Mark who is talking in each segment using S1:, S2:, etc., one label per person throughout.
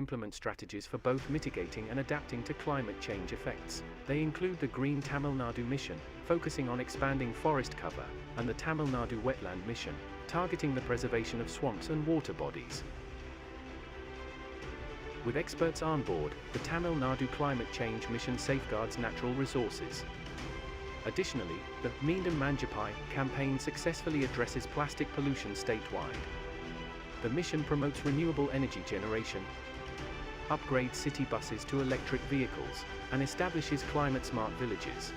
S1: implement strategies for both mitigating and adapting to climate change effects. They include the Green Tamil Nadu Mission, focusing on expanding forest cover, and the Tamil Nadu Wetland Mission, targeting the preservation of swamps and water bodies. With experts on board, the Tamil Nadu Climate Change Mission safeguards natural resources. Additionally, the Meendum Manjapai campaign successfully addresses plastic pollution statewide. The mission promotes renewable energy generation, upgrades city buses to electric vehicles, and establishes climate-smart villages.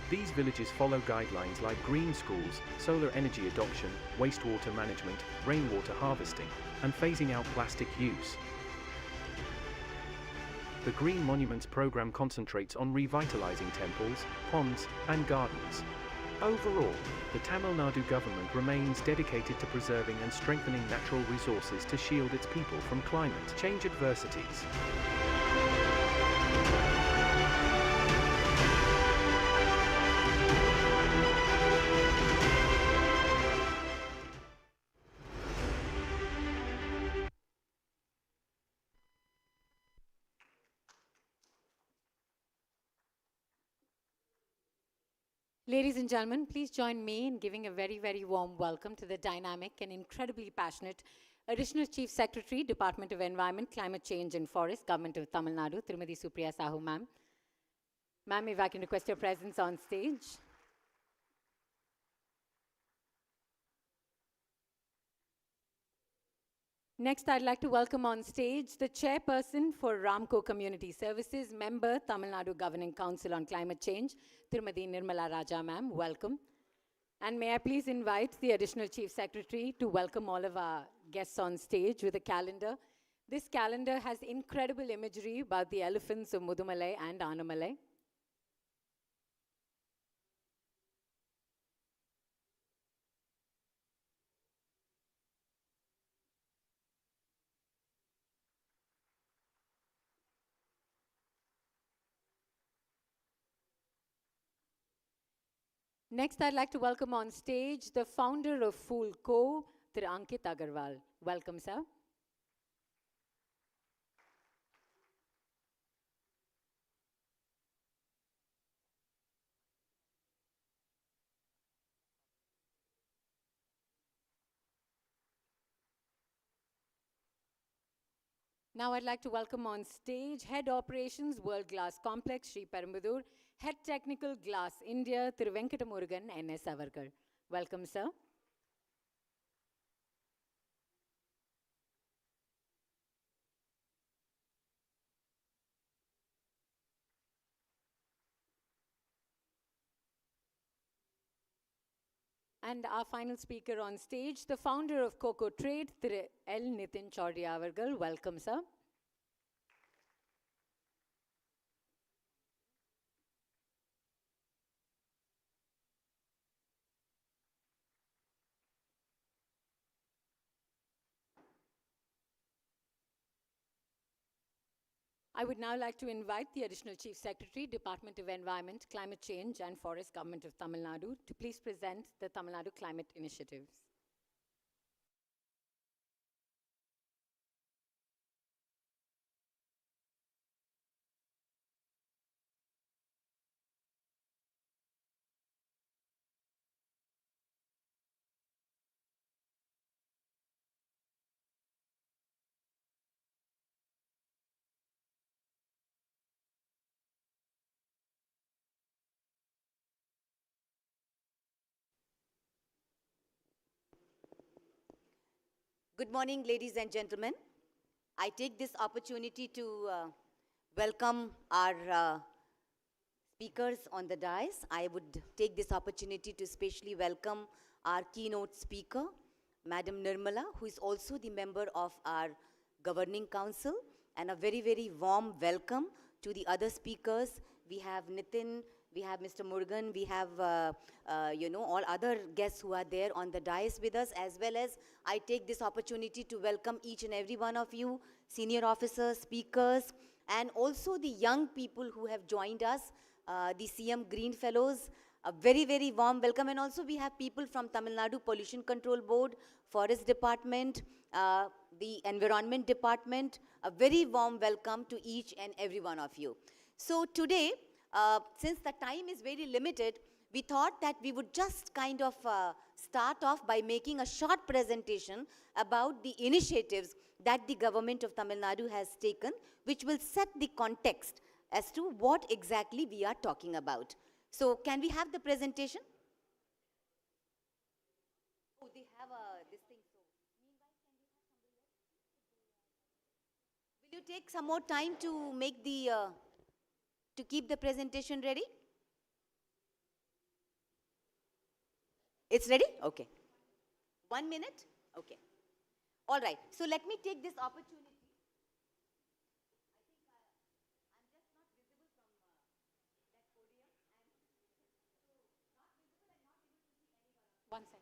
S1: These villages follow guidelines like green schools, solar energy adoption, wastewater management, rainwater harvesting, and phasing out plastic use. The Green Monuments program concentrates on revitalizing temples, ponds, and gardens. Overall, the Tamil Nadu government remains dedicated to preserving and strengthening natural resources to shield its people from climate change adversities.
S2: Ladies and gentlemen, please join me in giving a very, very warm welcome to the dynamic and incredibly passionate Additional Chief Secretary, Department of Environment, Climate Change and Forest, Government of Tamil Nadu, Trimati Supriya Sahu, ma'am. Ma'am, if I can request your presence on stage. Next, I'd like to welcome on stage the Chairperson for Ramco Community Services, Member, Tamil Nadu Governing Council on Climate Change, Tirumati Nirmala Raja, ma'am. Welcome. And may I please invite the Additional Chief Secretary to welcome all of our guests on stage with a calendar. This calendar has incredible imagery about the elephants of Mudumalai and Anamalai. Next, I'd like to welcome on stage the founder of Fool Co., Thiru Ankit Agarwal. Welcome, sir. Now I'd like to welcome on stage Head Operations World Glass Complex, Sri Perambudur, Head Technical Glass India, Thiru Venkatamurugan, N.S. Avarkal. Welcome, sir. And our final speaker on stage, the founder of Cocoa Trade, Thiru L. Nitin Chaudhary Avarkal. Welcome, sir. I would now like to invite the Additional Chief Secretary, Department of Environment, Climate Change and Forest, Government of Tamil Nadu, to please present the Tamil Nadu Climate Initiatives.
S3: Good morning, ladies and gentlemen. I take this opportunity to welcome our speakers on the dais. I would take this opportunity to especially welcome our keynote speaker, Madam Nirmala, who is also the member of our Governing Council, and a very, very warm welcome to the other speakers. We have Nitin, we have Mr. Murugan, we have, all other guests who are there on the dais with us, as well as I take this opportunity to welcome each and every one of you, senior officers, speakers, and also the young people who have joined us, the CM Green Fellows, A very, very warm welcome. And also we have people from Tamil Nadu Pollution Control Board, Forest Department, the Environment Department. A very warm welcome to each and every one of you. So today, since the time is very limited, we thought that we would just kind of start off by making a short presentation about the initiatives that the government of Tamil Nadu has taken, which will set the context as to what exactly we are talking about. So can we have the presentation? Oh, they have this thing. So meanwhile, can we have somebody else? Will you take some more time to make the, to keep the presentation ready? It's ready? Okay. 1 minute? Okay. All right. So let me take this opportunity.
S2: One second.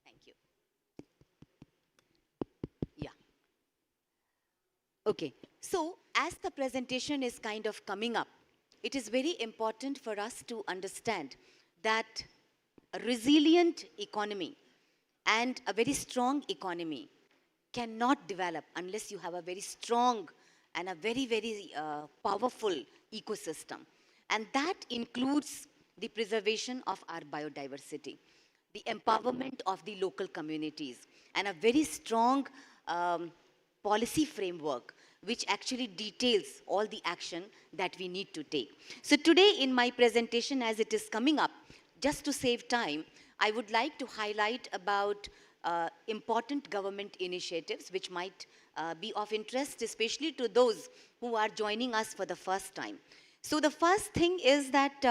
S3: Thank you. Yeah. Okay. So as the presentation is kind of coming up, it is very important for us to understand that a resilient economy and a very strong economy cannot develop unless you have a very strong and a very, very powerful ecosystem. And that includes the preservation of our biodiversity, the empowerment of the local communities, and a very strong policy framework which actually details all the action that we need to take. So today in my presentation, as it is coming up, just to save time, I would like to highlight about important government initiatives which might be of interest, especially to those who are joining us for the first time. So the first thing is that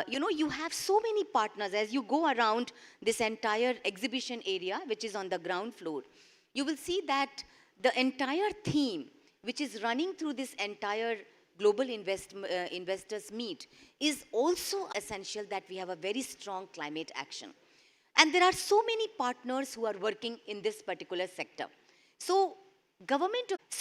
S3: you have so many partners as you go around this entire exhibition area, which is on the ground floor. You will see that the entire theme, which is running through this entire global investors meet, is also essential that we have a very strong climate action. And there are so many partners who are working in this particular sector. So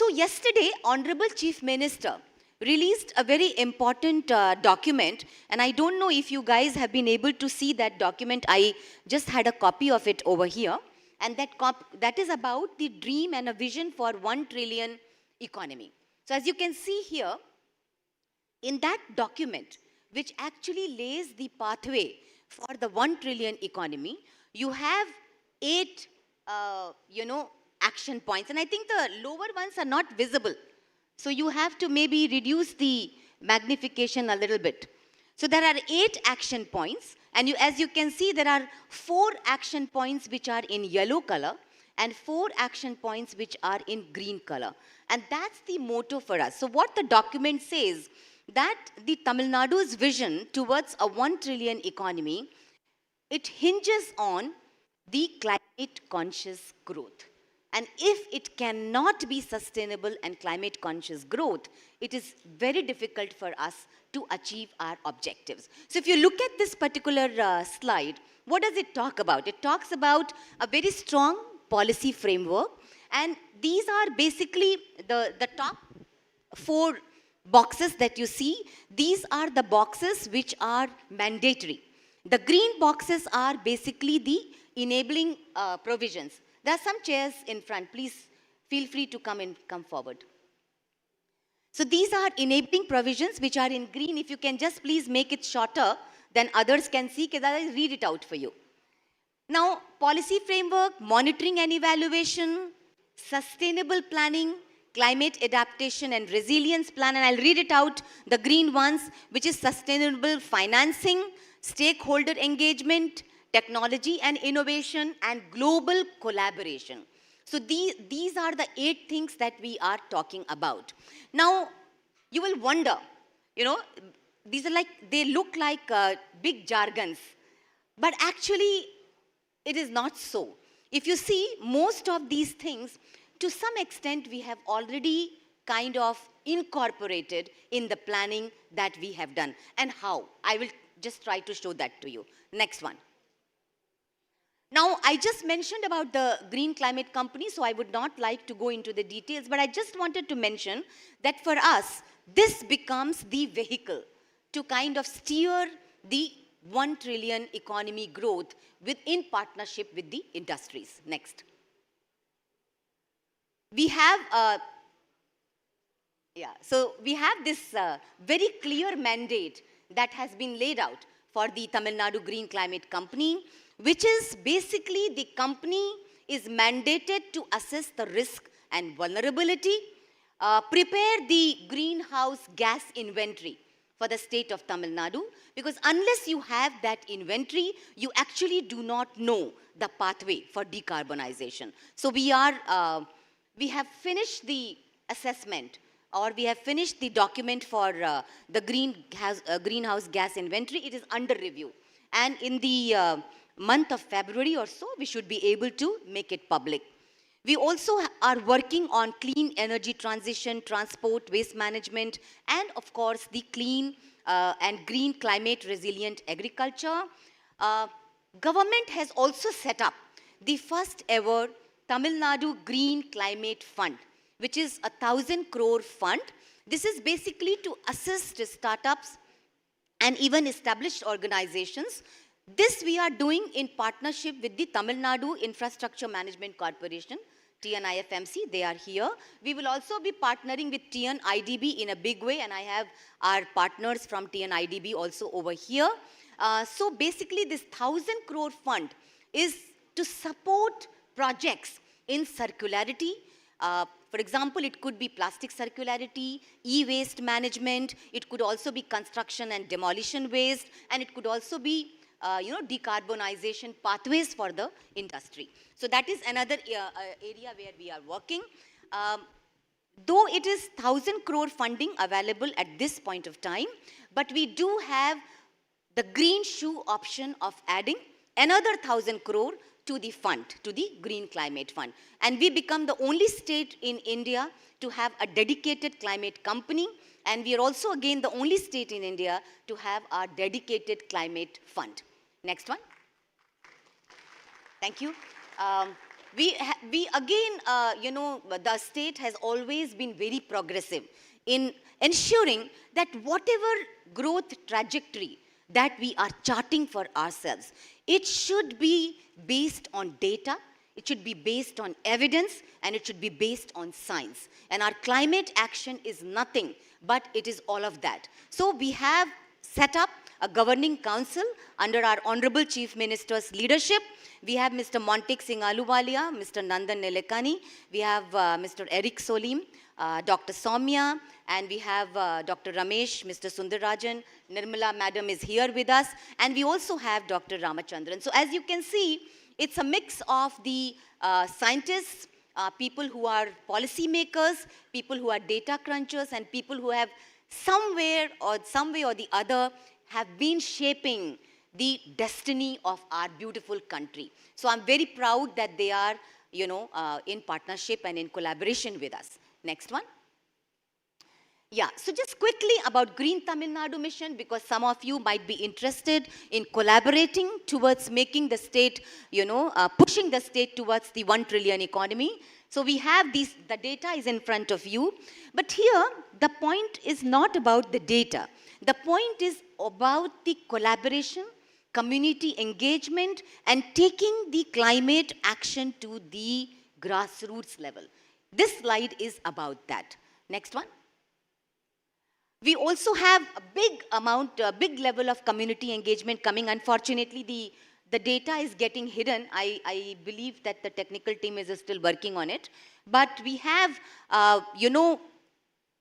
S3: yesterday, Honorable Chief Minister released a very important document, and I don't know if you guys have been able to see that document. I just had a copy of it over here, and that is about the dream and a vision for 1 trillion economy. So as you can see here, in that document, which actually lays the pathway for the 1 trillion economy, you have 8, action points. And I think the lower ones are not visible. So you have to maybe reduce the magnification a little bit. So there are 8 action points. And as you can see, there are 4 action points which are in yellow color and 4 action points which are in green color. And that's the motto for us. So what the document says, that the Tamil Nadu's vision towards a 1 trillion economy, it hinges on the climate conscious growth. And if it cannot be sustainable and climate conscious growth, it is very difficult for us to achieve our objectives. So if you look at this particular slide, what does it talk about? It talks about a very strong policy framework. And these are basically the top 4 boxes that you see. These are the boxes which are mandatory. The green boxes are basically the enabling provisions. There are some chairs in front. Please feel free to come forward. So these are enabling provisions which are in green. If you can just please make it shorter, then others can see. I'll read it out for you. Now, policy framework, monitoring and evaluation, sustainable planning, climate adaptation and resilience plan, and I'll read it out, the green ones, which is sustainable financing, stakeholder engagement, technology and innovation, and global collaboration. So these are the 8 things that we are talking about. Now, you will wonder, these are they look like big jargons, but actually it is not so. If you see, most of these things, to some extent, we have already kind of incorporated in the planning that we have done. And how? I will just try to show that to you. Next one. Now, I just mentioned about the Green Climate Company, so I would not like to go into the details, but I just wanted to mention that for us, this becomes the vehicle to kind of steer the 1 trillion economy growth in partnership with the industries. Next. We have so we have this very clear mandate that has been laid out for the Tamil Nadu Green Climate Company, which is basically the company is mandated to assess the risk and vulnerability, prepare the greenhouse gas inventory for the state of Tamil Nadu, because unless you have that inventory, you actually do not know the pathway for decarbonization. So we have finished the assessment, or we have finished the document for the greenhouse gas inventory. It is under review. And in the month of February or so, we should be able to make it public. We also are working on clean energy transition, transport, waste management, and of course, the clean and green climate resilient agriculture. Government has also set up the first ever Tamil Nadu Green Climate Fund, which is a 1,000 crore fund. This is basically to assist startups and even established organizations. This we are doing in partnership with the Tamil Nadu Infrastructure Management Corporation, TNIFMC, they are here. We will also be partnering with TNIDB in a big way, and I have our partners from TNIDB also over here. So basically this 1,000 crore fund is to support projects in circularity. For example, it could be plastic circularity, e-waste management, it could also be construction and demolition waste, and it could also be decarbonization pathways for the industry. So that is another area where we are working. Though it is 1,000 crore funding available at this point of time, but we do have the green shoe option of adding another 1,000 crore to the fund, to the Green Climate Fund. And we become the only state in India to have a dedicated climate company. And we are also again the only state in India to have our dedicated climate fund. Next one. Thank you. We again, the state has always been very progressive in ensuring that whatever growth trajectory that we are charting for ourselves, it should be based on data, it should be based on evidence, and it should be based on science. And our climate action is nothing, but it is all of that. So we have set up a governing council under our Honorable Chief Minister's leadership. We have Mr. Montek Singh Ahluwalia, Mr. Nandan Nilekani, we have Mr. Eric Solim, Dr. Soumya, and we have Dr. Ramesh, Mr. Sundarajan, Nirmala Madam is here with us, and we also have Dr. Ramachandran. So as you can see, it's a mix of the scientists, people who are policy makers, people who are data crunchers, and people who have some way or the other have been shaping the destiny of our beautiful country. So I'm very proud that they are, in partnership and in collaboration with us. Next one. Yeah, so just quickly about Green Tamil Nadu Mission, because some of you might be interested in collaborating towards making the state, pushing the state towards the 1 trillion economy. So we have the data is in front of you. But here, the point is not about the data. The point is about the collaboration, community engagement, and taking the climate action to the grassroots level. This slide is about that. Next one. We also have a big level of community engagement coming. Unfortunately, the data is getting hidden. I believe that the technical team is still working on it. But we have,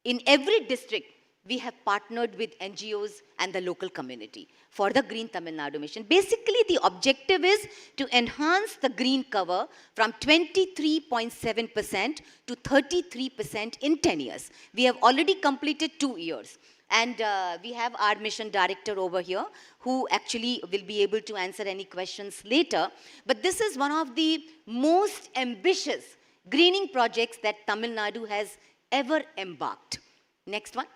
S3: in every district, we have partnered with NGOs and the local community for the Green Tamil Nadu Mission. Basically, the objective is to enhance the green cover from 23.7% to 33% in 10 years. We have already completed 2 years. And we have our mission director over here who actually will be able to answer any questions later. But this is one of the most ambitious greening projects that Tamil Nadu has ever embarked. Next one.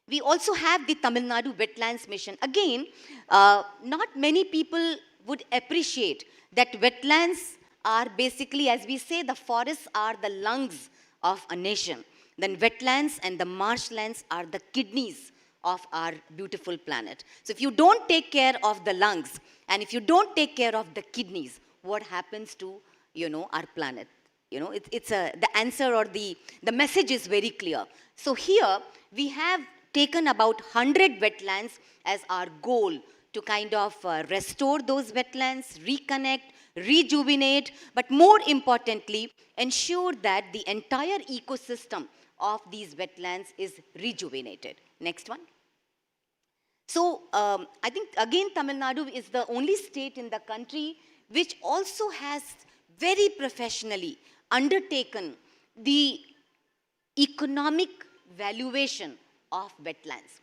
S3: We also have the Tamil Nadu Wetlands Mission. Again, not many people would appreciate that wetlands are basically, as we say, the forests are the lungs of a nation. Then wetlands and the marshlands are the kidneys of our beautiful planet. So if you don't take care of the lungs and if you don't take care of the kidneys, what happens to, our planet? The answer or the message is very clear. So here we have taken about 100 wetlands as our goal to kind of restore those wetlands, reconnect, rejuvenate, but more importantly, ensure that the entire ecosystem of these wetlands is rejuvenated. Next one. So I think again Tamil Nadu is the only state in the country which also has very professionally undertaken the economic valuation of wetlands.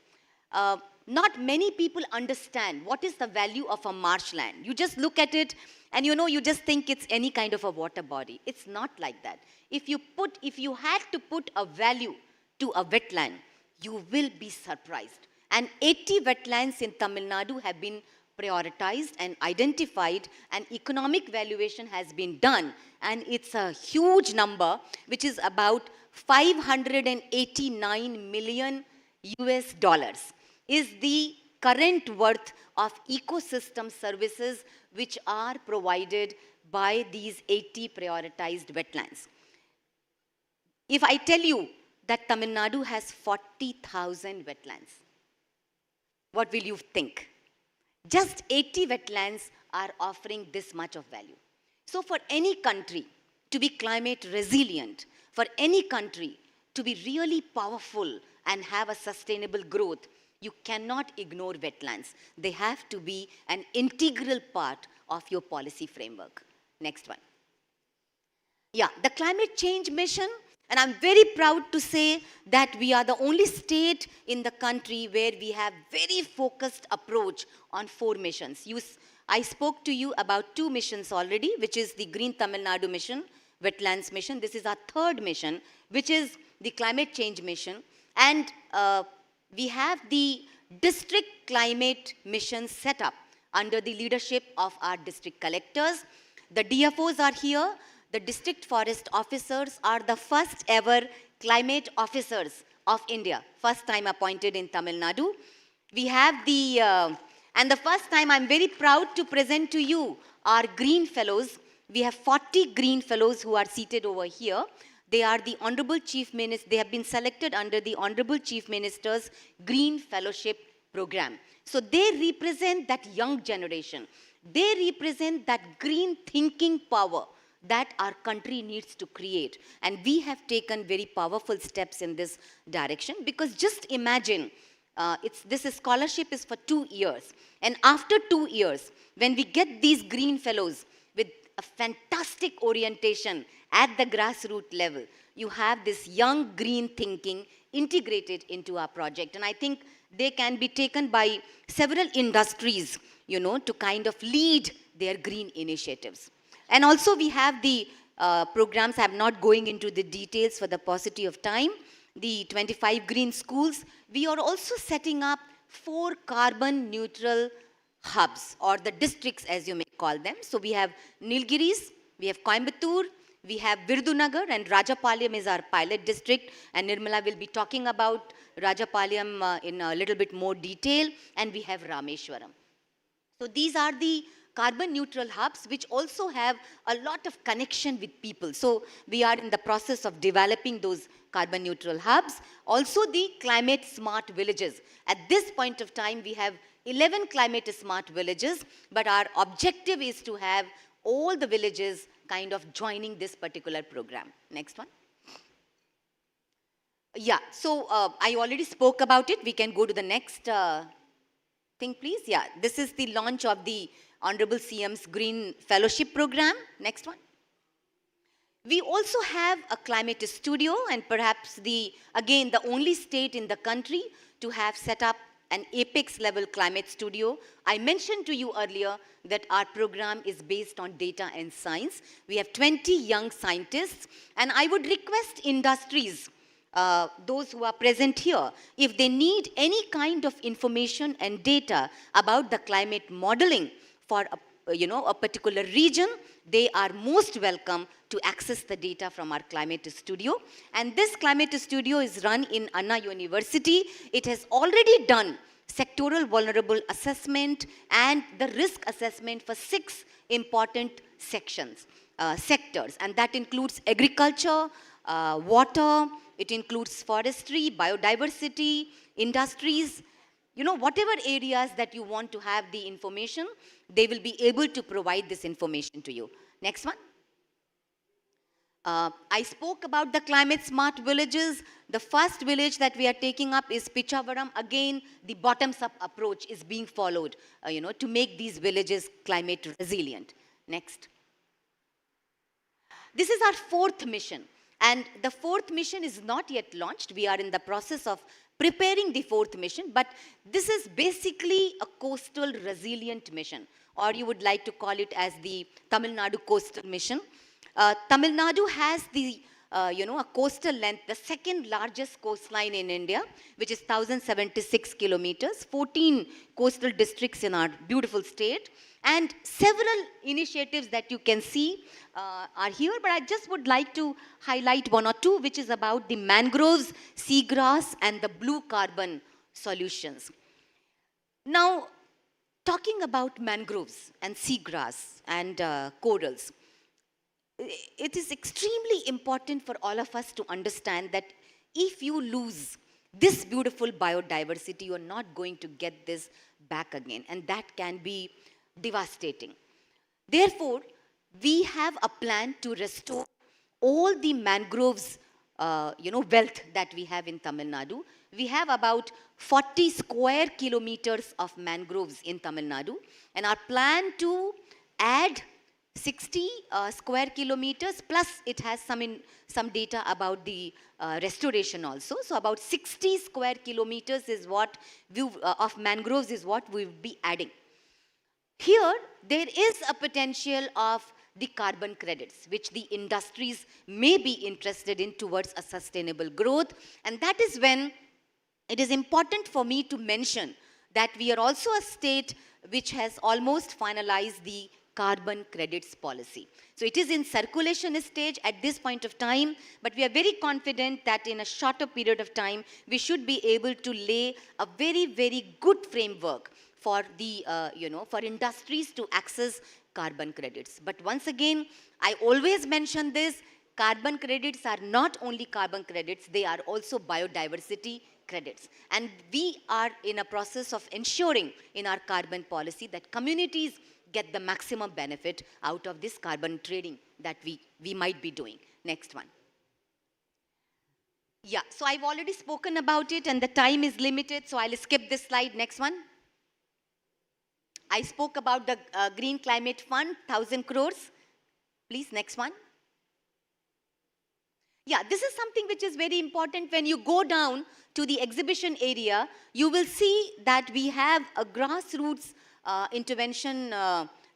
S3: Not many people understand what is the value of a marshland. You just look at it and you just think it's any kind of a water body. It's not like that. If you had to put a value to a wetland, you will be surprised. And 80 wetlands in Tamil Nadu have been prioritized and identified, and economic valuation has been done. And it's a huge number, which is about 589 million US dollars is the current worth of ecosystem services which are provided by these 80 prioritized wetlands. If I tell you that Tamil Nadu has 40,000 wetlands, what will you think? Just 80 wetlands are offering this much of value. So for any country to be climate resilient, for any country to be really powerful and have a sustainable growth, you cannot ignore wetlands. They have to be an integral part of your policy framework. Next one. Yeah, the climate change mission, and I'm very proud to say that we are the only state in the country where we have very focused approach on 4 missions. I spoke to you about 2 missions already, which is the Green Tamil Nadu mission, Wetlands mission. This is our 3rd mission, which is the climate change mission. And we have the district climate mission set up under the leadership of our district collectors. The DFOs are here. The district forest officers are the first ever climate officers of India, first time appointed in Tamil Nadu. We have and the first time I'm very proud to present to you our green fellows. We have 40 green fellows who are seated over here. They are the Honorable Chief Minister. They have been selected under the Honorable Chief Minister's Green Fellowship Program. So they represent that young generation. They represent that green thinking power that our country needs to create. And we have taken very powerful steps in this direction, because just imagine, this scholarship is for 2 years. And after 2 years, when we get these green fellows with a fantastic orientation at the grassroots level, you have this young green thinking integrated into our project. And I think they can be taken by several industries, to kind of lead their green initiatives. And also we have the programs. I'm not going into the details for the paucity of time. The 25 green schools. We are also setting up 4 carbon neutral hubs, or the districts as you may call them. So we have Nilgiris, we have Coimbatore, we have Virudhunagar, and Rajapalayam is our pilot district, and Nirmala will be talking about Rajapalayam in a little bit more detail, and we have Rameshwaram. So these are the carbon neutral hubs which also have a lot of connection with people. So we are in the process of developing those carbon neutral hubs. Also the climate smart villages. At this point of time we have 11 climate smart villages, but our objective is to have all the villages kind of joining this particular program. Next one. Yeah, so I already spoke about it. We can go to the next thing, please. Yeah, this is the launch of the Honorable CM's Green Fellowship Program. Next one. We also have a climate studio, and perhaps again the only state in the country to have set up an apex level climate studio. I mentioned to you earlier that our program is based on data and science. We have 20 young scientists, and I would request industries, those who are present here, if they need any kind of information and data about the climate modeling for a particular region, they are most welcome to access the data from our climate studio. And this climate studio is run in Anna University. It has already done sectoral vulnerable assessment and the risk assessment for 6 important sectors. And that includes agriculture, water, it includes forestry, biodiversity, industries, whatever areas that you want to have the information, they will be able to provide this information to you. Next one. I spoke about the climate smart villages. The first village that we are taking up is Pichavaram. Again, the bottoms-up approach is being followed, to make these villages climate resilient. Next. This is our 4th mission. And the 4th mission is not yet launched. We are in the process of preparing the 4th mission. But this is basically a coastal resilient mission. Or you would like to call it as the Tamil Nadu coastal mission. Tamil Nadu has the, a coastal length, the 2nd largest coastline in India, which is 1,076 kilometers, 14 coastal districts in our beautiful state, and several initiatives that you can see are here, but I just would like to highlight 1 or 2, which is about the mangroves, seagrass, and the blue carbon solutions. Now, talking about mangroves and seagrass and corals, it is extremely important for all of us to understand that if you lose this beautiful biodiversity, you are not going to get this back again, and that can be devastating. Therefore, we have a plan to restore all the mangroves, wealth that we have in Tamil Nadu. We have about 40 square kilometers of mangroves in Tamil Nadu, and our plan to add 60 square kilometers, plus it has some data about the restoration also. So about 60 square kilometers is what of mangroves is what we will be adding. Here, there is a potential of the carbon credits, which the industries may be interested in towards a sustainable growth. And that is when it is important for me to mention that we are also a state which has almost finalized the carbon credits policy. So it is in circulation stage at this point of time, but we are very confident that in a shorter period of time, we should be able to lay a very, very good framework for the, for industries to access carbon credits. But once again, I always mention this, carbon credits are not only carbon credits, they are also biodiversity credits. And we are in a process of ensuring in our carbon policy that communities get the maximum benefit out of this carbon trading that we might be doing. Next one. Yeah, so I've already spoken about it and the time is limited, so I'll skip this slide. Next one. I spoke about the Green Climate Fund, 1,000 crores. Please, next one. Yeah, this is something which is very important. When you go down to the exhibition area, you will see that we have a grassroots intervention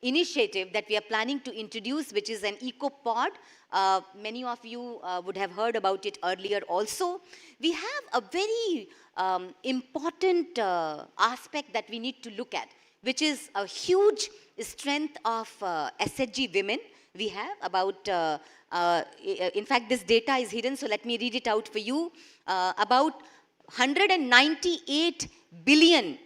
S3: initiative that we are planning to introduce, which is an eco-pod. Many of you would have heard about it earlier also. We have a very important aspect that we need to look at, which is a huge strength of SHG women. We have about, in fact, this data is hidden, so let me read it out for you. About 198 billion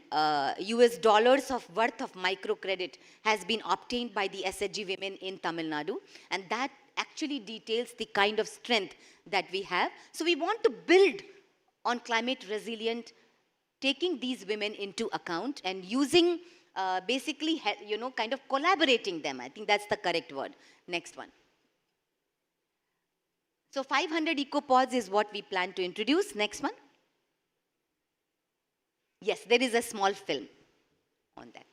S3: US dollars of worth of microcredit has been obtained by the SHG women in Tamil Nadu, and that actually details the kind of strength that we have. So we want to build on climate resilient, taking these women into account and using basically, kind of collaborating them. I think that's the correct word. Next one. So 500 eco-pods is what we plan to introduce. Next one. Yes, there is a small film on that.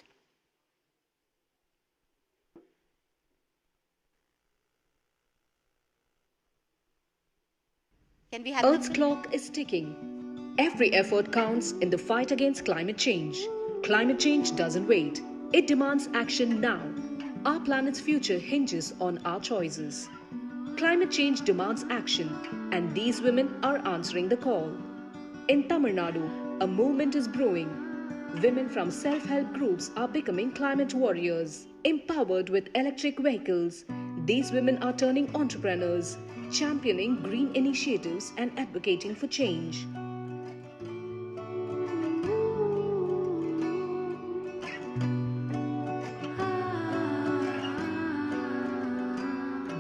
S3: Can we have
S4: Earth's clock is ticking. Every effort counts in the fight against climate change. Climate change doesn't wait. It demands action now. Our planet's future hinges on our choices. Climate change demands action, and these women are answering the call. In Tamil Nadu, a movement is brewing. Women from self-help groups are becoming climate warriors. Empowered with electric vehicles, these women are turning entrepreneurs, championing green initiatives and advocating for change.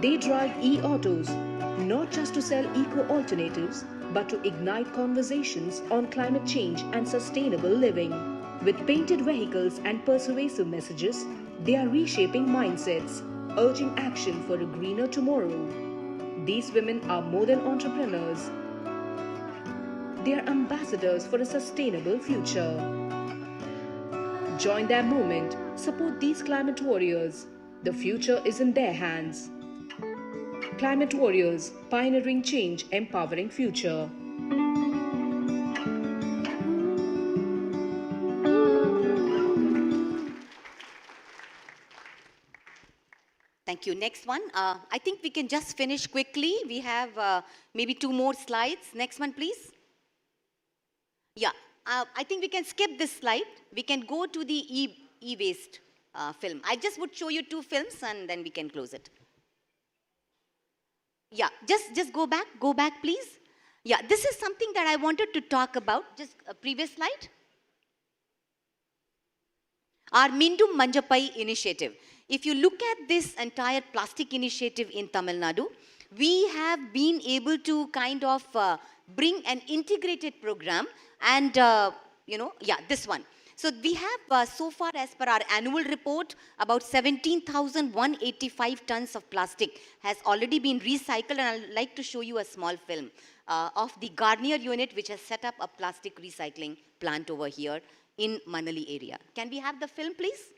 S4: They drive e-autos, not just to sell eco-alternatives, but to ignite conversations on climate change and sustainable living. With painted vehicles and persuasive messages, they are reshaping mindsets, urging action for a greener tomorrow. These women are more than entrepreneurs. They are ambassadors for a sustainable future. Join their movement, support these climate warriors. The future is in their hands. Climate warriors, pioneering change, empowering future.
S3: Thank you. Next one. I think we can just finish quickly. We have maybe 2 more slides. Next one, please. Yeah, I think we can skip this slide. We can go to the e-waste film. I just would show you 2 films and then we can close it. Yeah, just go back, please. Yeah, this is something that I wanted to talk about. Just a previous slide. Our Mindum Manjapai initiative. If you look at this entire plastic initiative in Tamil Nadu, we have been able to kind of bring an integrated program and, this one. So we have so far, as per our annual report, about 17,185 tons of plastic has already been recycled, and I'd like to show you a small film of the Garnier unit, which has set up a plastic recycling plant over here in Manali area. Can we have the film, please?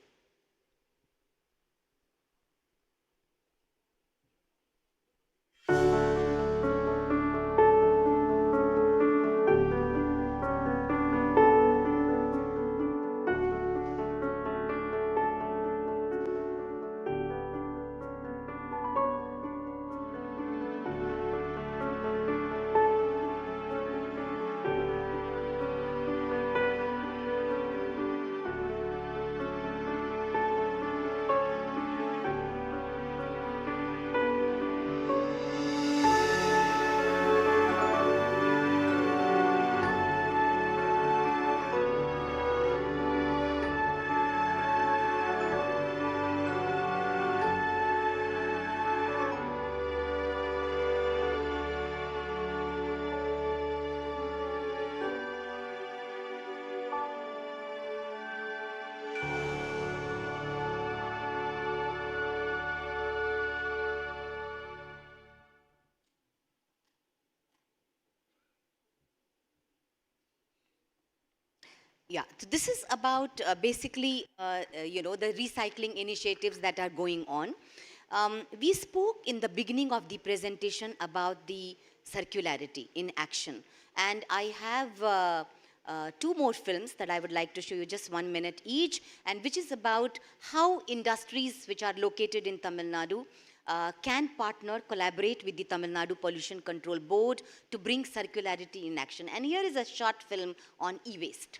S3: Yeah, so this is about basically, the recycling initiatives that are going on. We spoke in the beginning of the presentation about the circularity in action. And I have 2 more films that I would like to show you, just 1 minute each, and which is about how industries which are located in Tamil Nadu can partner, collaborate with the Tamil Nadu Pollution Control Board to bring circularity in action. And here is a short film on e-waste.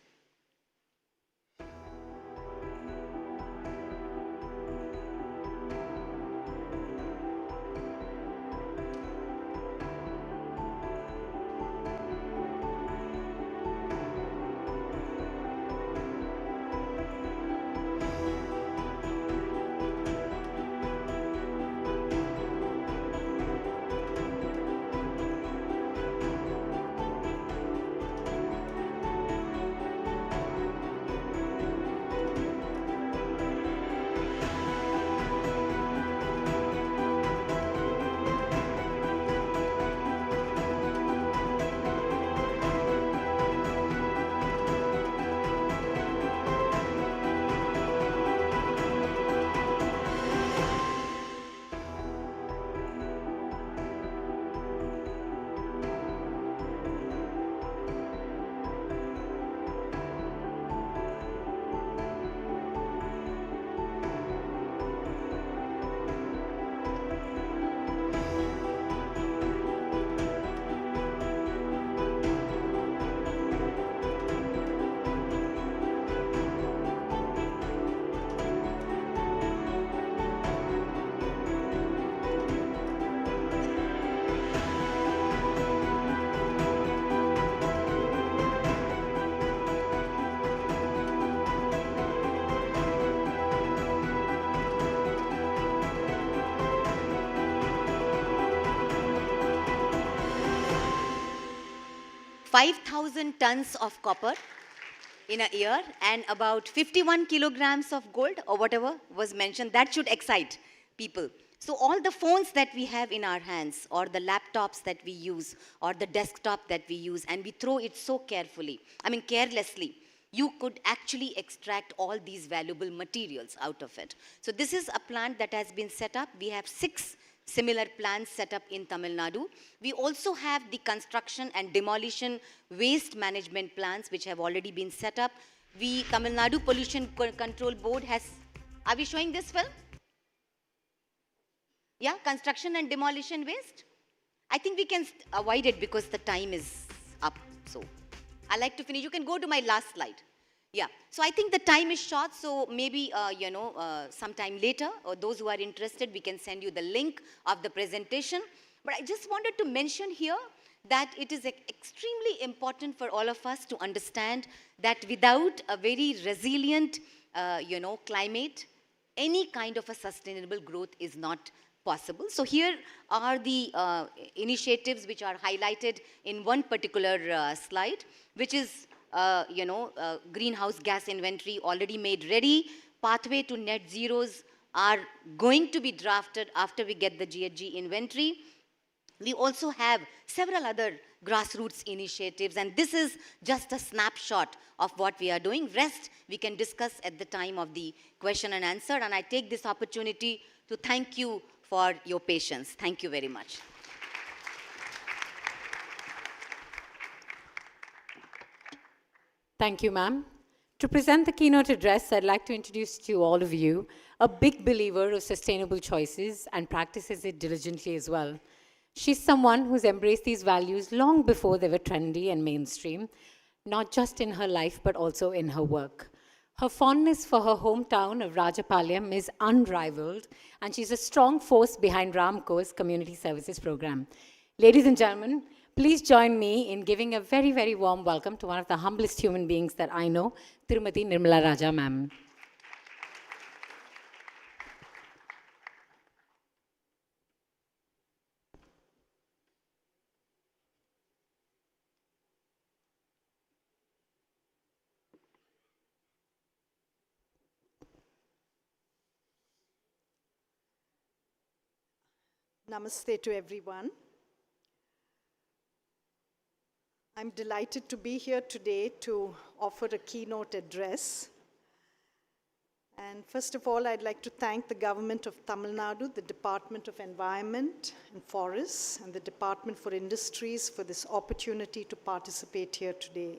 S3: 5,000 tons of copper in a year and about 51 kilograms of gold or whatever was mentioned. That should excite people. So all the phones that we have in our hands or the laptops that we use or the desktop that we use and we throw it so carelessly, you could actually extract all these valuable materials out of it. So this is a plant that has been set up. We have 6 similar plants set up in Tamil Nadu. We also have the construction and demolition waste management plants which have already been set up. Tamil Nadu Pollution Control Board has, are we showing this film? Yeah, construction and demolition waste. I think we can avoid it because the time is up. So I like to finish. You can go to my last slide. Yeah, so I think the time is short, so maybe, sometime later, or those who are interested, we can send you the link of the presentation. But I just wanted to mention here that it is extremely important for all of us to understand that without a very resilient, climate, any kind of a sustainable growth is not possible. So here are the initiatives which are highlighted in one particular slide, which is greenhouse gas inventory already made ready. Pathway to net zeros are going to be drafted after we get the GHG inventory. We also have several other grassroots initiatives, and this is just a snapshot of what we are doing. Rest we can discuss at the time of the question and answer, and I take this opportunity to thank you for your patience. Thank you very much.
S2: Thank you, ma'am. To present the keynote address, I'd like to introduce to all of you a big believer of sustainable choices and practices it diligently as well. She's someone who's embraced these values long before they were trendy and mainstream, not just in her life, but also in her work. Her fondness for her hometown of Rajapalayam is unrivaled, and she's a strong force behind Ramco's community services program. Ladies and gentlemen, please join me in giving a very, very warm welcome to one of the humblest human beings that I know, Tirumati Nirmala Raja ma'am.
S5: Namaste to everyone. I'm delighted to be here today to offer a keynote address. And first of all, I'd like to thank the government of Tamil Nadu, the Department of Environment and Forests, and the Department for Industries for this opportunity to participate here today.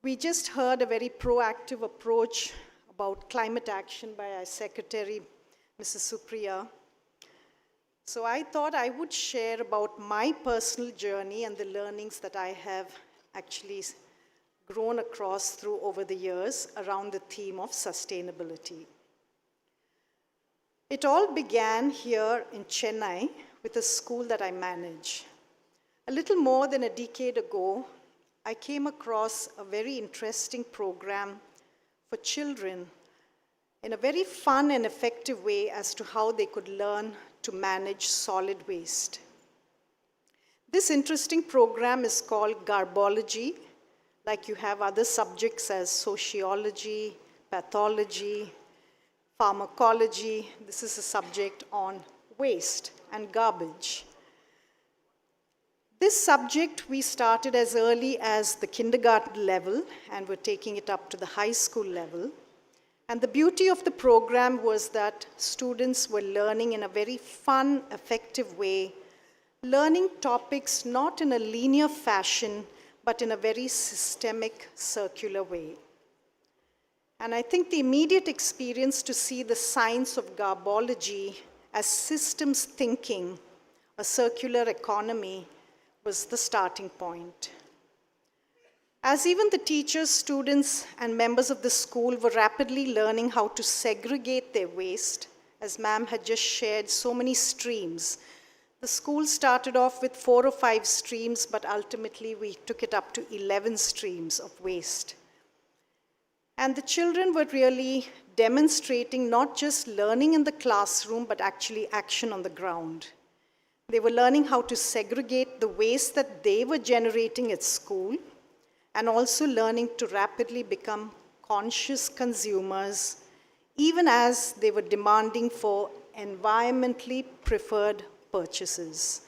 S5: We just heard a very proactive approach about climate action by our Secretary, Mrs. Supriya. So I thought I would share about my personal journey and the learnings that I have actually grown across through over the years around the theme of sustainability. It all began here in Chennai with a school that I manage. A little more than a decade ago, I came across a very interesting program for children in a very fun and effective way as to how they could learn to manage solid waste. This interesting program is called Garbology, like you have other subjects as sociology, pathology, pharmacology. This is a subject on waste and garbage. This subject we started as early as the kindergarten level, and we're taking it up to the high school level. And the beauty of the program was that students were learning in a very fun, effective way, learning topics not in a linear fashion, but in a very systemic, circular way. And I think the immediate experience to see the science of garbology as systems thinking, a circular economy, was the starting point. As even the teachers, students, and members of the school were rapidly learning how to segregate their waste, as ma'am had just shared so many streams. The school started off with 4 or 5 streams, but ultimately we took it up to 11 streams of waste. And the children were really demonstrating not just learning in the classroom, but actually action on the ground. They were learning how to segregate the waste that they were generating at school, and also learning to rapidly become conscious consumers, even as they were demanding for environmentally preferred purchases.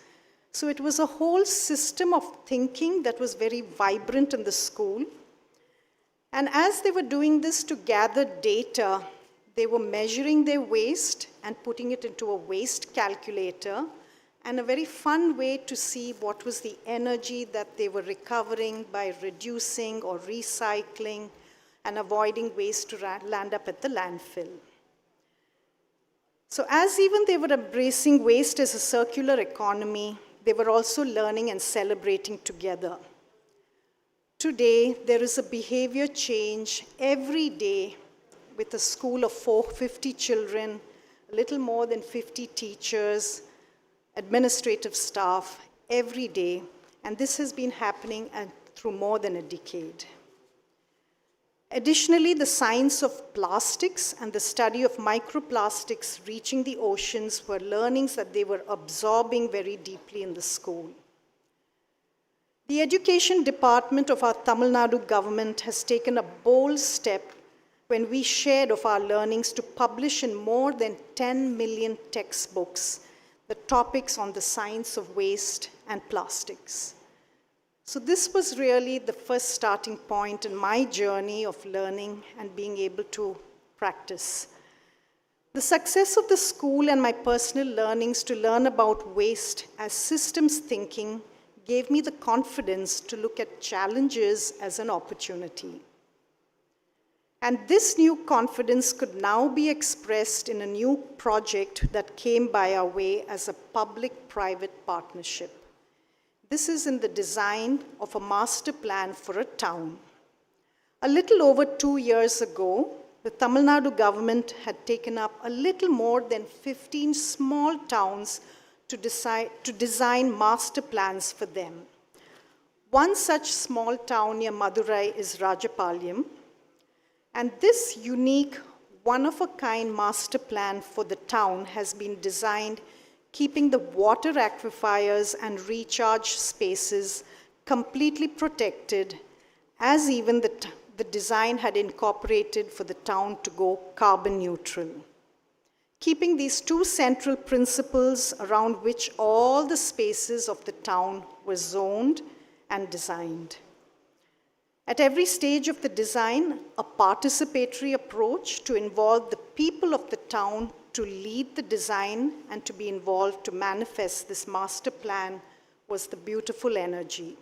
S5: So it was a whole system of thinking that was very vibrant in the school. And as they were doing this to gather data, they were measuring their waste and putting it into a waste calculator, and a very fun way to see what was the energy that they were recovering by reducing or recycling and avoiding waste to land up at the landfill. So as even they were embracing waste as a circular economy, they were also learning and celebrating together. Today, there is a behavior change every day with a school of 450 children, a little more than 50 teachers, administrative staff every day, and this has been happening through more than a decade. Additionally, the science of plastics and the study of microplastics reaching the oceans were learnings that they were absorbing very deeply in the school. The education department of our Tamil Nadu government has taken a bold step when we shared of our learnings to publish in more than 10 million textbooks the topics on the science of waste and plastics. So this was really the first starting point in my journey of learning and being able to practice. The success of the school and my personal learnings to learn about waste as systems thinking gave me the confidence to look at challenges as an opportunity. And this new confidence could now be expressed in a new project that came by our way as a public-private partnership. This is in the design of a master plan for a town. A little over 2 years ago, the Tamil Nadu government had taken up a little more than 15 small towns to design master plans for them. One such small town near Madurai is Rajapalyam, and this unique, one-of-a-kind master plan for the town has been designed keeping the water aquifers and recharge spaces completely protected, as even the design had incorporated for the town to go carbon neutral. Keeping these two central principles around which all the spaces of the town were zoned and designed. At every stage of the design, a participatory approach to involve the people of the town to lead the design and to be involved to manifest this master plan was the beautiful energy.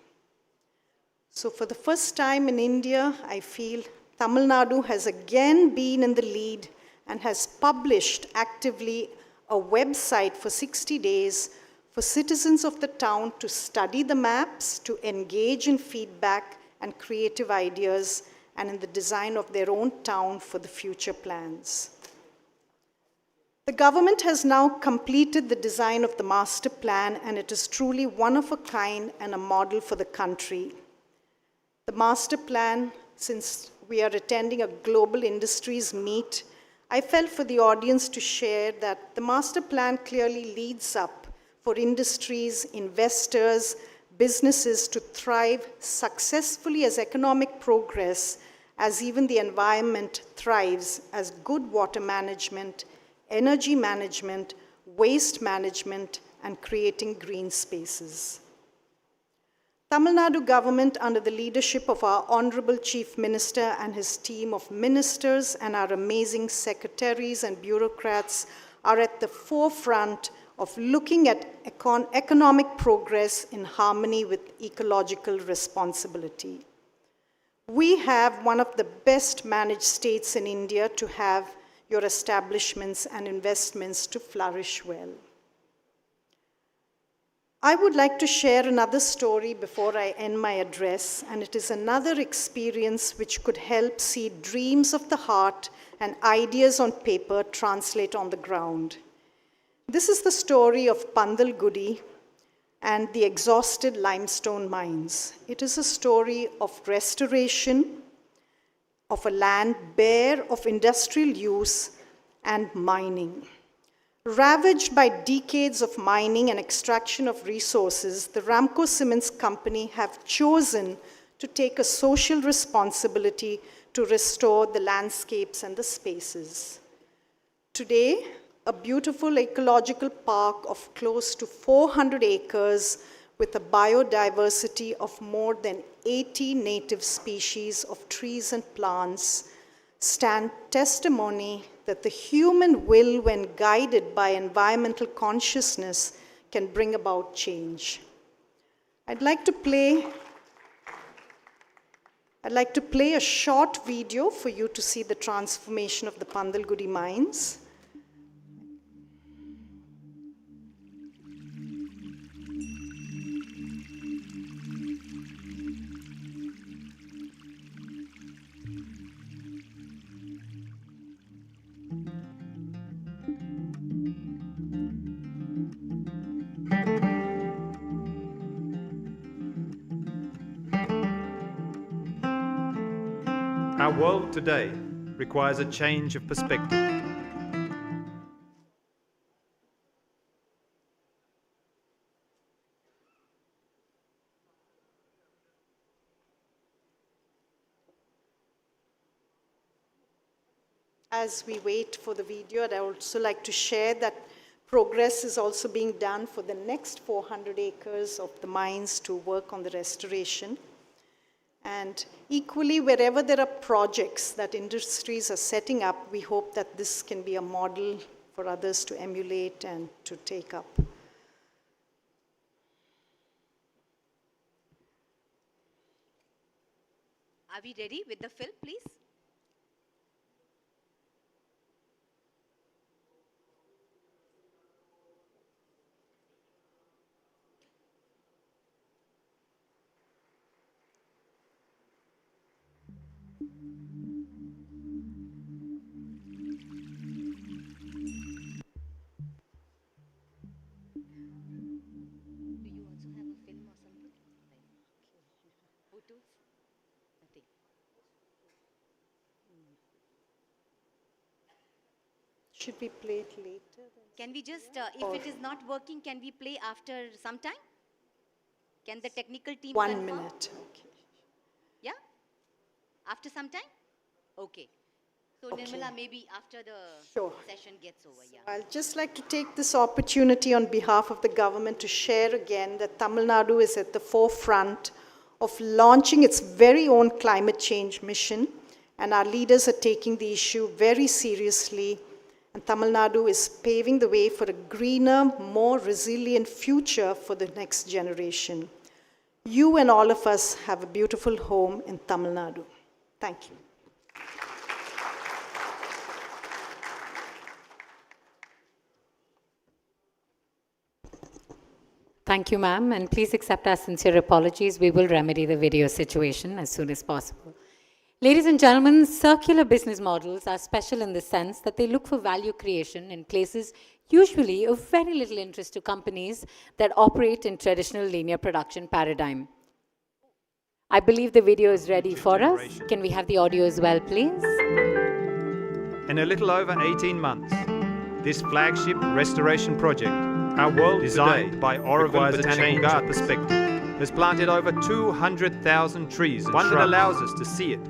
S5: So for the first time in India, I feel Tamil Nadu has again been in the lead and has published actively a website for 60 days for citizens of the town to study the maps, to engage in feedback and creative ideas, and in the design of their own town for the future plans. The government has now completed the design of the master plan, and it is truly one of a kind and a model for the country. The master plan, since we are attending a global industries meet, I felt for the audience to share that the master plan clearly leads up for industries, investors, businesses to thrive successfully as economic progress, as even the environment thrives as good water management, energy management, waste management, and creating green spaces. Tamil Nadu government, under the leadership of our Honorable Chief Minister and his team of ministers and our amazing secretaries and bureaucrats, are at the forefront of looking at economic progress in harmony with ecological responsibility. We have one of the best managed states in India to have your establishments and investments to flourish well. I would like to share another story before I end my address, and it is another experience which could help see dreams of the heart and ideas on paper translate on the ground. This is the story of Pandalgudi and the exhausted limestone mines. It is a story of restoration of a land bare of industrial use and mining. Ravaged by decades of mining and extraction of resources, the Ramco Cements Company have chosen to take a social responsibility to restore the landscapes and the spaces. Today, a beautiful ecological park of close to 400 acres with a biodiversity of more than 80 native species of trees and plants stand testimony that the human will, when guided by environmental consciousness, can bring about change. I'd like to play a short video for you to see the transformation of the Pandalgudi mines.
S6: Our world today requires a change of perspective.
S5: As we wait for the video, I'd also like to share that progress is also being done for the next 400 acres of the mines to work on the restoration. And equally, wherever there are projects that industries are setting up, we hope that this can be a model for others to emulate and to take up.
S3: Are we ready with the film, please?
S5: Should we play it later?
S3: Can we just, if it is not working, can we play after some time? Can the technical team
S5: 1
S3: confirm?
S5: minute. Okay.
S3: Yeah? After some time? Okay. So
S5: Okay.
S3: Nirmala, maybe after the
S5: Sure.
S3: session gets over, yeah.
S5: I'd just like to take this opportunity on behalf of the government to share again that Tamil Nadu is at the forefront of launching its very own climate change mission, and our leaders are taking the issue very seriously, and Tamil Nadu is paving the way for a greener, more resilient future for the next generation. You and all of us have a beautiful home in Tamil Nadu. Thank you.
S2: Thank you, ma'am, and please accept our sincere apologies. We will remedy the video situation as soon as possible. Ladies and gentlemen, circular business models are special in the sense that they look for value creation in places usually of very little interest to companies that operate in traditional linear production paradigm. I believe the video is ready for us. Can we have the audio as well, please?
S6: In a little over 18 months, this flagship restoration project, our world designed today by Oroville Botanical Garden perspective, has planted over 200,000 trees and one shrubs that allows us to see it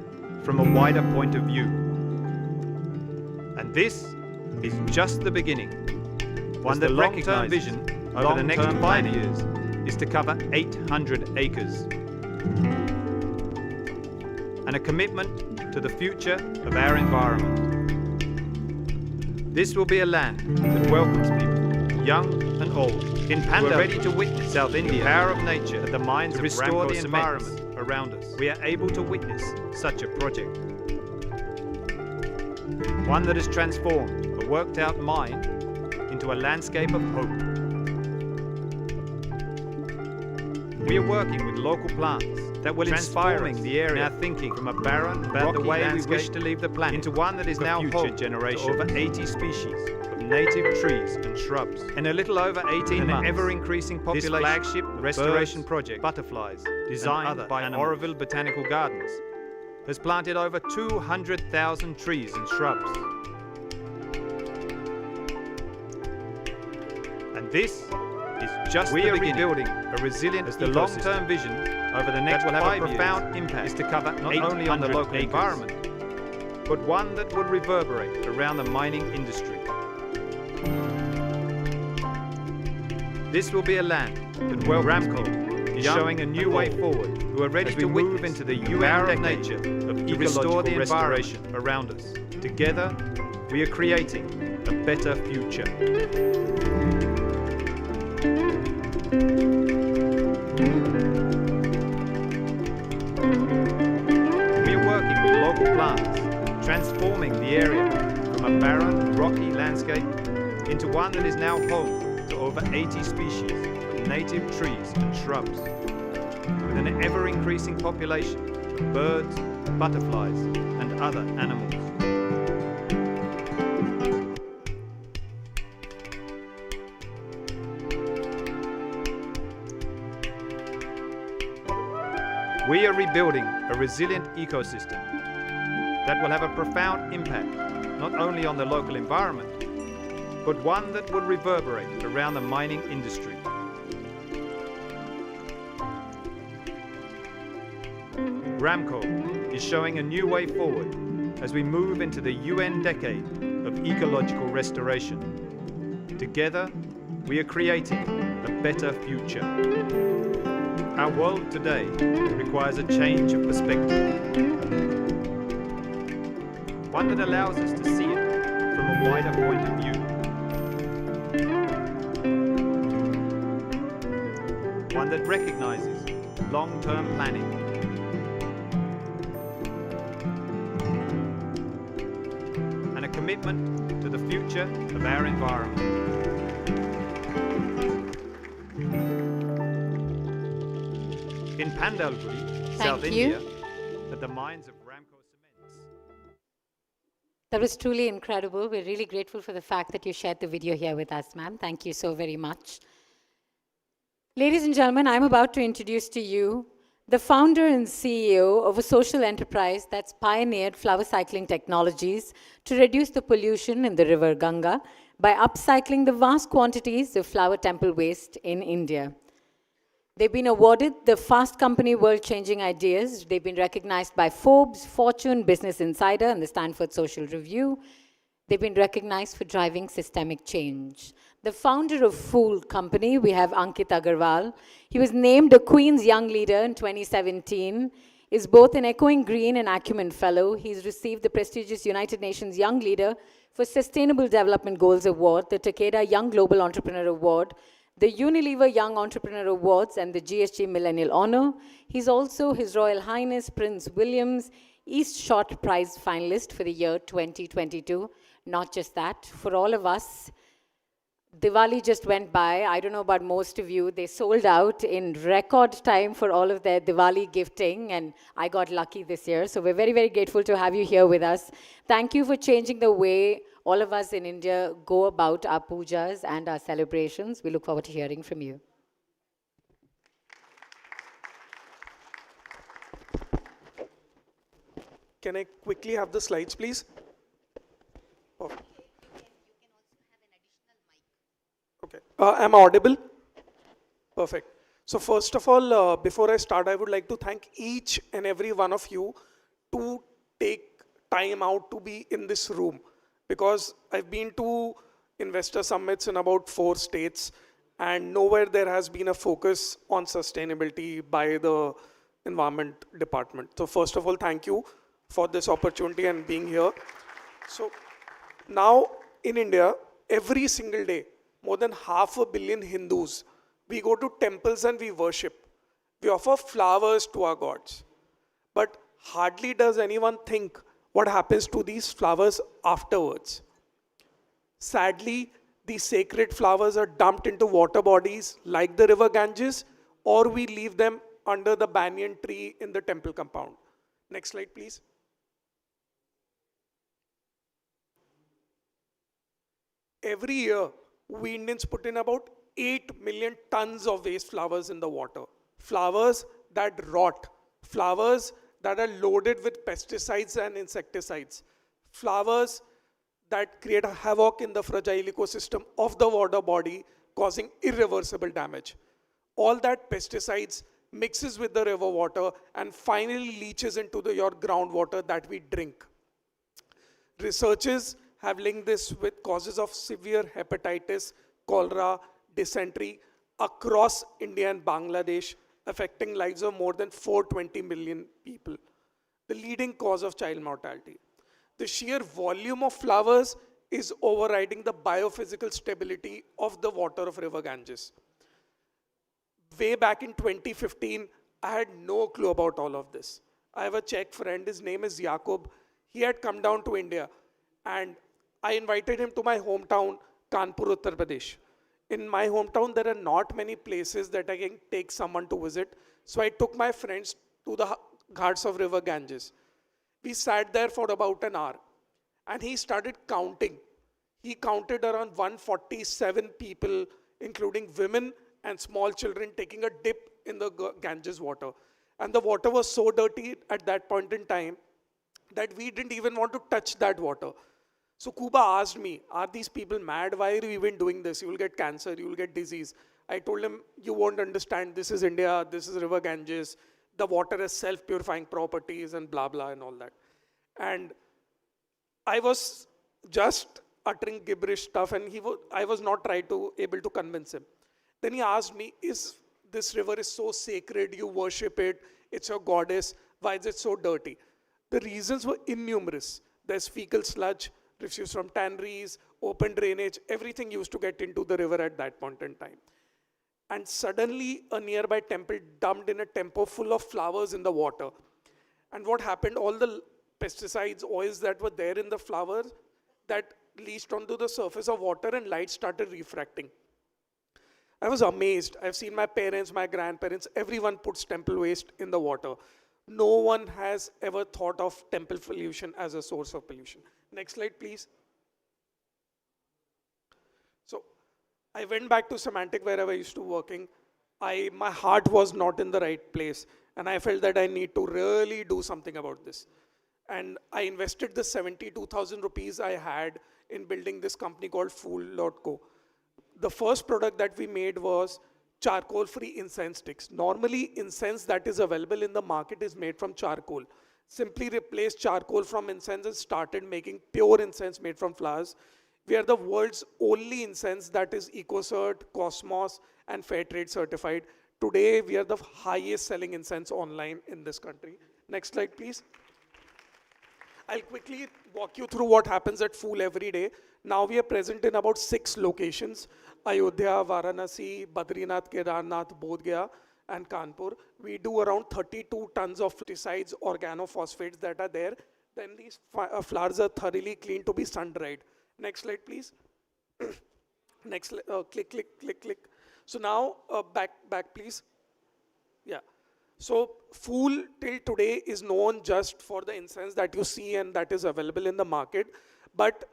S6: from a wider point of view. And this is just the beginning. One that long-term vision over the next 5 years is to cover 800 acres. And a commitment to the future of our environment. This will be a land that welcomes people, young and old, in Panda, who are ready to witness South India, the power of nature at the mines to restore the environment around us. We are able to witness such a project. One that has transformed a worked out mine into a landscape of hope. We are working with local plants that will inspire us the area, our thinking from a barren, about the way we wish to leave the planet, into one that is now future generation over 80 species of native trees and shrubs. In a little over 18 months, an ever-increasing population, this flagship restoration project, butterflies, designed by Oroville Botanical Gardens, has planted over 200,000 trees and shrubs. And this is just we are rebuilding a resilient as the long-term vision over the next 5 years profound impact is to cover not only on the local environment, but one that would reverberate around the mining industry. This will be a land that Ramco is showing a new way forward, who are ready to move into the power of nature to restore the environment around us. Together, we are creating a better future. We are working with local plants, transforming the area from a barren, rocky landscape into one that is now home to over 80 species of native trees and shrubs, with an ever-increasing population of birds, butterflies, and other animals. We are rebuilding a resilient ecosystem that will have a profound impact not only on the local environment, but one that will reverberate around the mining industry. Ramco is showing a new way forward as we move into the UN decade of ecological restoration. Together, we are creating a better future. Our world today requires a change of perspective, one that allows us to see it from a wider point of view, one that recognizes long-term planning, and a commitment to the future of our environment. In Pandalguri, South India, at the mines of Ramco Cements.
S2: That was truly incredible. We're really grateful for the fact that you shared the video here with us, ma'am. Thank you so very much. Ladies and gentlemen, I'm about to introduce to you the founder and CEO of a social enterprise that's pioneered flower cycling technologies to reduce the pollution in the river Ganga by upcycling the vast quantities of flower temple waste in India. They've been awarded the Fast Company World Changing Ideas. They've been recognized by Forbes, Fortune, Business Insider, and the Stanford Social Review. They've been recognized for driving systemic change. The founder of Fool Company, we have Ankit Agarwal. He was named a Queen's Young Leader in 2017, is both an Echoing Green and Acumen Fellow. He's received the prestigious United Nations Young Leader for Sustainable Development Goals Award, the Takeda Young Global Entrepreneur Award, the Unilever Young Entrepreneur Awards, and the GSG Millennial Honor. He's also His Royal Highness Prince William's East Short Prize finalist for the year 2022. Not just that, for all of us, Diwali just went by. I don't know about most of you. They sold out in record time for all of their Diwali gifting, and I got lucky this year. So we're very, very grateful to have you here with us. Thank you for changing the way all of us in India go about our pujas and our celebrations. We look forward to hearing from you.
S7: Can I quickly have the slides, please? Perfect. Okay. Am I audible? Perfect. So first of all, before I start, I would like to thank each and every one of you to take time out to be in this room. Because I've been to investor summits in about 4 states, and nowhere there has been a focus on sustainability by the Environment Department. So first of all, thank you for this opportunity and being here. So now in India, every single day, more than 500 million Hindus, we go to temples and we worship. We offer flowers to our gods. But hardly does anyone think what happens to these flowers afterwards. Sadly, these sacred flowers are dumped into water bodies like the river Ganges, or we leave them under the banyan tree in the temple compound. Next slide, please. Every year, we Indians put in about 8 million tons of waste flowers in the water. Flowers that rot, flowers that are loaded with pesticides and insecticides, flowers that create a havoc in the fragile ecosystem of the water body causing irreversible damage. All that pesticides mixes with the river water and finally leaches into your groundwater that we drink. Researchers have linked this with causes of severe hepatitis, cholera, dysentery across India and Bangladesh, affecting lives of more than 420 million people. The leading cause of child mortality. The sheer volume of flowers is overriding the biophysical stability of the water of River Ganges. Way back in 2015, I had no clue about all of this. I have a Czech friend, his name is Jakub. He had come down to India and I invited him to my hometown, Kanpur, Uttar Pradesh. In my hometown, there are not many places that I can take someone to visit. So I took my friends to the ghats of River Ganges. We sat there for about an hour and he started counting. He counted around 147 people, including women and small children, taking a dip in the Ganges water. And the water was so dirty at that point in time that we didn't even want to touch that water. So Kuba asked me, are these people mad? Why are you even doing this? You will get cancer, you will get disease. I told him, you won't understand, this is India, this is River Ganges, the water has self-purifying properties and blah, blah, and all that. And I was just uttering gibberish stuff and I was not able to convince him. Then he asked me, this river is so sacred, you worship it, it's your goddess, why is it so dirty? The reasons were innumerous. There's fecal sludge, refuse from tanneries, open drainage, everything used to get into the river at that point in time. And suddenly a nearby temple dumped in a tempo full of flowers in the water. And what happened, all the pesticides, oils that were there in the flowers, that leached onto the surface of water and light started refracting. I was amazed. I've seen my parents, my grandparents, everyone puts temple waste in the water. No one has ever thought of temple pollution as a source of pollution. Next slide, please. So I went back to Semantic where I used to working. My heart was not in the right place. And I felt that I need to really do something about this. And I invested the 72,000 rupees I had in building this company called Fool.co. The first product that we made was charcoal-free incense sticks. Normally, incense that is available in the market is made from charcoal. Simply replaced charcoal from incense and started making pure incense made from flowers. We are the world's only incense that is EcoCert, Cosmos, and Fair Trade certified. Today, we are the highest selling incense online in this country. Next slide, please. I'll quickly walk you through what happens at Fool every day. Now we are present in about 6 locations: Ayodhya, Varanasi, Badrinath, Kedarnath, Bodh Gaya, and Kanpur. We do around 32 tons of pesticides, organophosphates that are there. Then these flowers are thoroughly cleaned to be sun-dried. Next slide, please. Next, click, click, click, click. So now, back, please. Yeah. So Fool till today is known just for the incense that you see and that is available in the market. But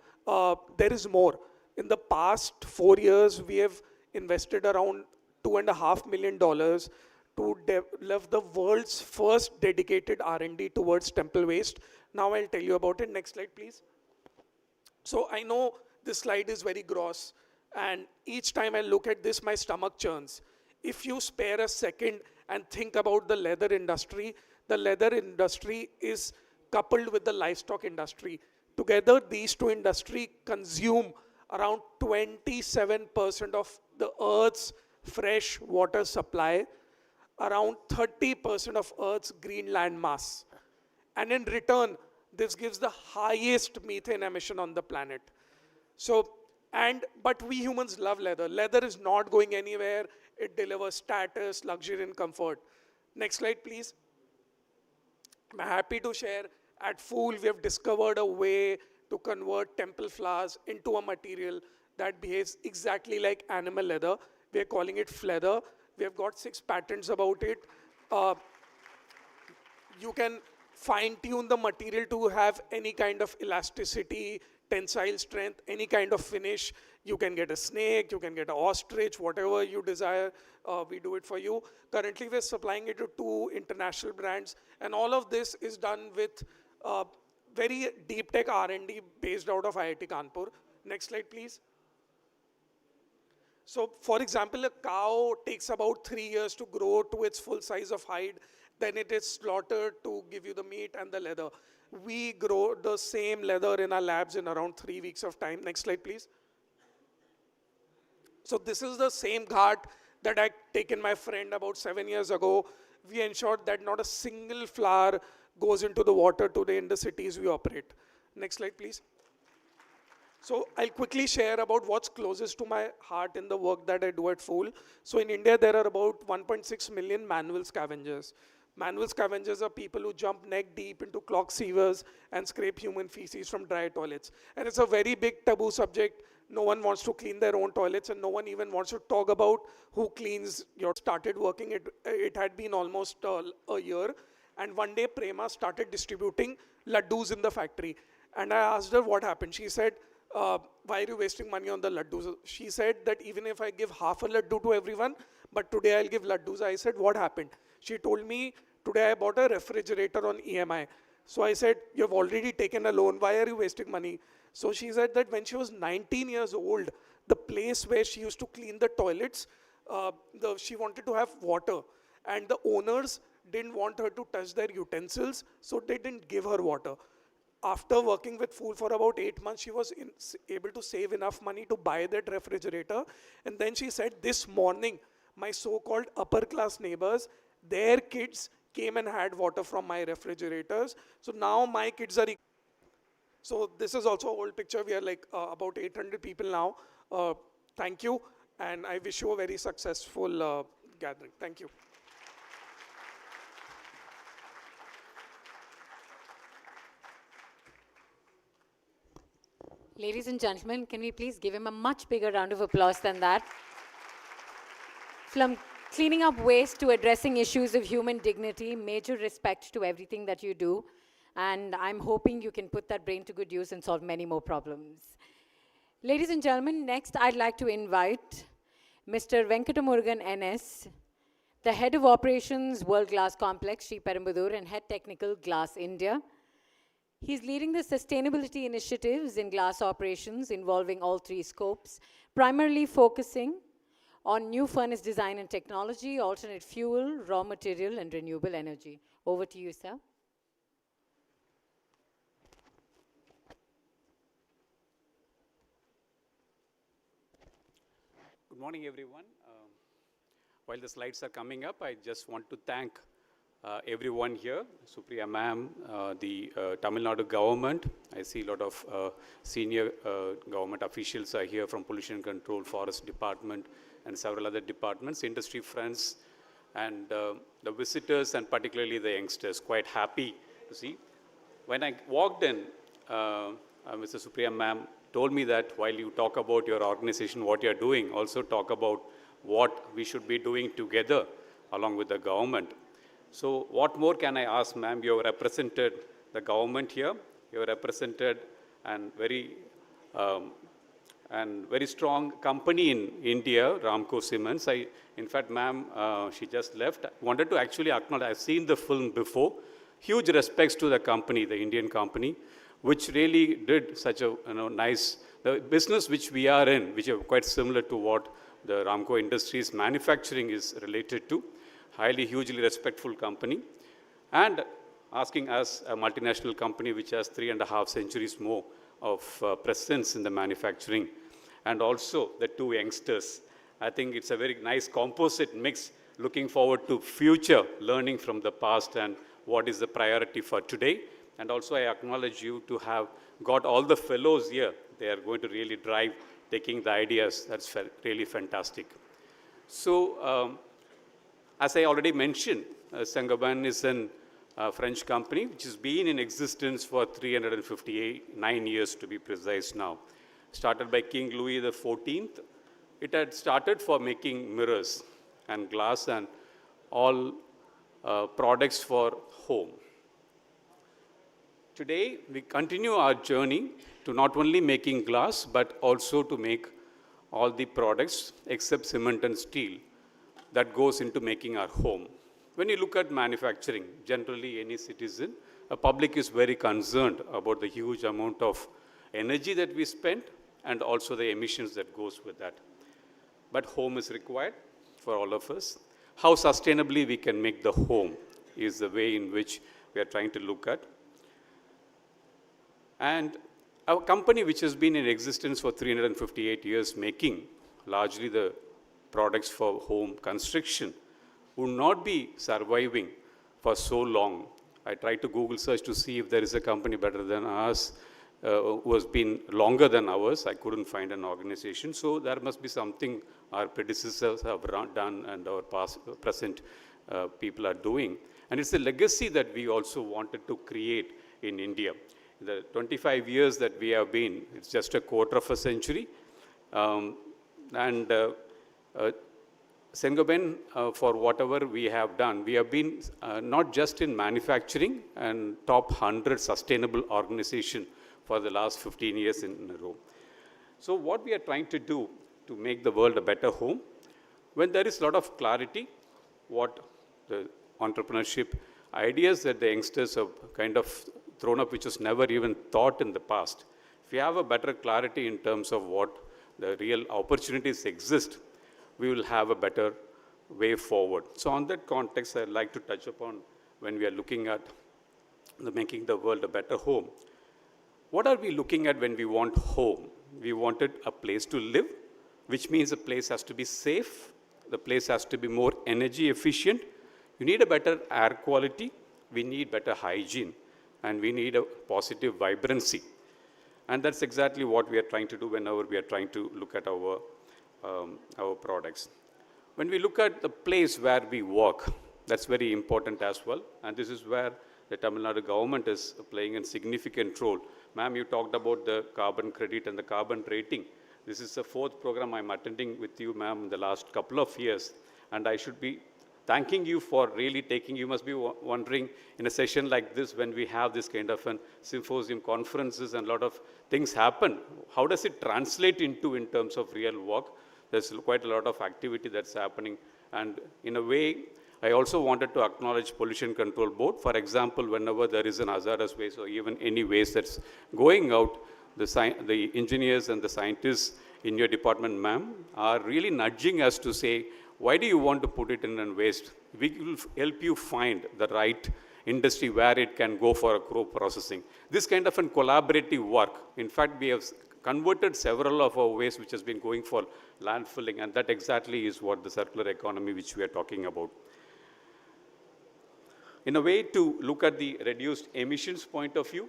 S7: there is more. In the past 4 years, we have invested around $2.5 million to develop the world's first dedicated R&D towards temple waste. Now I'll tell you about it. Next slide, please. So I know this slide is very gross, and each time I look at this, my stomach churns. If you spare a second and think about the leather industry is coupled with the livestock industry. Together, these two industries consume around 27% of the Earth's fresh water supply, around 30% of Earth's green land mass. And in return, this gives the highest methane emission on the planet. But we humans love leather. Leather is not going anywhere. It delivers status, luxury, and comfort. Next slide, please. I'm happy to share, at Fool, we have discovered a way to convert temple flowers into a material that behaves exactly like animal leather. We are calling it fleather. We have got 6 patents about it. You can fine-tune the material to have any kind of elasticity, tensile strength, any kind of finish. You can get a snake, you can get an ostrich, whatever you desire, we do it for you. Currently, we're supplying it to 2 international brands, and all of this is done with very deep tech R&D based out of IIT Kanpur. Next slide, please. So for example, a cow takes about 3 years to grow to its full size of hide. Then it is slaughtered to give you the meat and the leather. We grow the same leather in our labs in around 3 weeks of time. Next slide, please. So this is the same ghat that I taken my friend about 7 years ago. We ensured that not a single flower goes into the water today in the cities we operate. Next slide, please. So I'll quickly share about what's closest to my heart in the work that I do at Fool. So in India, there are about 1.6 million manual scavengers. Manual scavengers are people who jump neck deep into clogged sewers and scrape human feces from dry toilets. And it's a very big taboo subject. No one wants to clean their own toilets, and no one even wants to talk about who cleans your. Started working, it had been almost a year. And one day, Prema started distributing laddus in the factory. And I asked her what happened. She said, why are you wasting money on the laddus? She said that even if I give half a laddu to everyone, but today I'll give laddus. I said, what happened? She told me, today I bought a refrigerator on EMI. So I said, you've already taken a loan. Why are you wasting money? So she said that when she was 19 years old, the place where she used to clean the toilets, she wanted to have water. And the owners didn't want her to touch their utensils, so they didn't give her water. After working with Fool for about 8 months, she was able to save enough money to buy that refrigerator. And then she said, this morning, my so-called upper-class neighbors, their kids came and had water from my refrigerators. So now my kids are... So this is also an old picture. We are like about 800 people now. Thank you. And I wish you a very successful gathering. Thank you.
S2: Ladies and gentlemen, can we please give him a much bigger round of applause than that? From cleaning up waste to addressing issues of human dignity, major respect to everything that you do. And I'm hoping you can put that brain to good use and solve many more problems. Ladies and gentlemen, next I'd like to invite Mr. Venkatamurugan NS, the Head of Operations, World Glass Complex, Sri Perumbudur, and Head Technical, Glass India. He's leading the sustainability initiatives in glass operations involving all three scopes, primarily focusing on new furnace design and technology, alternate fuel, raw material, and renewable energy. Over to you, sir.
S8: Good morning, everyone. While the slides are coming up, I just want to thank everyone here, Supriya ma'am, the Tamil Nadu government. I see a lot of senior government officials are here from Pollution Control, Forest Department, and several other departments, industry friends, and the visitors, and particularly the youngsters. Quite happy to see. When I walked in, Mr. Supriya ma'am told me that while you talk about your organization, what you're doing, also talk about what we should be doing together along with the government. So what more can I ask, ma'am? You have represented the government here. You have represented and very strong company in India, Ramco Siemens. In fact, ma'am, she just left. I wanted to actually acknowledge, I've seen the film before. Huge respects to the company, the Indian company, which really did such a nice, the business which we are in, which are quite similar to what the Ramco Industries manufacturing is related to. Highly, hugely respectful company. And asking us, a multinational company which has 3.5 centuries more of presence in the manufacturing. And also the two youngsters. I think it's a very nice composite mix, looking forward to future, learning from the past and what is the priority for today. And also I acknowledge you to have got all the fellows here. They are going to really drive, taking the ideas. That's really fantastic. So, as I already mentioned, Saint-Gobain is a French company which has been in existence for 359 years to be precise now. Started by King Louis XIV. It had started for making mirrors and glass and all products for home. Today, we continue our journey to not only making glass, but also to make all the products except cement and steel that goes into making our home. When you look at manufacturing, generally any citizen, a public is very concerned about the huge amount of energy that we spend and also the emissions that goes with that. but home is required for all of us. How sustainably we can make the home is the way in which we are trying to look at. And our company, which has been in existence for 358 years, making largely the products for home construction, would not be surviving for so long. I tried to Google search to see if there is a company better than ours who has been longer than ours. I couldn't find an organization. So there must be something our predecessors have done and our present people are doing. And it's a legacy that we also wanted to create in India. The 25 years that we have been, it's just a quarter of a century. Saint-Gobain, for whatever we have done, we have been not just in manufacturing and top 100 sustainable organization for the last 15 years in a row. So what we are trying to do to make the world a better home, when there is a lot of clarity, what the entrepreneurship ideas that the youngsters have kind of thrown up, which was never even thought in the past. If we have a better clarity in terms of what the real opportunities exist, we will have a better way forward. So on that context, I'd like to touch upon when we are looking at making the world a better home. What are we looking at when we want home? We wanted a place to live, which means the place has to be safe, the place has to be more energy efficient. You need a better air quality, we need better hygiene, and we need a positive vibrancy. And that's exactly what we are trying to do whenever we are trying to look at our products. When we look at the place where we work, that's very important as well. And this is where the Tamil Nadu government is playing a significant role. Ma'am, you talked about the carbon credit and the carbon rating. This is the 4th program I'm attending with you, ma'am, in the last couple of years. And I should be thanking you for really taking, you must be wondering in a session like this, when we have this kind of a symposium, conferences, and a lot of things happen, how does it translate into in terms of real work? There's quite a lot of activity that's happening. And in a way, I also wanted to acknowledge Pollution Control Board. For example, whenever there is an hazardous waste or even any waste that's going out, the engineers and the scientists in your department, ma'am, are really nudging us to say, why do you want to put it in a waste? We will help you find the right industry where it can go for a crop processing. This kind of a collaborative work. In fact, we have converted several of our waste which has been going for landfilling, and that exactly is what the circular economy which we are talking about. In a way to look at the reduced emissions point of view,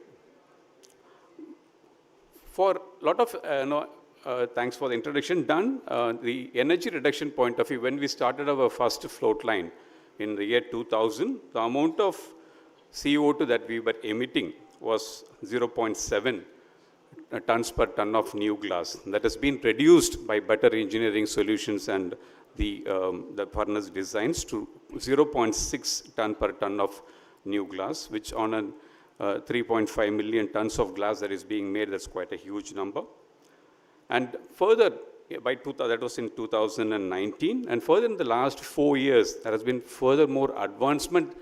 S8: for a lot of, thanks for the introduction done, the energy reduction point of view, when we started our first float line in the year 2000, the amount of CO2 that we were emitting was 0.7 tons per ton of new glass. That has been reduced by better engineering solutions and the furnace designs to 0.6 ton per ton of new glass, which on a 3.5 million tons of glass that is being made, that's quite a huge number. And further, that was in 2019, and further in the last 4 years, there has been further more advancement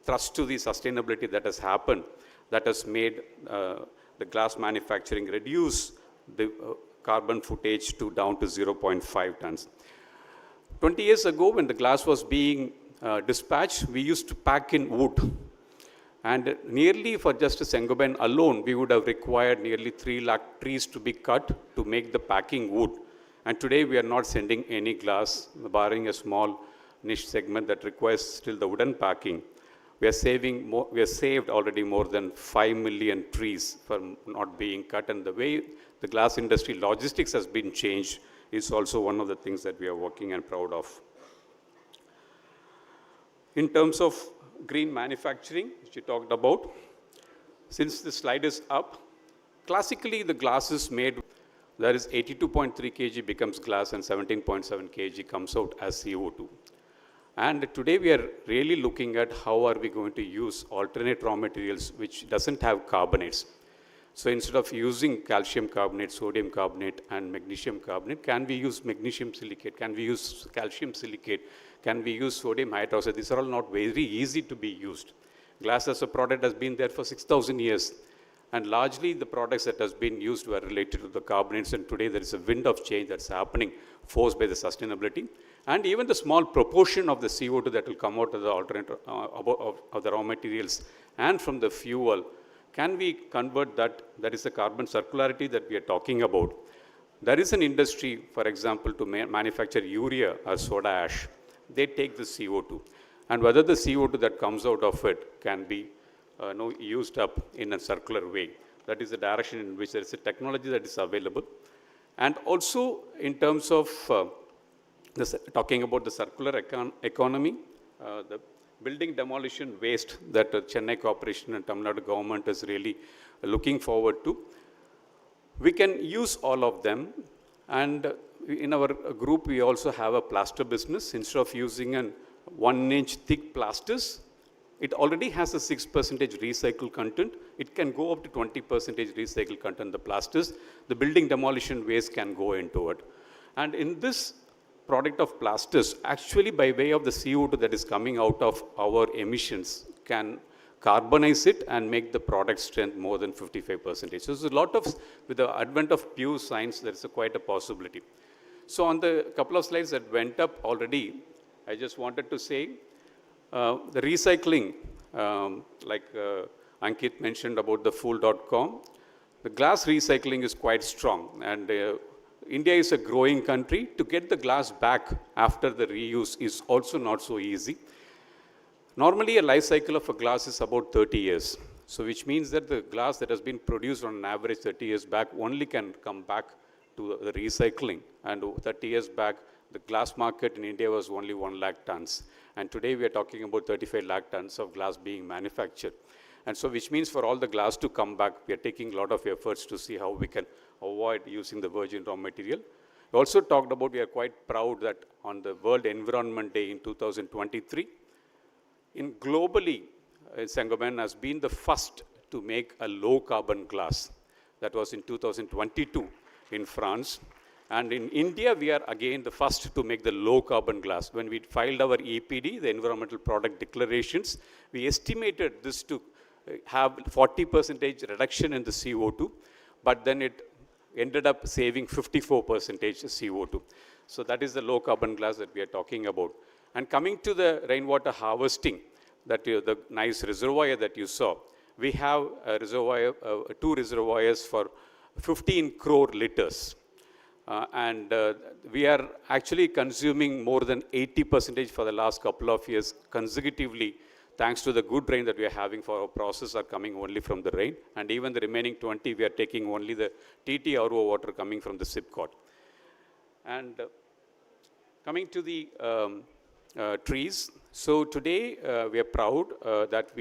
S8: thrust to the sustainability that has happened, that has made the glass manufacturing reduce the carbon footage down to 0.5 tons. 20 years ago, when the glass was being dispatched, we used to pack in wood. And nearly for just a Saint-Gobain alone, we would have required nearly 3 lakh trees to be cut to make the packing wood. And today we are not sending any glass, barring a small niche segment that requires still the wooden packing. We are saved already more than 5 million trees from not being cut. And the way the glass industry logistics has been changed is also one of the things that we are working and proud of. In terms of green manufacturing, which you talked about, since the slide is up, classically the glass is made, there is 82.3 kg becomes glass and 17.7 kg comes out as CO2. And today we are really looking at how are we going to use alternate raw materials which doesn't have carbonates. So instead of using calcium carbonate, sodium carbonate, and magnesium carbonate, can we use magnesium silicate? Can we use calcium silicate? Can we use sodium hydroxide? These are all not very easy to be used. Glass as a product has been there for 6,000 years. And largely the products that has been used were related to the carbonates, and today there is a wind of change that's happening, forced by the sustainability. And even the small proportion of the CO2 that will come out of the alternate, of the raw materials and from the fuel, can we convert that? That is the carbon circularity that we are talking about. There is an industry, for example, to manufacture urea or soda ash. They take the CO2. And whether the CO2 that comes out of it can be used up in a circular way. That is the direction in which there is a technology that is available. And also in terms of talking about the circular economy, the building demolition waste that the Chennai Corporation and Tamil Nadu government is really looking forward to. We can use all of them, and in our group we also have a plaster business. Instead of using an 1-inch thick plasters, it already has a 6% recycled content. It can go up to 20% recycled content, the plasters. The building demolition waste can go into it. And in this product of plasters, actually by way of the CO2 that is coming out of our emissions, can carbonize it and make the product strength more than 55%. So there's a lot of, with the advent of pure science, there's quite a possibility. So on the couple of slides that went up already, I just wanted to say, the recycling, like Ankit mentioned about the fool.com, the glass recycling is quite strong, and India is a growing country. To get the glass back after the reuse is also not so easy. Normally, a life cycle of a glass is about 30 years. So which means that the glass that has been produced on an average 30 years back only can come back to the recycling. And 30 years back, the glass market in India was only 1 lakh tons. And today we are talking about 35 lakh tons of glass being manufactured. And so which means for all the glass to come back, we are taking a lot of efforts to see how we can avoid using the virgin raw material. We also talked about, we are quite proud that on the World Environment Day in 2023, globally, Saint-Gobain has been the first to make a low carbon glass. That was in 2022 in France. And in India, we are again the first to make the low carbon glass. When we filed our EPD, the Environmental Product Declarations, we estimated this to have 40% reduction in the CO2, but then it ended up saving 54% CO2. So that is the low carbon glass that we are talking about. And coming to the rainwater harvesting, that the nice reservoir that you saw, we have a reservoir, 2 reservoirs for 15 crore liters. We are actually consuming more than 80% for the last couple of years consecutively, thanks to the good rain that we are having. For our process are coming only from the rain, and even the remaining 20, we are taking only the TTRO water coming from the SIPCOT. And coming to the trees, so today we are proud that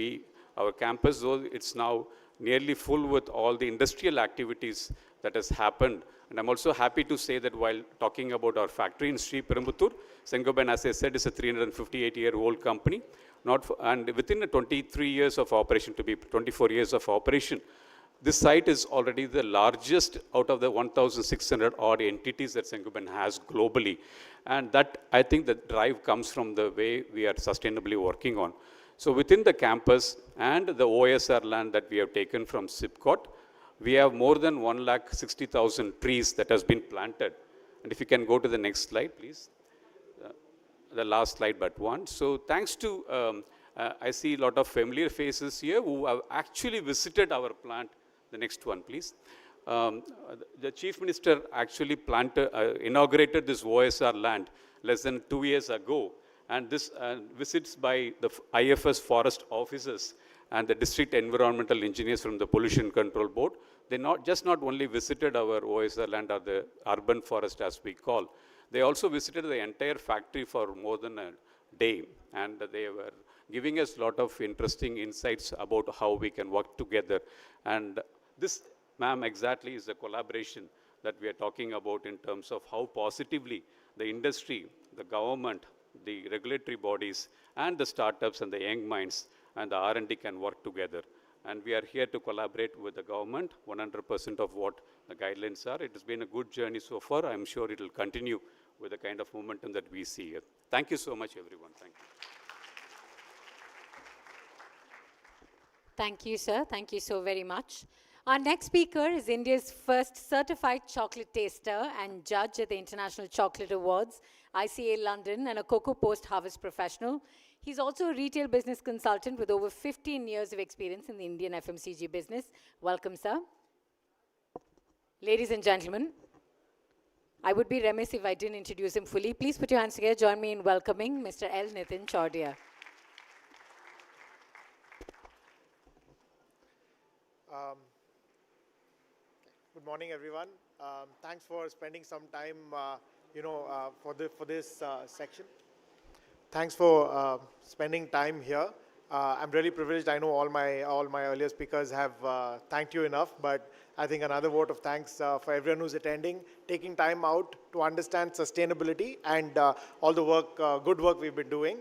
S8: our campus, though it's now nearly full with all the industrial activities that has happened. And I'm also happy to say that while talking about our factory in Sri Perumbuthur, Saint-Gobain, as I said, is a 358-year-old company. And within the 23 years of operation, to be 24 years of operation, this site is already the largest out of the 1,600 odd entities that Saint-Gobain has globally. And that, I think, the drive comes from the way we are sustainably working on. So within the campus and the OSR land that we have taken from SIPCOT, we have more than 1,60,000 trees that has been planted. And if you can go to the next slide, please. The last slide but one. So thanks to, I see a lot of familiar faces here who have actually visited our plant. The next one, please. The Chief Minister actually inaugurated this OSR land less than 2 years ago. And this visits by the IFS forest officers and the district environmental engineers from the Pollution Control Board. They not only visited our OSR land, or the urban forest as we call, they also visited the entire factory for more than a day. And they were giving us a lot of interesting insights about how we can work together. And this, ma'am, exactly is the collaboration that we are talking about in terms of how positively the industry, the government, the regulatory bodies, and the startups and the young minds and the R&D can work together. And we are here to collaborate with the government, 100% of what the guidelines are. It has been a good journey so far. I'm sure it will continue with the kind of momentum that we see here. Thank you so much, everyone. Thank you.
S2: Thank you, sir. Thank you so very much. Our next speaker is India's first certified chocolate taster and judge at the International Chocolate Awards, ICA London, and a cocoa post-harvest professional. He's also a retail business consultant with over 15 years of experience in the Indian FMCG business. Welcome, sir. Ladies and gentlemen, I would be remiss if I didn't introduce him fully. Please put your hands together. Join me in welcoming Mr. L. Nitin Chaudia.
S9: Good morning, everyone. Thanks for spending some time, for this section. Thanks for spending time here. I'm really privileged. I know all my earlier speakers have thanked you enough, but I think another vote of thanks for everyone who's attending, taking time out to understand sustainability and all the work, good work we've been doing.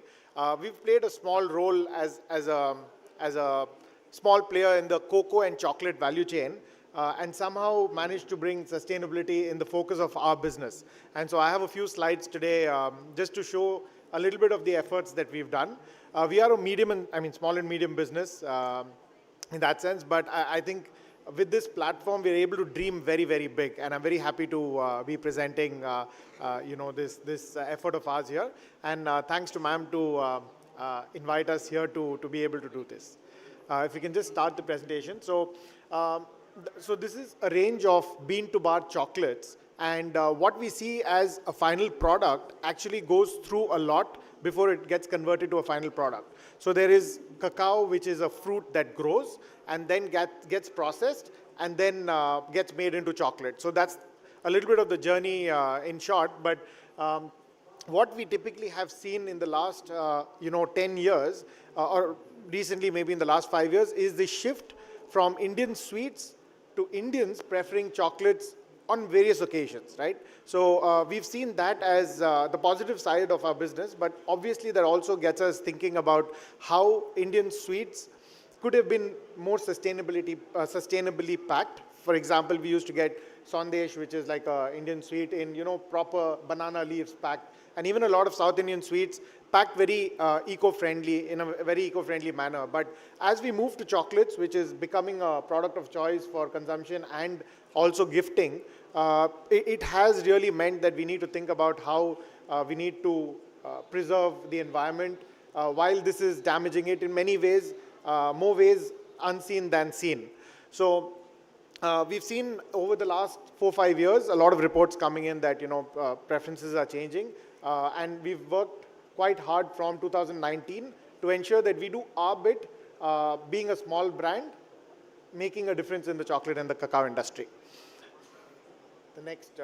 S9: We've played a small role as a small player in the cocoa and chocolate value chain. And somehow managed to bring sustainability in the focus of our business. And so I have a few slides today just to show a little bit of the efforts that we've done. We are a small and medium business in that sense, but I think with this platform, we're able to dream very, very big. And I'm very happy to be presenting, this effort of ours here. And thanks to ma'am to invite us here to be able to do this. If we can just start the presentation. So this is a range of bean-to-bar chocolates, and what we see as a final product actually goes through a lot before it gets converted to a final product. So there is cacao, which is a fruit that grows and then gets processed and then gets made into chocolate. So that's a little bit of the journey in short, but what we typically have seen in the last 10 years or recently maybe in the last 5 years is the shift from Indian sweets to Indians preferring chocolates on various occasions, right? So we've seen that as the positive side of our business, but obviously that also gets us thinking about how Indian sweets could have been more sustainably packed. For example, we used to get sandesh, which is like an Indian sweet in, proper banana leaves packed, and even a lot of South Indian sweets packed very eco-friendly, in a very eco-friendly manner. But as we move to chocolates, which is becoming a product of choice for consumption and also gifting, it has really meant that we need to think about how we need to preserve the environment while this is damaging it in many ways, more ways unseen than seen. So we've seen over the last 4-5 years, a lot of reports coming in that, preferences are changing. And we've worked quite hard from 2019 to ensure that we do our bit, being a small brand, making a difference in the chocolate and the cacao industry. The next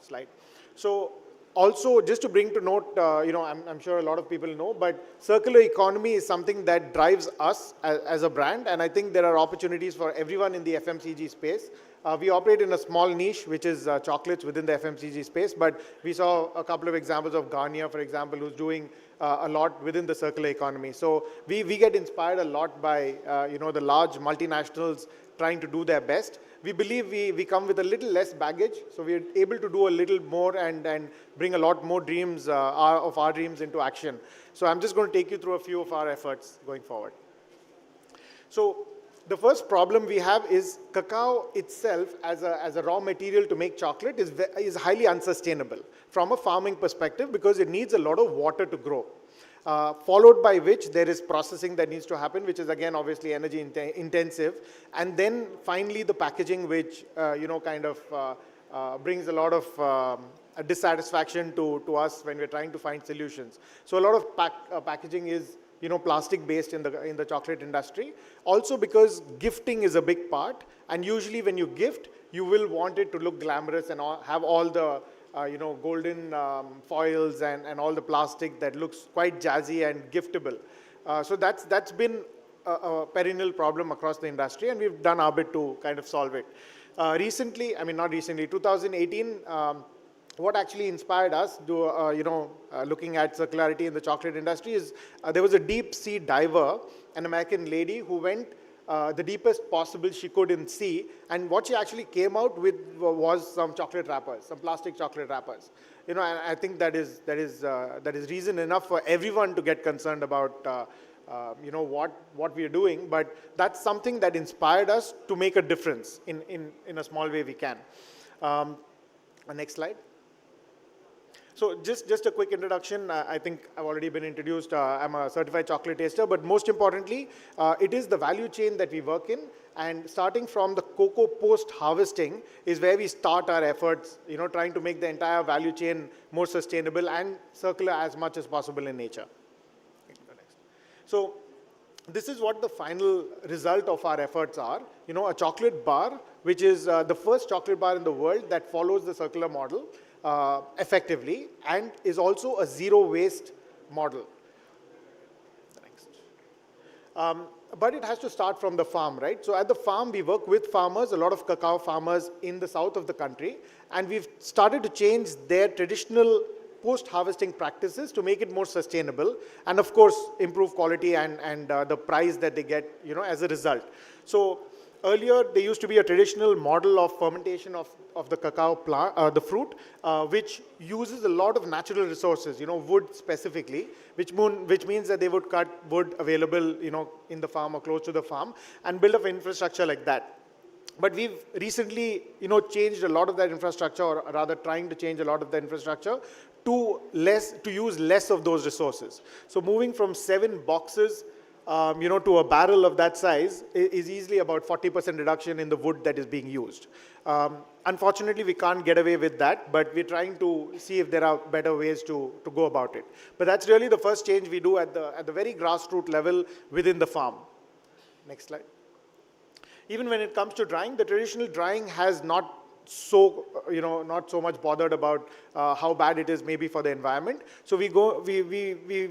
S9: slide. So also, just to bring to note, I'm sure a lot of people know, but circular economy is something that drives us as a brand, and I think there are opportunities for everyone in the FMCG space. We operate in a small niche, which is chocolates within the FMCG space, but we saw a couple of examples of Garnier, for example, who's doing a lot within the circular economy. So we get inspired a lot by, the large multinationals trying to do their best. We believe we come with a little less baggage, so we're able to do a little more and bring a lot more dreams of our dreams into action. So I'm just going to take you through a few of our efforts going forward. So the first problem we have is cacao itself as a raw material to make chocolate is highly unsustainable from a farming perspective because it needs a lot of water to grow. Followed by which there is processing that needs to happen, which is again obviously energy intensive, and then finally the packaging, which brings a lot of dissatisfaction to us when we're trying to find solutions. So a lot of packaging is plastic based in the chocolate industry. Also because gifting is a big part, and usually when you gift, you will want it to look glamorous and have all the golden foils and all the plastic that looks quite jazzy and giftable. So that's been a perennial problem across the industry, and we've done our bit to kind of solve it. 2018, what actually inspired us to, looking at circularity in the chocolate industry is there was a deep sea diver, an American lady who went the deepest possible she could in sea, and what she actually came out with was some chocolate wrappers, some plastic chocolate wrappers. And I think that is reason enough for everyone to get concerned about what we are doing, but that's something that inspired us to make a difference in a small way we can. Next slide. So just a quick introduction. I think I've already been introduced. I'm a certified chocolate taster, but most importantly, it is the value chain that we work in. And starting from the cocoa post-harvesting is where we start our efforts, trying to make the entire value chain more sustainable and circular as much as possible in nature. So this is what the final result of our efforts are. A chocolate bar, which is the first chocolate bar in the world that follows the circular model effectively and is also a zero waste model. Next. But it has to start from the farm, right? So at the farm, we work with farmers, a lot of cacao farmers in the south of the country, and we've started to change their traditional post-harvesting practices to make it more sustainable and, of course, improve quality and the price that they get, as a result. So earlier, there used to be a traditional model of fermentation of the cacao plant, the fruit, which uses a lot of natural resources, wood specifically, which means that they would cut wood available, in the farm or close to the farm and build up infrastructure like that. But we've recently, changed a lot of that infrastructure, or rather trying to change a lot of the infrastructure to use less of those resources. So moving from 7 boxes to a barrel of that size is easily about 40% reduction in the wood that is being used. Unfortunately, we can't get away with that, but we're trying to see if there are better ways to go about it. But that's really the first change we do at the very grassroots level within the farm. Next slide. Even when it comes to drying, the traditional drying has not so much bothered about how bad it is maybe for the environment. So we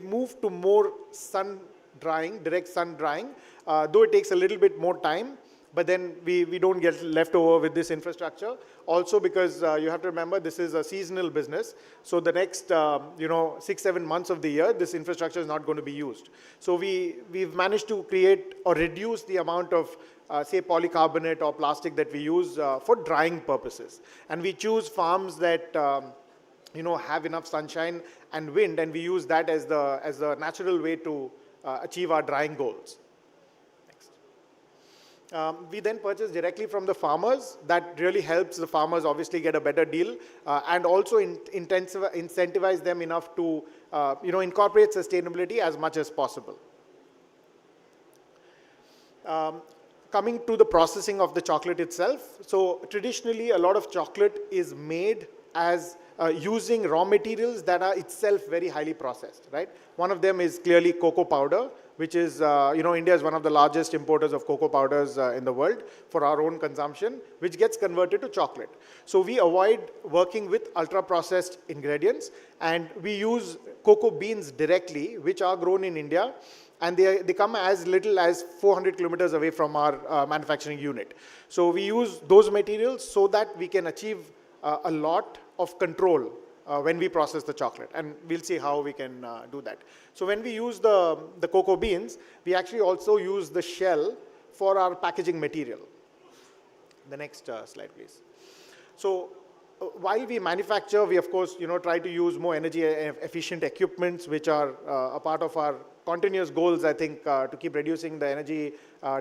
S9: move to more sun drying, direct sun drying, though it takes a little bit more time, but then we don't get left over with this infrastructure. Also because you have to remember this is a seasonal business, so the next 6-7 months of the year, this infrastructure is not going to be used. So we've managed to create or reduce the amount of say polycarbonate or plastic that we use for drying purposes. And we choose farms that have enough sunshine and wind, and we use that as the natural way to achieve our drying goals. Next. We then purchase directly from the farmers. That really helps the farmers obviously get a better deal and also incentivize them enough to incorporate sustainability as much as possible. Coming to the processing of the chocolate itself. So traditionally, a lot of chocolate is made as using raw materials that are itself very highly processed, right? One of them is clearly cocoa powder, which is, India is one of the largest importers of cocoa powders in the world for our own consumption, which gets converted to chocolate. So we avoid working with ultra-processed ingredients, and we use cocoa beans directly, which are grown in India, and they come as little as 400 kilometers away from our manufacturing unit. So we use those materials so that we can achieve a lot of control when we process the chocolate, and we'll see how we can do that. So when we use the cocoa beans, we actually also use the shell for our packaging material. The next slide, please. So while we manufacture, we of course try to use more energy efficient equipments, which are a part of our continuous goals, I think, to keep reducing the energy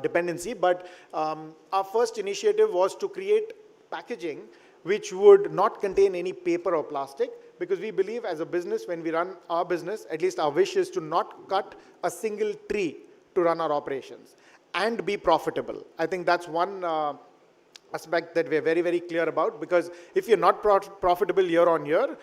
S9: dependency. But our first initiative was to create packaging which would not contain any paper or plastic, because we believe as a business, when we run our business, at least our wish is to not cut a single tree to run our operations and be profitable. I think that's one aspect that we're very, very clear about, because if you're not profitable year on year,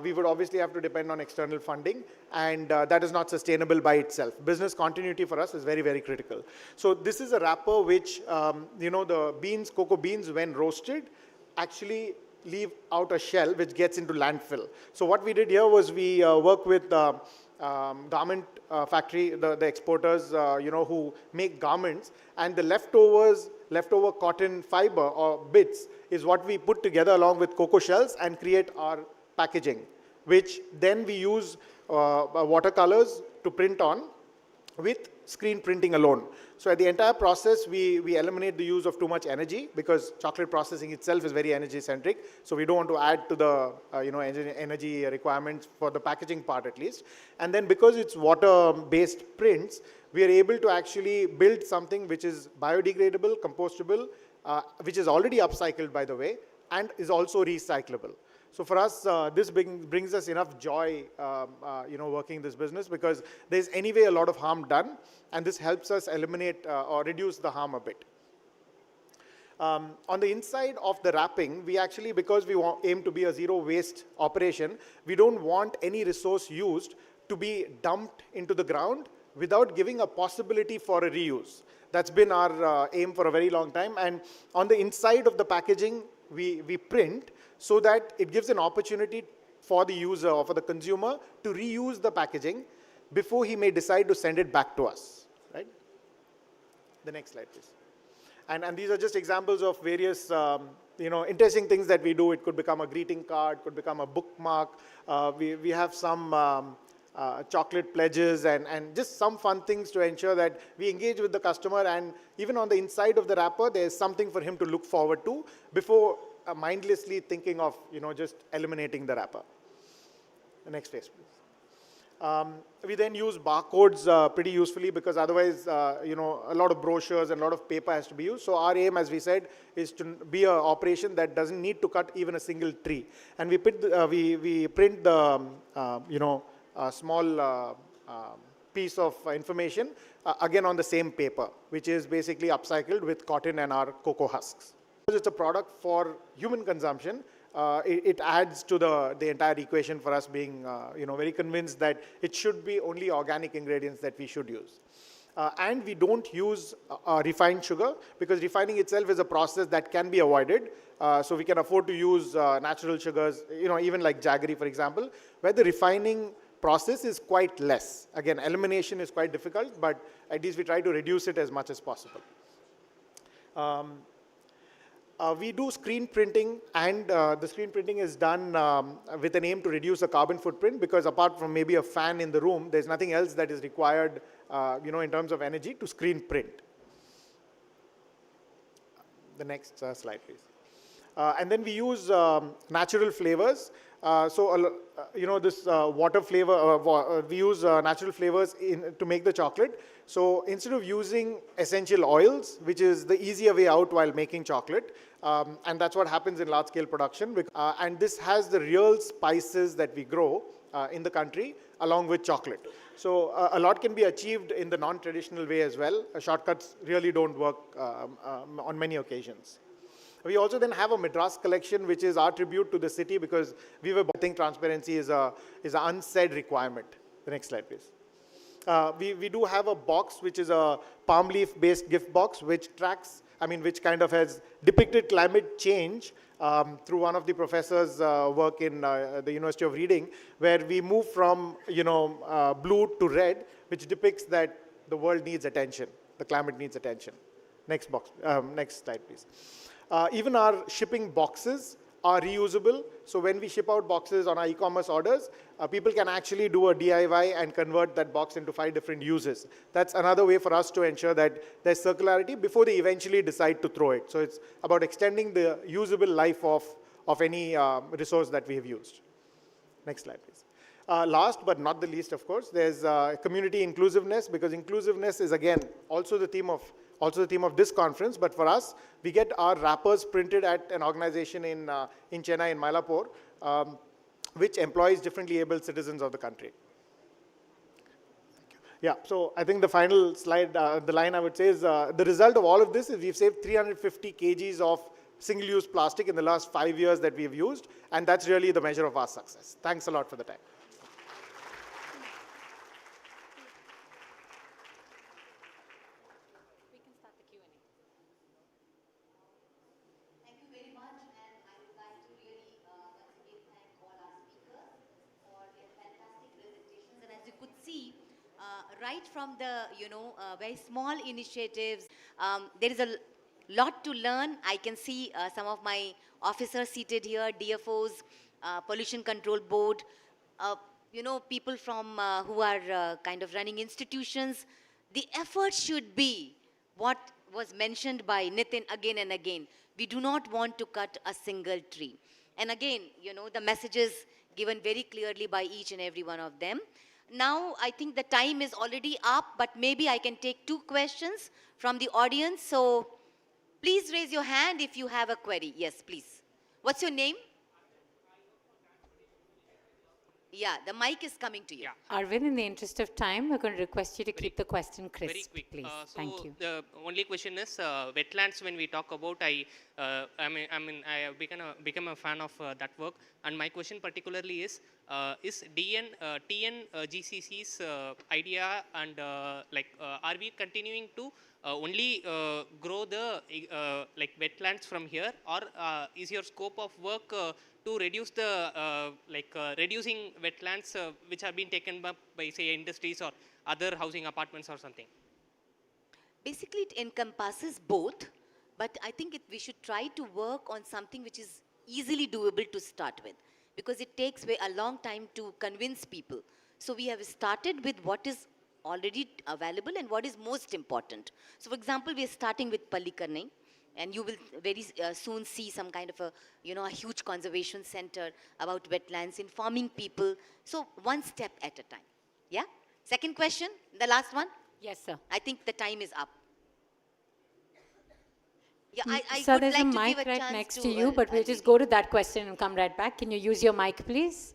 S9: we would obviously have to depend on external funding, and that is not sustainable by itself. Business continuity for us is very, very critical. So this is a wrapper which, the beans, cocoa beans, when roasted, actually leave out a shell which gets into landfill. So what we did here was we work with garment factory, the exporters, who make garments, and the leftover cotton fiber or bits is what we put together along with cocoa shells and create our packaging, which then we use watercolors to print on with screen printing alone. So at the entire process, we eliminate the use of too much energy, because chocolate processing itself is very energy centric. So we don't want to add to the energy requirements for the packaging part at least. And then because it's water-based prints, we are able to actually build something which is biodegradable, compostable, which is already upcycled, by the way, and is also recyclable. So for us, this brings us enough joy, working this business, because there's anyway a lot of harm done, and this helps us eliminate or reduce the harm a bit. On the inside of the wrapping, we actually, because we aim to be a zero waste operation, we don't want any resource used to be dumped into the ground without giving a possibility for a reuse. That's been our aim for a very long time. And on the inside of the packaging, we print so that it gives an opportunity for the user or for the consumer to reuse the packaging before he may decide to send it back to us. Right? The next slide, please. And these are just examples of various interesting things that we do. It could become a greeting card, could become a bookmark. We have some chocolate pledges and just some fun things to ensure that we engage with the customer, and even on the inside of the wrapper, there's something for him to look forward to before mindlessly thinking of just eliminating the wrapper. The next phase, please. We then use barcodes pretty usefully, because otherwise, a lot of brochures and a lot of paper has to be used. So our aim, as we said, is to be an operation that doesn't need to cut even a single tree. And we print the, small piece of information, again on the same paper, which is basically upcycled with cotton and our cocoa husks. Because it's a product for human consumption, it adds to the entire equation for us being very convinced that it should be only organic ingredients that we should use. And we don't use refined sugar, because refining itself is a process that can be avoided. So we can afford to use natural sugars, even like jaggery, for example, where the refining process is quite less. Again, elimination is quite difficult, but at least we try to reduce it as much as possible. We do screen printing, and the screen printing is done with an aim to reduce the carbon footprint, because apart from maybe a fan in the room, there's nothing else that is required, in terms of energy to screen print. The next slide, please. And then we use natural flavors. This water flavor, we use natural flavors to make the chocolate. So instead of using essential oils, which is the easier way out while making chocolate, and that's what happens in large-scale production. And this has the real spices that we grow in the country, along with chocolate. So a lot can be achieved in the non-traditional way as well. Shortcuts really don't work on many occasions. We also then have a Madras collection, which is our tribute to the city, because I think transparency is an unsaid requirement. The next slide, please. We do have a box, which is a palm leaf based gift box, which which kind of has depicted climate change through one of the professors' work in the University of Reading, where we move from blue to red, which depicts that the world needs attention, the climate needs attention. Next slide, please. Even our shipping boxes are reusable. So when we ship out boxes on our e-commerce orders, people can actually do a DIY and convert that box into 5 different uses. That's another way for us to ensure that there's circularity before they eventually decide to throw it. So it's about extending the usable life of any resource that we have used. Next slide, please. Last but not the least, of course, there's community inclusiveness, because inclusiveness is, again, also the theme of this conference. But for us, we get our wrappers printed at an organization in Chennai, in Mylapore, which employs differently abled citizens of the country. Yeah, so I think the final slide, the line I would say is, the result of all of this is we've saved 350 kgs of single-use plastic in the last 5 years that we've used, and that's really the measure of our success. Thanks a lot for the time.
S3: Right from the, very small initiatives, there is a lot to learn. I can see some of my officers seated here, DFOs, Pollution Control Board, people from who are kind of running institutions. The effort should be what was mentioned by Nitin again and again. We do not want to cut a single tree. And again, the messages given very clearly by each and every one of them. Now, I think the time is already up, but maybe I can take 2 questions from the audience. So, please raise your hand if you have a query. Yes, please. What's your name? Yeah, the mic is coming to you.
S10: Yeah.
S2: Arvind, in the interest of time, we're going to request you to keep the question crisp,
S10: Very quick.
S2: please. Thank you.
S10: The only question is wetlands. When we talk about, I have become a fan of that work. And my question particularly is GCC's idea and are we continuing to only grow the wetlands from here, or is your scope of work to reduce the reducing wetlands which have been taken up by say industries or other housing apartments or something?
S3: Basically, it encompasses both, but I think we should try to work on something which is easily doable to start with, because it takes a long time to convince people. So we have started with what is already available and what is most important. So for example, we are starting with Pallikarnai, and you will very soon see some kind of a huge conservation center about wetlands, informing people. So one step at a time. Yeah? Second question, the last one.
S2: Yes, sir.
S3: I think the time is up. Yeah, I
S2: Sir,
S3: would
S2: there's
S3: like
S2: a
S3: to
S2: mic
S3: give a
S2: right
S3: chance
S2: next to you, but
S3: a
S2: we'll just
S3: lady.
S2: go to that question and come right back. Can you use your mic, please?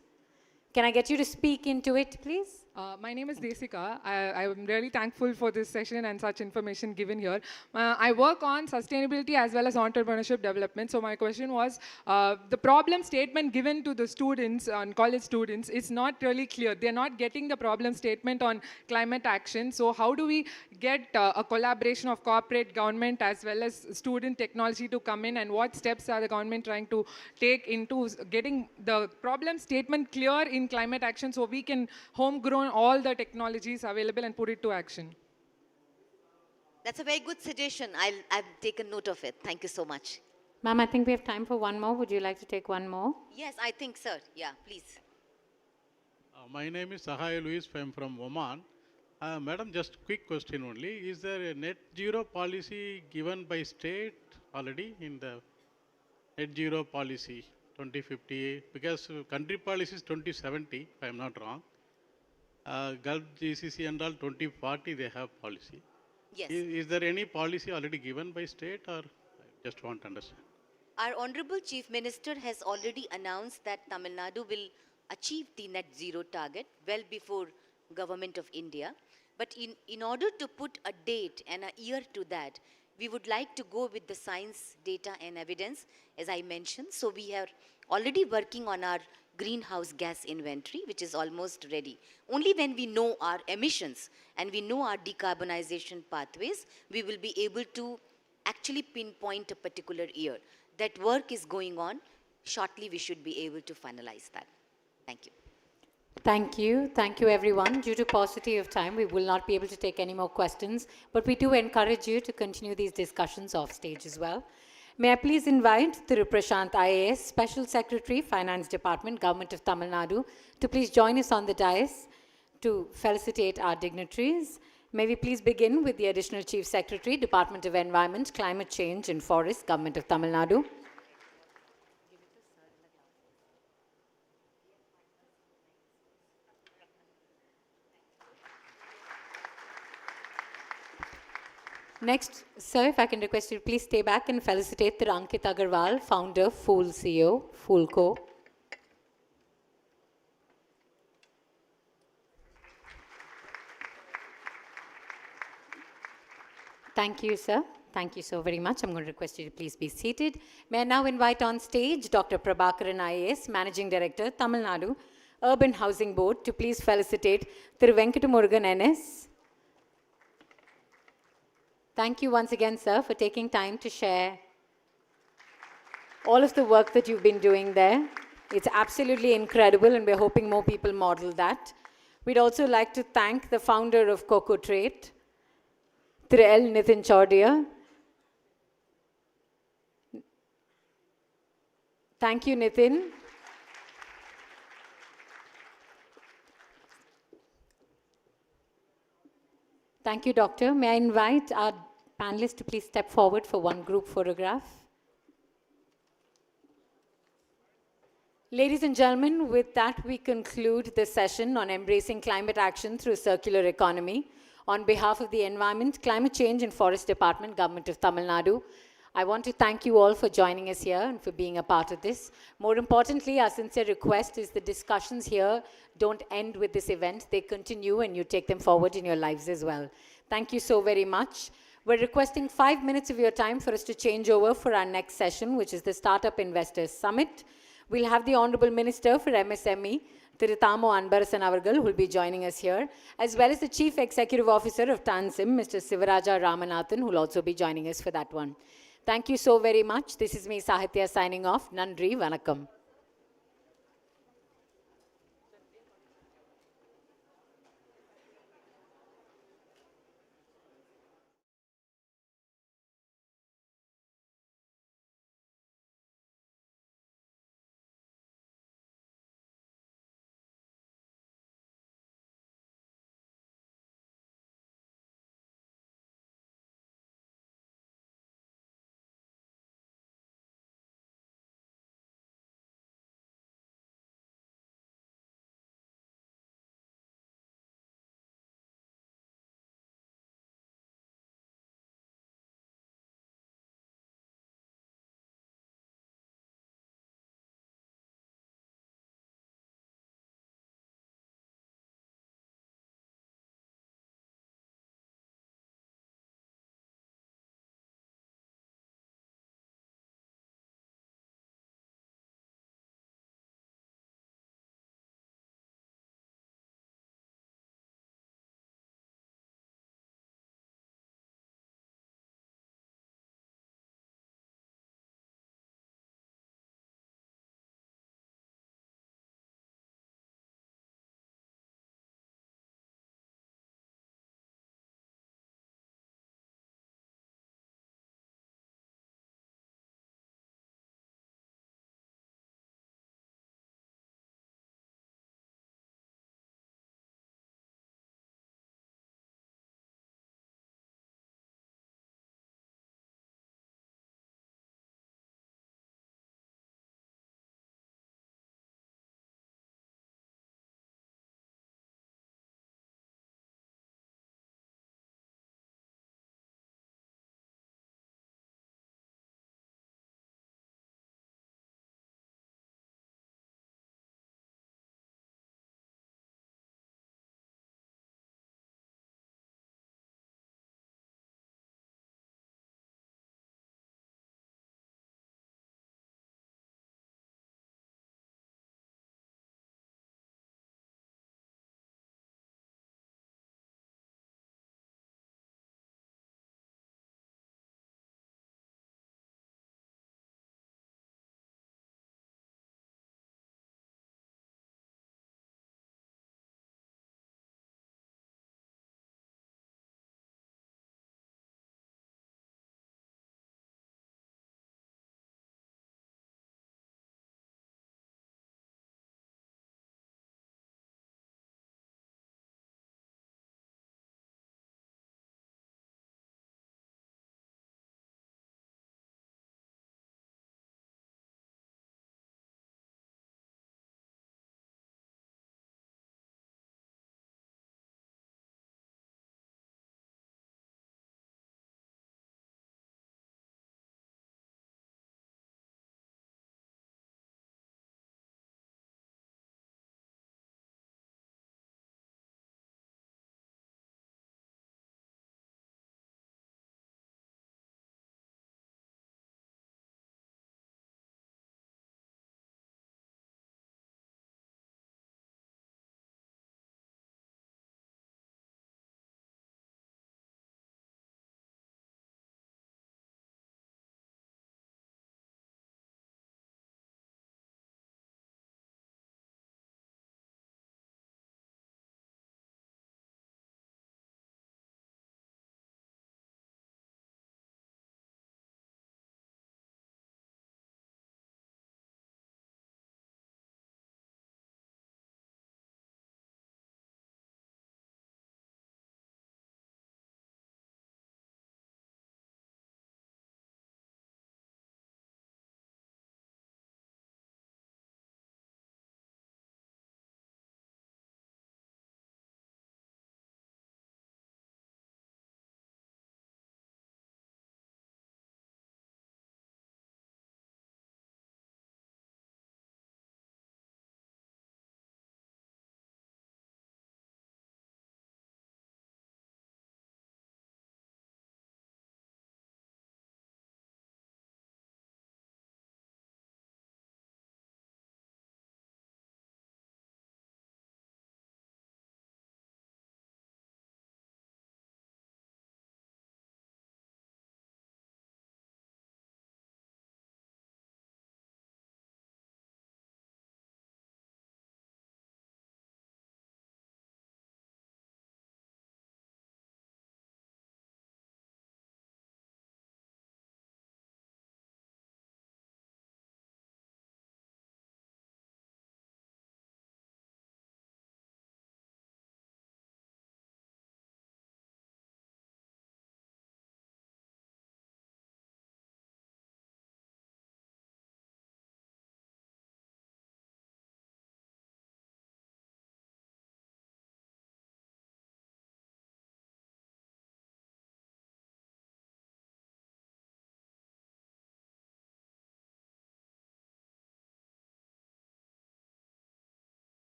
S2: Can I get you to speak into it, please?
S11: My name is Desika. I am really thankful for this session and such information given here. I work on sustainability as well as entrepreneurship development. So my question was, the problem statement given to the students, on college students, is not really clear. They're not getting the problem statement on climate action. So how do we get a collaboration of corporate, government, as well as student technology to come in, and what steps are the government trying to take into getting the problem statement clear in climate action so we can homegrown all the technologies available and put it to action?
S3: That's a very good suggestion. I've taken note of it. Thank you so much.
S2: Ma'am, I think we have time for one more. Would you like to take one more?
S3: Yes, I think, sir. Yeah, please.
S12: My name is Sahai Luis. I'm from Oman. Madam, just quick question only. Is there a net zero policy given by state already in the net zero policy 2050? Because country policy is 2070, if I'm not wrong. Gulf, GCC and all 2040 they have policy.
S3: Yes.
S12: Is there any policy already given by state, or I just want to understand?
S3: Our Honorable Chief Minister has already announced that Tamil Nadu will achieve the net zero target well before Government of India. But in order to put a date and a year to that, we would like to go with the science, data and evidence, as I mentioned. So we are already working on our greenhouse gas inventory, which is almost ready. Only when we know our emissions and we know our decarbonization pathways, we will be able to actually pinpoint a particular year. That work is going on. Shortly, we should be able to finalize that. Thank you.
S2: Thank you. Thank you, everyone. Due to paucity of time, we will not be able to take any more questions, but we do encourage you to continue these discussions off stage as well. May I please invite Thiru Prashant IAS, Special Secretary, Finance Department, Government of Tamil Nadu, to please join us on the dais to felicitate our dignitaries. May we please begin with the Additional Chief Secretary, Department of Environment, Climate Change and Forest, Government of Tamil Nadu. Next, sir, if I can request you to please stay back and felicitate Thiru Ankit Agarwal, founder, Fool CEO, Fool Co. Thank you, sir. Thank you so very much. I'm going to request you to please be seated. May I now invite on stage Dr. Prabhakaran IAS, Managing Director, Tamil Nadu Urban Housing Board, to please felicitate Thiru Venkatamurugan NS. Thank you once again, sir, for taking time to share all of the work that you've been doing there. It's absolutely incredible, and we're hoping more people model that. We'd also like to thank the founder of Coco Trade, Thiru L. Nitin Chaudia. Thank you, Nitin. Thank you, Doctor. May I invite our panelists to please step forward for one group photograph? Ladies and gentlemen, with that we conclude the session on embracing climate action through circular economy. On behalf of the Environment, Climate Change and Forest Department, Government of Tamil Nadu, I want to thank you all for joining us here and for being a part of this. More importantly, our sincere request is the discussions here don't end with this event. They continue and you take them forward in your lives as well. Thank you so very much. We're requesting 5 minutes of your time for us to change over for our next session, which is the Startup Investors Summit. We'll have the Honorable Minister for MSME, Thamo Anbarasan Avargal, who will be joining us here, as well as the Chief Executive Officer of TANSIM, Mr. Sivaraja Ramanathan, who will also be joining us for that one. Thank you so very much. This is me, Sahitya, signing off. Nandri, Vanakkam.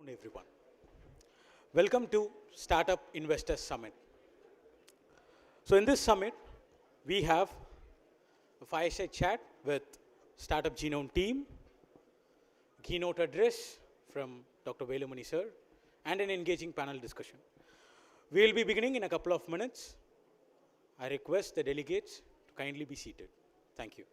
S13: Everyone. Welcome to Startup Investors Summit. So in this summit, we have a fireside chat with Startup Genome team, keynote address from Dr. Velumani sir, and an engaging panel discussion. We will be beginning in a couple of minutes. I request the delegates to kindly be seated. Thank you.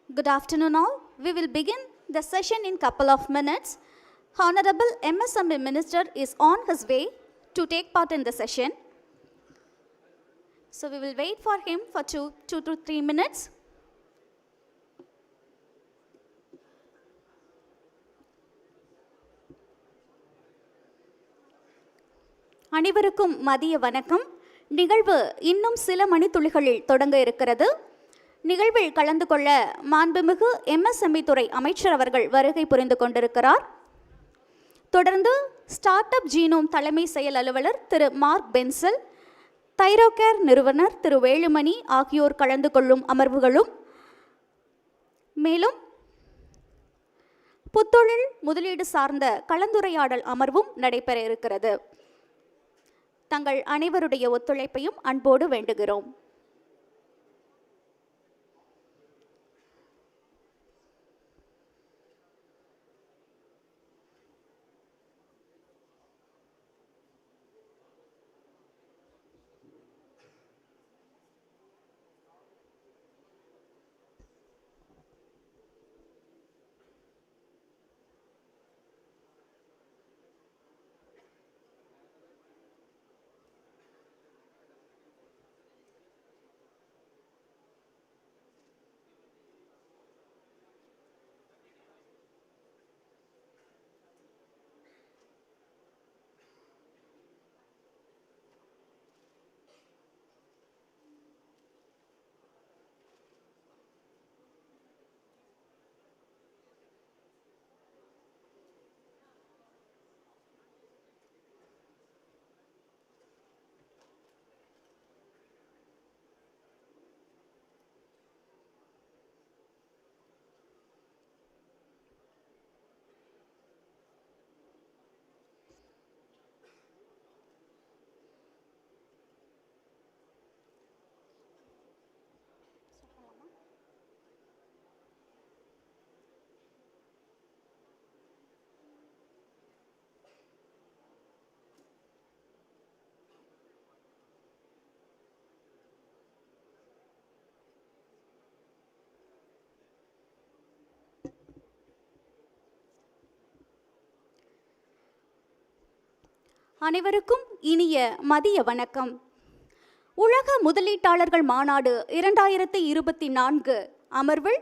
S14: Good afternoon all. We will begin the session in couple of minutes. Honorable MSME Minister is on his way to take part in the session. So we will wait for him for 2 to 3 minutes. அனைவருக்கும் மதிய வணக்கம். நிகழ்வு இன்னும் சில மணித்துளிகளில் தொடங்க இருக்கிறது. நிகழ்வில் கலந்து கொள்ள மாண்புமிகு MSME துறை அமைச்சர் அவர்கள் வருகை புரிந்து கொண்டிருக்கிறார். தொடர்ந்து ஸ்டார்ட் அப் ஜீனோம் தலைமை செயல் அலுவலர் திரு மார்க் பென்சல், தைரோகேர் நிறுவனர் திரு வேலுமணி ஆகியோர் கலந்து கொள்ளும் அமர்வுகளும், மேலும் புத்தொழில் முதலீடு சார்ந்த கலந்துரையாடல் அமர்வும் நடைபெற இருக்கிறது. தங்கள் அனைவருடைய ஒத்துழைப்பையும் அன்போடு வேண்டுகிறோம். அனைவருக்கும் இனிய மதிய வணக்கம். உலக முதலீட்டாளர்கள் மாநாடு 2024 அமர்வில்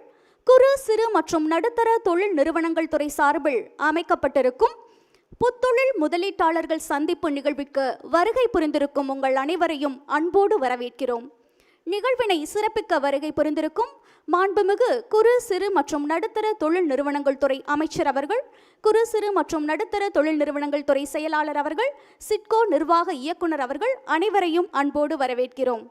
S14: குறு சிறு மற்றும் நடுத்தர தொழில் நிறுவனங்கள் துறை சார்பில் அமைக்கப்பட்டிருக்கும் புத்தொழில் முதலீட்டாளர்கள் சந்திப்பு நிகழ்விற்கு வருகை புரிந்திருக்கும் உங்கள் அனைவரையும் அன்போடு வரவேற்கிறோம். நிகழ்வினை சிறப்பிக்க வருகை புரிந்திருக்கும் மாண்புமிகு குறு சிறு மற்றும் நடுத்தர தொழில் நிறுவனங்கள் துறை அமைச்சர் அவர்கள், குறு சிறு மற்றும் நடுத்தர தொழில் நிறுவனங்கள் துறை செயலாளர் அவர்கள், சிட்கோ நிர்வாக இயக்குனர் அவர்கள் அனைவரையும் அன்போடு வரவேற்கிறோம்.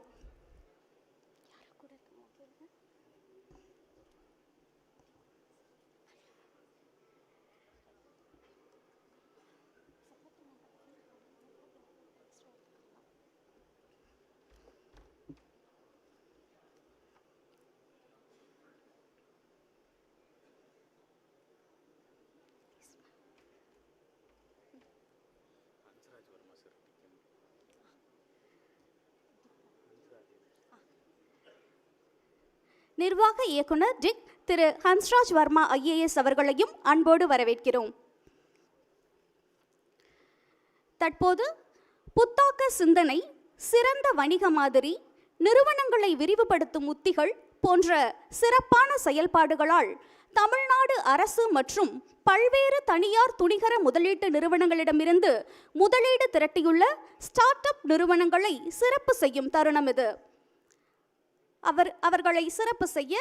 S14: நிர்வாக இயக்குனர் டிக் திரு ஹன்ஸ்ராஜ் வர்மா ஐஏஎஸ் அவர்களையும் அன்போடு வரவேற்கிறோம். தற்போது புத்தாக்க சிந்தனை, சிறந்த வணிக மாதிரி, நிறுவனங்களை விரிவுபடுத்தும் உத்திகள் போன்ற சிறப்பான செயல்பாடுகளால் தமிழ்நாடு அரசு மற்றும் பல்வேறு தனியார் துணிகர முதலீட்டு நிறுவனங்களிடமிருந்து முதலீடு திரட்டியுள்ள ஸ்டார்ட் அப் நிறுவனங்களை சிறப்பு செய்யும் தருணம் இது. அவர்களை சிறப்பு செய்ய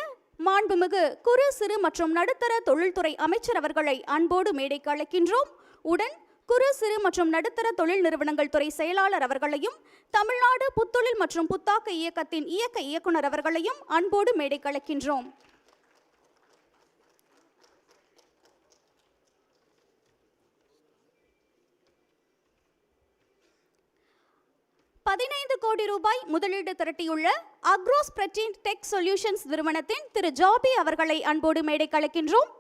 S14: மாண்புமிகு குறு சிறு மற்றும் நடுத்தர தொழில்துறை அமைச்சர் அவர்களை அன்போடு மேடைக்கு அழைக்கின்றோம். உடன் குறு சிறு மற்றும் நடுத்தர தொழில் நிறுவனங்கள் துறை செயலாளர் அவர்களையும் தமிழ்நாடு புத்தொழில் மற்றும் புத்தாக்க இயக்கத்தின் இயக்குனர் அவர்களையும் அன்போடு மேடைக்கு அழைக்கின்றோம். $15 கோடி முதலீடு திரட்டியுள்ள அக்ரோஸ்பிரட்டின் டெக் சொல்யூஷன்ஸ் நிறுவனத்தின் திரு ஜாபி அவர்களை அன்போடு மேடைக்கு அழைக்கின்றோம்.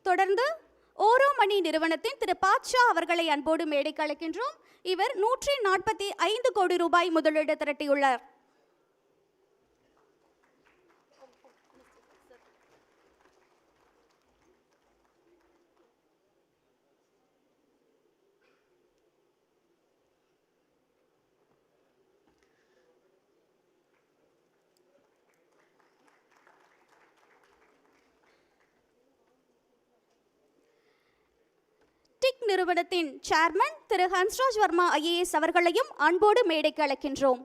S14: தொடர்ந்து ஓரோ மணி நிறுவனத்தின் திரு பாட்ஷா அவர்களை அன்போடு மேடைக்கு அழைக்கின்றோம். இவர் $145 கோடி முதலீடு திரட்டியுள்ளார். நிறுவனத்தின் சேர்மன் திரு ஹன்ஸ்ராஜ் வர்மா ஐஏஎஸ் அவர்களையும் அன்போடு மேடைக்கு அழைக்கின்றோம்.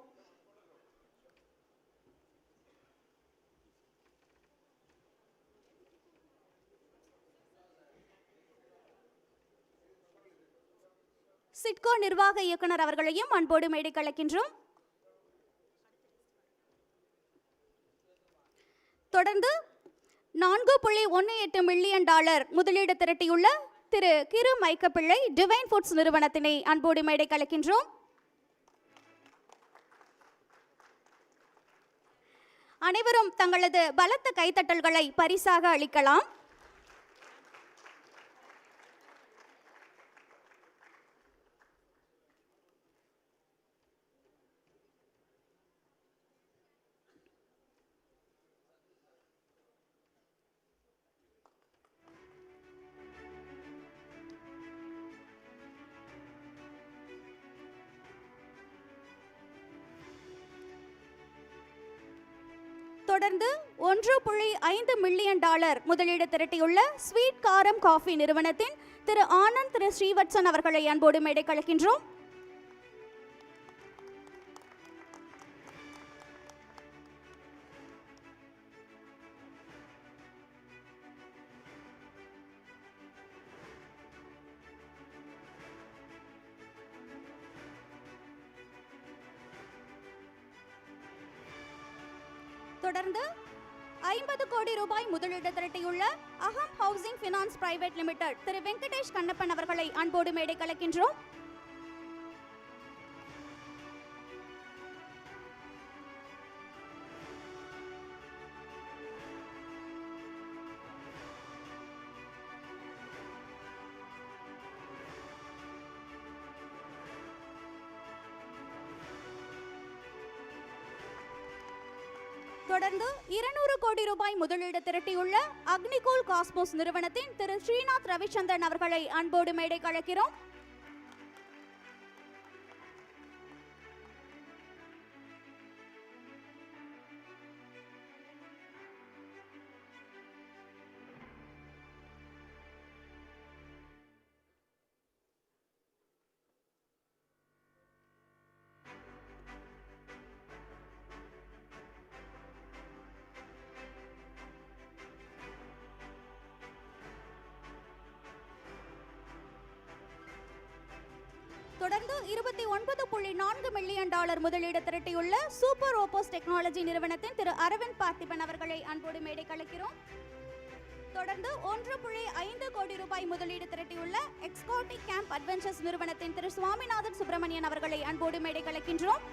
S14: சிட்கோ நிர்வாக இயக்குனர் அவர்களையும் அன்போடு மேடைக்கு அழைக்கின்றோம். தொடர்ந்து $4.18 மில்லியன் முதலீடு திரட்டியுள்ள திரு கிரு மைக்கப்பிள்ளை டிவைன் ஃபுட்ஸ் நிறுவனத்தினை அன்போடு மேடைக்கு அழைக்கின்றோம். அனைவரும் தங்களது பலத்த கைத்தட்டல்களை பரிசாக அளிக்கலாம். தொடர்ந்து $1.5 மில்லியன் முதலீடு திரட்டியுள்ள ஸ்வீட் காரம் காஃபி நிறுவனத்தின் திரு ஆனந்த் திரு ஸ்ரீவத்சன் அவர்களை அன்போடு மேடைக்கு அழைக்கின்றோம். தொடர்ந்து 50 கோடி ரூபாய் முதலீடு திரட்டியுள்ள அகம் ஹவுசிங் பினான்ஸ் பிரைவேட் லிமிடெட் திரு வெங்கடேஷ் கண்ணப்பன் அவர்களை அன்போடு மேடை கலக்கின்றோம். தொடர்ந்து 200 கோடி ரூபாய் முதலீடு திரட்டியுள்ள அக்னிகோல் காஸ்மோஸ் நிறுவனத்தின் திரு ஸ்ரீநாத் ரவிச்சந்திரன் அவர்களை அன்போடு மேடை கலக்கிறோம். தொடர்ந்து 29.4 மில்லியன் டாலர் முதலீடு திரட்டியுள்ள சூப்பர் ஓப்போஸ் டெக்னாலஜி நிறுவனத்தின் திரு அரவிந்த் பார்த்திபன் அவர்களை அன்போடு மேடை கலக்கிறோம். தொடர்ந்து 1.5 கோடி ரூபாய் முதலீடு திரட்டியுள்ள எக்ஸ்கோட்டிக் கேம்ப் அட்வென்ச்சர்ஸ் நிறுவனத்தின் திரு சுவாமிநாதன் சுப்பிரமணியன் அவர்களை அன்போடு மேடை கலக்கின்றோம்.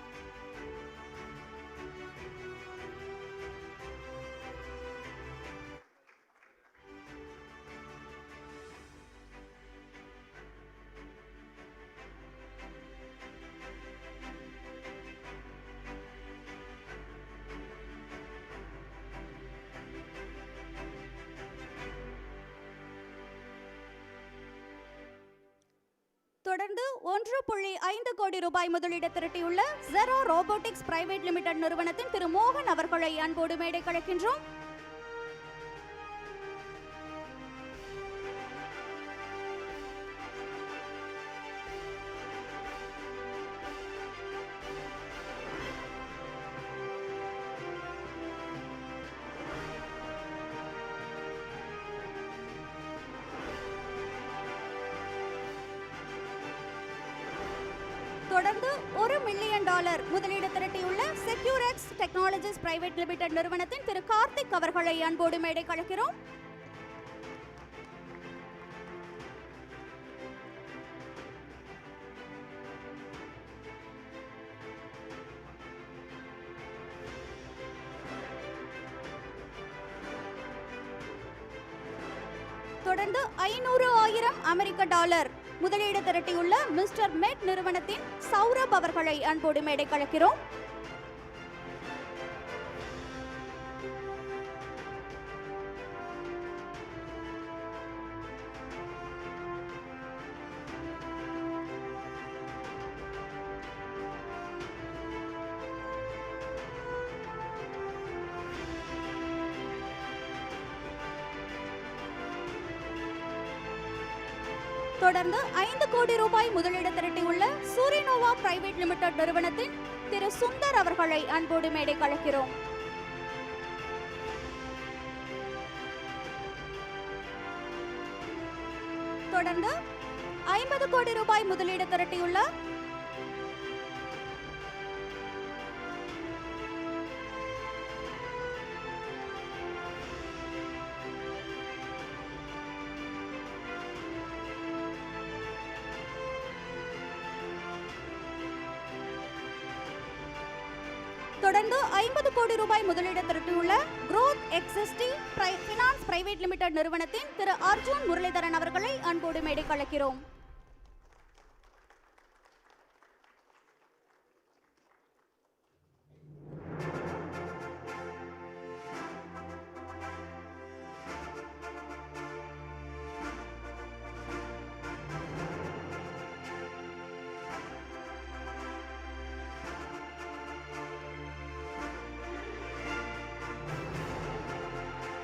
S14: தொடர்ந்து 1.5 கோடி ரூபாய் முதலீடு திரட்டியுள்ள ஜெரோ ரோபோட்டிக்ஸ் பிரைவேட் லிமிடெட் நிறுவனத்தின் திரு மோகன் அவர்களை அன்போடு மேடை கலக்கின்றோம். தொடர்ந்து 1 மில்லியன் டாலர் முதலீடு திரட்டியுள்ள செக்யூரெக்ஸ் டெக்னாலஜிஸ் பிரைவேட் லிமிடெட் நிறுவனத்தின் திரு கார்த்திக் அவர்களை அன்போடு மேடை கலக்கிறோம். தொடர்ந்து 500,000 அமெரிக்க டாலர் முதலீடு திரட்டியுள்ள மிஸ்டர் மெட் நிறுவனத்தின் சௌரப் அவர்களை அன்போடு மேடை கலக்கிறோம். தொடர்ந்து 5 கோடி ரூபாய் முதலீடு திரட்டியுள்ள சூரியனோவா பிரைவேட் லிமிடெட் நிறுவனத்தின் திரு சுந்தர் அவர்களை அன்போடு மேடை கலக்கிறோம். தொடர்ந்து 50 கோடி ரூபாய் முதலீடு திரட்டியுள்ள தொடர்ந்து 50 கோடி ரூபாய் முதலீடு திரட்டியுள்ள growth existing finance private limited நிறுவனத்தின் திரு அர்ஜுன் முரளிதரன் அவர்களை அன்போடு மேடை கலக்கிறோம்.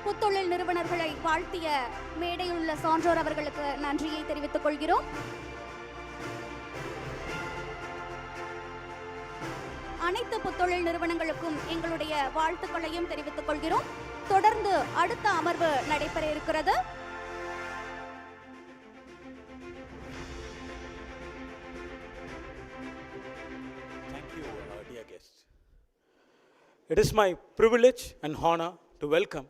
S14: புத்தொழில் நிறுவனர்களை வாழ்த்திய மேடையில் உள்ள சான்றோர் அவர்களுக்கு நன்றியை தெரிவித்துக் கொள்கிறோம். அனைத்து புத்தொழில் நிறுவனங்களுக்கும் எங்களுடைய வாழ்த்துக்களையும் தெரிவித்துக் கொள்கிறோம். தொடர்ந்து அடுத்த அமர்வு நடைபெற இருக்கிறது.
S13: It is my privilege and honor to welcome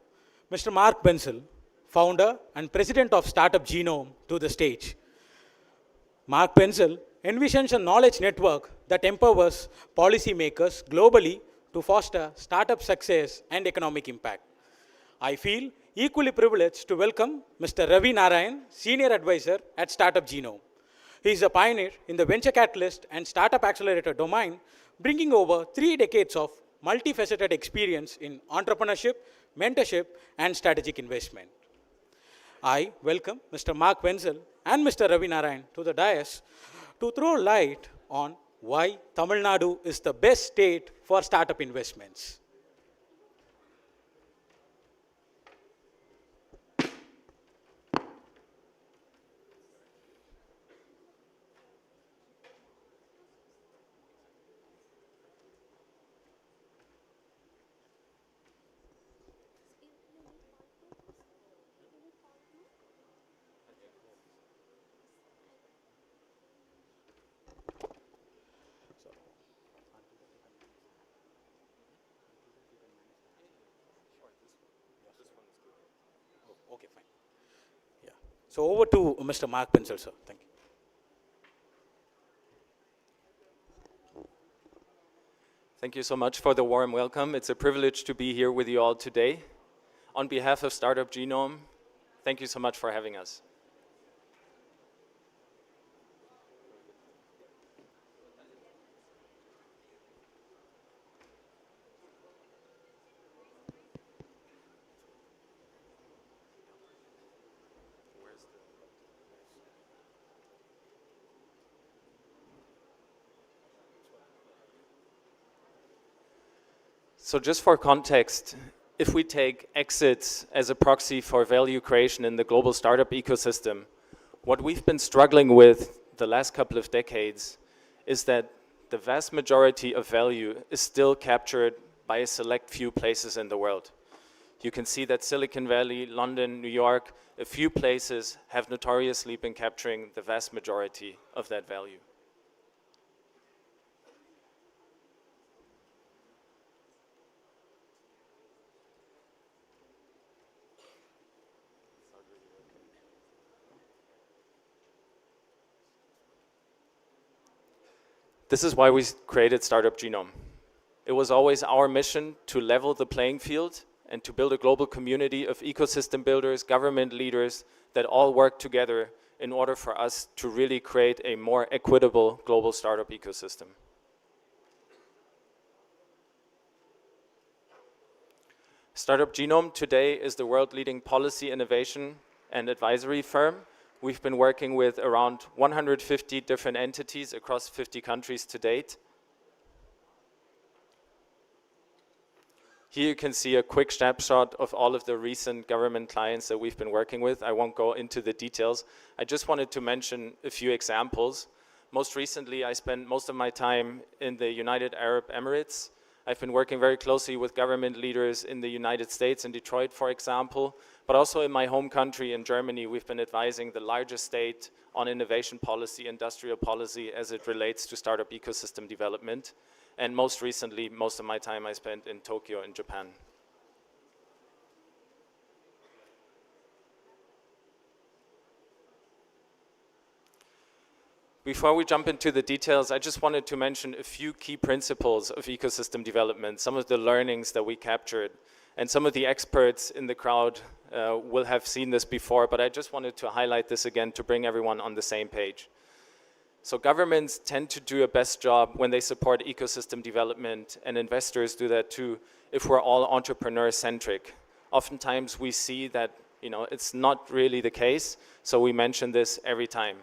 S13: Mr. Mark Benzel, founder and president of Startup Genome, to the stage. Mark Benzel envisions a knowledge network that empowers policymakers globally to foster startup success and economic impact. I feel equally privileged to welcome Mr. Ravi Narayan, Senior Advisor at Startup Genome. He is a pioneer in the venture catalyst and startup accelerator domain, bringing over 3 decades of multifaceted experience in entrepreneurship, mentorship, and strategic investment. I welcome Mr. Mark Benzel and Mr. Ravi Narayan to the dais to throw light on why Tamil Nadu is the best state for startup investments. Okay, fine. Yeah. So over to Mr. Mark Benzel, sir. Thank you.
S15: Thank you so much for the warm welcome. It's a privilege to be here with you all today. On behalf of Startup Genome, thank you so much for having us. So just for context, if we take exits as a proxy for value creation in the global startup ecosystem, what we've been struggling with the last couple of decades is that the vast majority of value is still captured by a select few places in the world. You can see that Silicon Valley, London, New York, a few places have notoriously been capturing the vast majority of that value. This is why we created Startup Genome. It was always our mission to level the playing field and to build a global community of ecosystem builders, government leaders that all work together in order for us to really create a more equitable global startup ecosystem. Startup Genome today is the world-leading policy innovation and advisory firm. We've been working with around 150 different entities across 50 countries to date. Here you can see a quick snapshot of all of the recent government clients that we've been working with. I won't go into the details. I just wanted to mention a few examples. Most recently, I spent most of my time in the United Arab Emirates. I've been working very closely with government leaders in the United States, in Detroit, for example, but also in my home country, in Germany. We've been advising the largest state on innovation policy, industrial policy, as it relates to startup ecosystem development. And most recently, most of my time I spent in Tokyo, in Japan. Before we jump into the details, I just wanted to mention a few key principles of ecosystem development, some of the learnings that we captured. And some of the experts in the crowd will have seen this before, but I just wanted to highlight this again to bring everyone on the same page. So governments tend to do a best job when they support ecosystem development, and investors do that too, if we're all entrepreneur-centric. Oftentimes we see that, it's not really the case, so we mention this every time.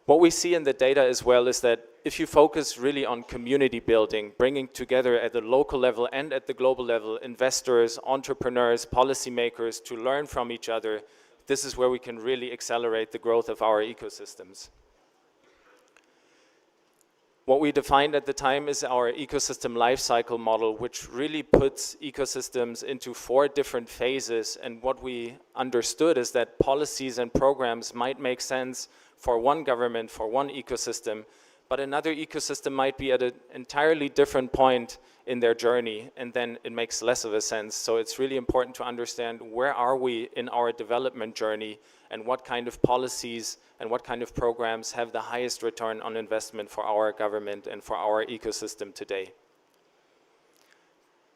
S15: What we see in the data as well is that if you focus really on community building, bringing together at the local level and at the global level, investors, entrepreneurs, policymakers to learn from each other, this is where we can really accelerate the growth of our ecosystems. What we defined at the time is our ecosystem lifecycle model, which really puts ecosystems into 4 different phases. And what we understood is that policies and programs might make sense for one government, for one ecosystem, but another ecosystem might be at an entirely different point in their journey, and then it makes less of a sense. So it's really important to understand where are we in our development journey, and what kind of policies and what kind of programs have the highest return on investment for our government and for our ecosystem today.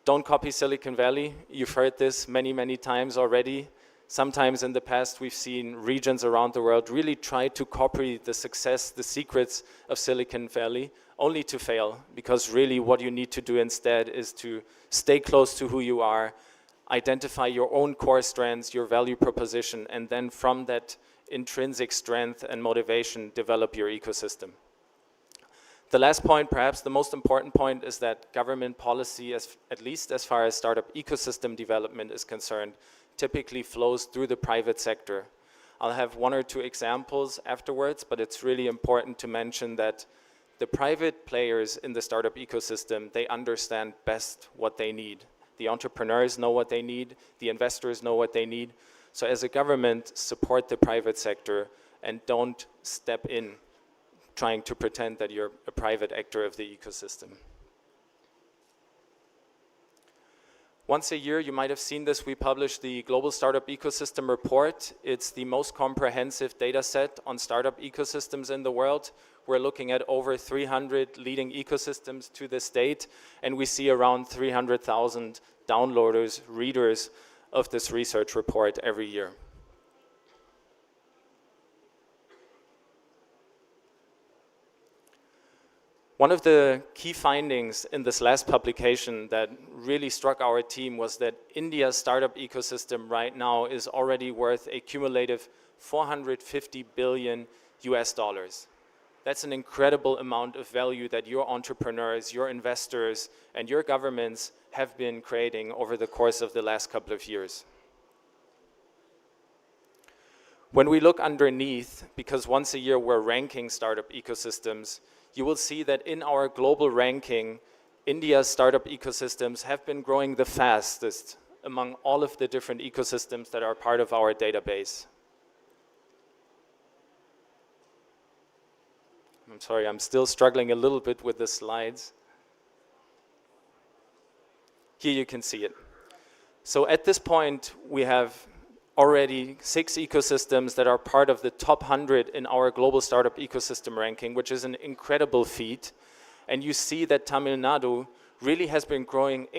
S15: Don't copy Silicon Valley. You've heard this many, many times already. Sometimes in the past we've seen regions around the world really try to copy the success, the secrets of Silicon Valley, only to fail, because really what you need to do instead is to stay close to who you are, identify your own core strengths, your value proposition, and then from that intrinsic strength and motivation, develop your ecosystem. The last point, perhaps the most important point, is that government policy, at least as far as startup ecosystem development is concerned, typically flows through the private sector. I'll have one or two examples afterwards, but it's really important to mention that the private players in the startup ecosystem, they understand best what they need. The entrepreneurs know what they need, the investors know what they need. So as a government, support the private sector and don't step in trying to pretend that you're a private actor of the ecosystem. Once a year, you might have seen this, we publish the Global Startup Ecosystem Report. It's the most comprehensive data set on startup ecosystems in the world. We're looking at over 300 leading ecosystems to this date, and we see around 300,000 downloaders, readers of this research report every year. One of the key findings in this last publication that really struck our team was that India's startup ecosystem right now is already worth a cumulative 450 billion US dollars. That's an incredible amount of value that your entrepreneurs, your investors, and your governments have been creating over the course of the last couple of years. When we look underneath, because once a year we're ranking startup ecosystems, you will see that in our global ranking, India's startup ecosystems have been growing the fastest among all of the different ecosystems that are part of our database. I'm sorry, I'm still struggling a little bit with the slides. Here you can see it. So at this point, we have already 6 ecosystems that are part of the top 100 in our global startup ecosystem ranking, which is an incredible feat. And you see that Tamil Nadu really has been growing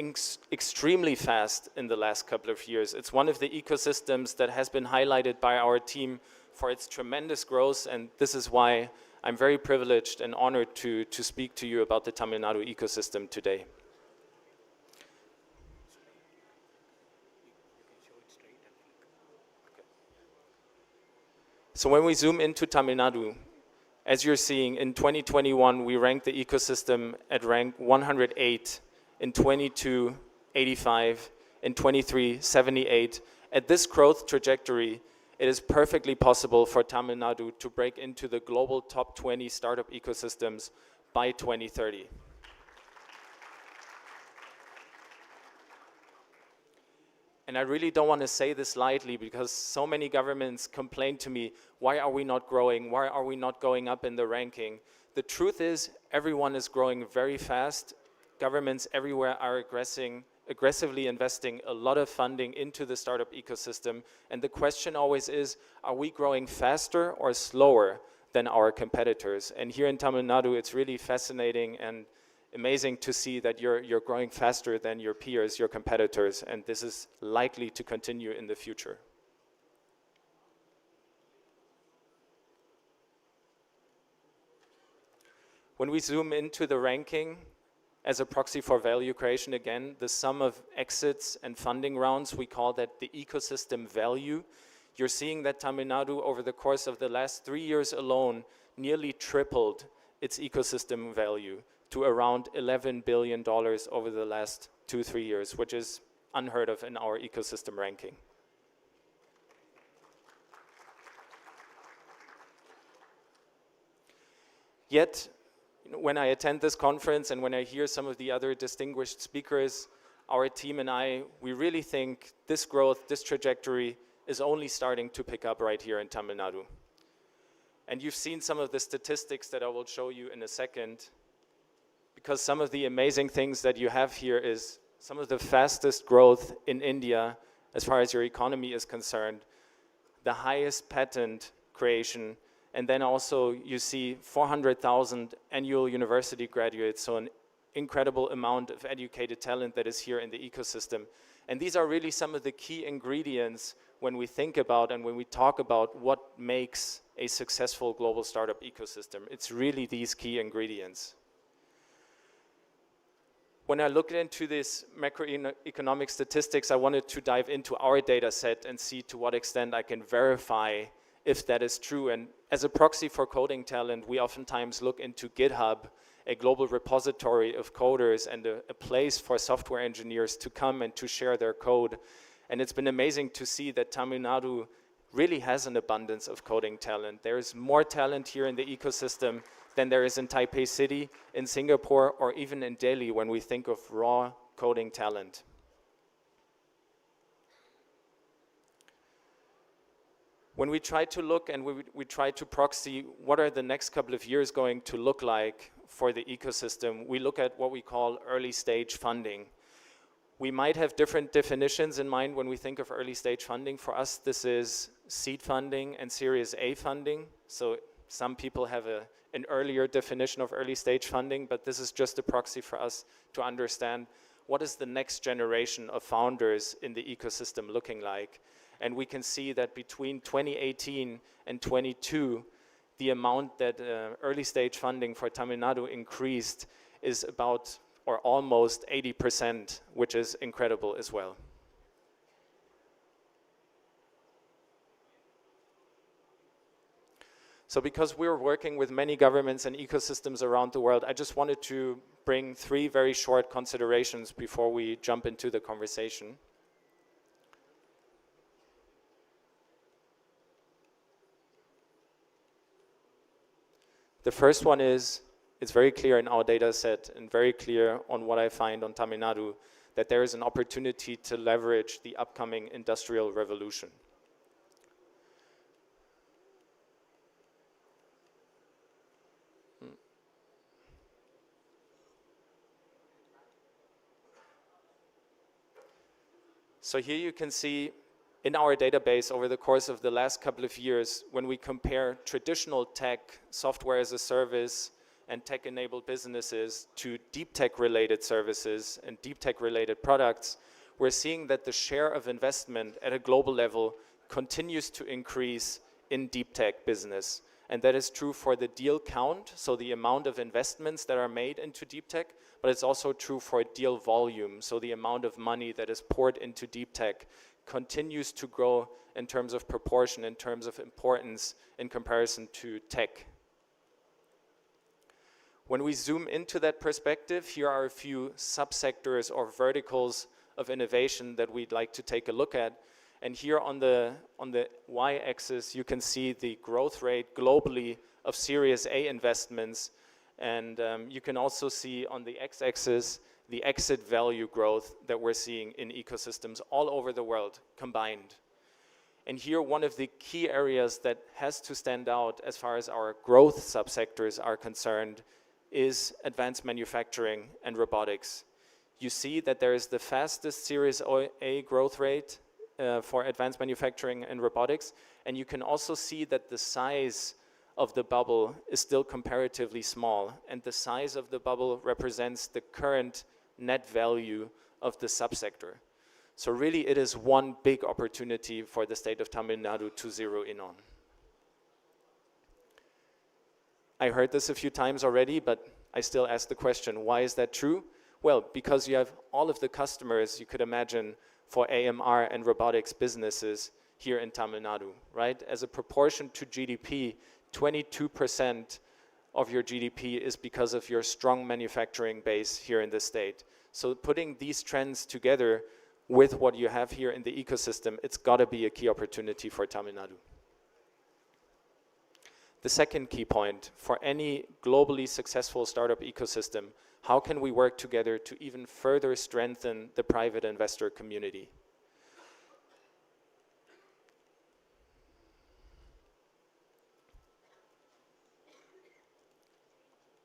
S15: extremely fast in the last couple of years. It's one of the ecosystems that has been highlighted by our team for its tremendous growth, and this is why I'm very privileged and honored to speak to you about the Tamil Nadu ecosystem today. So when we zoom into Tamil Nadu, as you're seeing, in 2021, we ranked the ecosystem at rank 108, in 22, 85, in 23, 78. At this growth trajectory, it is perfectly possible for Tamil Nadu to break into the global top 20 startup ecosystems by 2030. And I really don't want to say this lightly, because so many governments complain to me, why are we not growing? Why are we not going up in the ranking? The truth is, everyone is growing very fast. Governments everywhere are aggressively investing a lot of funding into the startup ecosystem. And the question always is, are we growing faster or slower than our competitors? And here in Tamil Nadu, it's really fascinating and amazing to see that you're growing faster than your peers, your competitors, and this is likely to continue in the future. When we zoom into the ranking, as a proxy for value creation, again, the sum of exits and funding rounds, we call that the ecosystem value. You're seeing that Tamil Nadu, over the course of the last 3 years alone, nearly tripled its ecosystem value to around $11 billion over the last 2-3 years, which is unheard of in our ecosystem ranking. Yet, when I attend this conference and when I hear some of the other distinguished speakers, our team and I, we really think this growth, this trajectory is only starting to pick up right here in Tamil Nadu. And you've seen some of the statistics that I will show you in a second, because some of the amazing things that you have here is some of the fastest growth in India as far as your economy is concerned, the highest patent creation, and then also you see 400,000 annual university graduates, so an incredible amount of educated talent that is here in the ecosystem. And these are really some of the key ingredients when we think about and when we talk about what makes a successful global startup ecosystem. It's really these key ingredients. When I looked into this macroeconomic statistics, I wanted to dive into our data set and see to what extent I can verify if that is true. And as a proxy for coding talent, we oftentimes look into GitHub, a global repository of coders and a place for software engineers to come and to share their code. And it's been amazing to see that Tamil Nadu really has an abundance of coding talent. There's more talent here in the ecosystem than there is in Taipei City, in Singapore, or even in Delhi when we think of raw coding talent. When we try to look and we try to proxy what are the next couple of years going to look like for the ecosystem, we look at what we call early stage funding. We might have different definitions in mind when we think of early stage funding. For us, this is seed funding and Series A funding. So some people have an earlier definition of early stage funding, but this is just a proxy for us to understand what is the next generation of founders in the ecosystem looking like. And we can see that between 2018 and 22, the amount that early stage funding for Tamil Nadu increased is about or almost 80%, which is incredible as well. So because we're working with many governments and ecosystems around the world, I just wanted to bring 3 very short considerations before we jump into the conversation. The first one is, it's very clear in our data set and very clear on what I find on Tamil Nadu, that there is an opportunity to leverage the upcoming industrial revolution. So here you can see in our database over the course of the last couple of years, when we compare traditional tech, software as a service, and tech-enabled businesses to deep tech-related services and deep tech-related products, we're seeing that the share of investment at a global level continues to increase in deep tech business. And that is true for the deal count, so the amount of investments that are made into deep tech, but it's also true for deal volume, so the amount of money that is poured into deep tech continues to grow in terms of proportion, in terms of importance in comparison to tech. When we zoom into that perspective, here are a few subsectors or verticals of innovation that we'd like to take a look at. And here on the y-axis, you can see the growth rate globally of Series A investments. And you can also see on the x-axis the exit value growth that we're seeing in ecosystems all over the world combined. And here, one of the key areas that has to stand out as far as our growth subsectors are concerned is advanced manufacturing and robotics. You see that there is the fastest Series A growth rate for advanced manufacturing and robotics, and you can also see that the size of the bubble is still comparatively small, and the size of the bubble represents the current net value of the subsector. So really it is one big opportunity for the state of Tamil Nadu to zero in on. I heard this a few times already, but I still ask the question, why is that true? Well, because you have all of the customers you could imagine for AMR and robotics businesses here in Tamil Nadu, right? As a proportion to GDP, 22% of your GDP is because of your strong manufacturing base here in the state. So putting these trends together with what you have here in the ecosystem, it's got to be a key opportunity for Tamil Nadu. The second key point, for any globally successful startup ecosystem, how can we work together to even further strengthen the private investor community?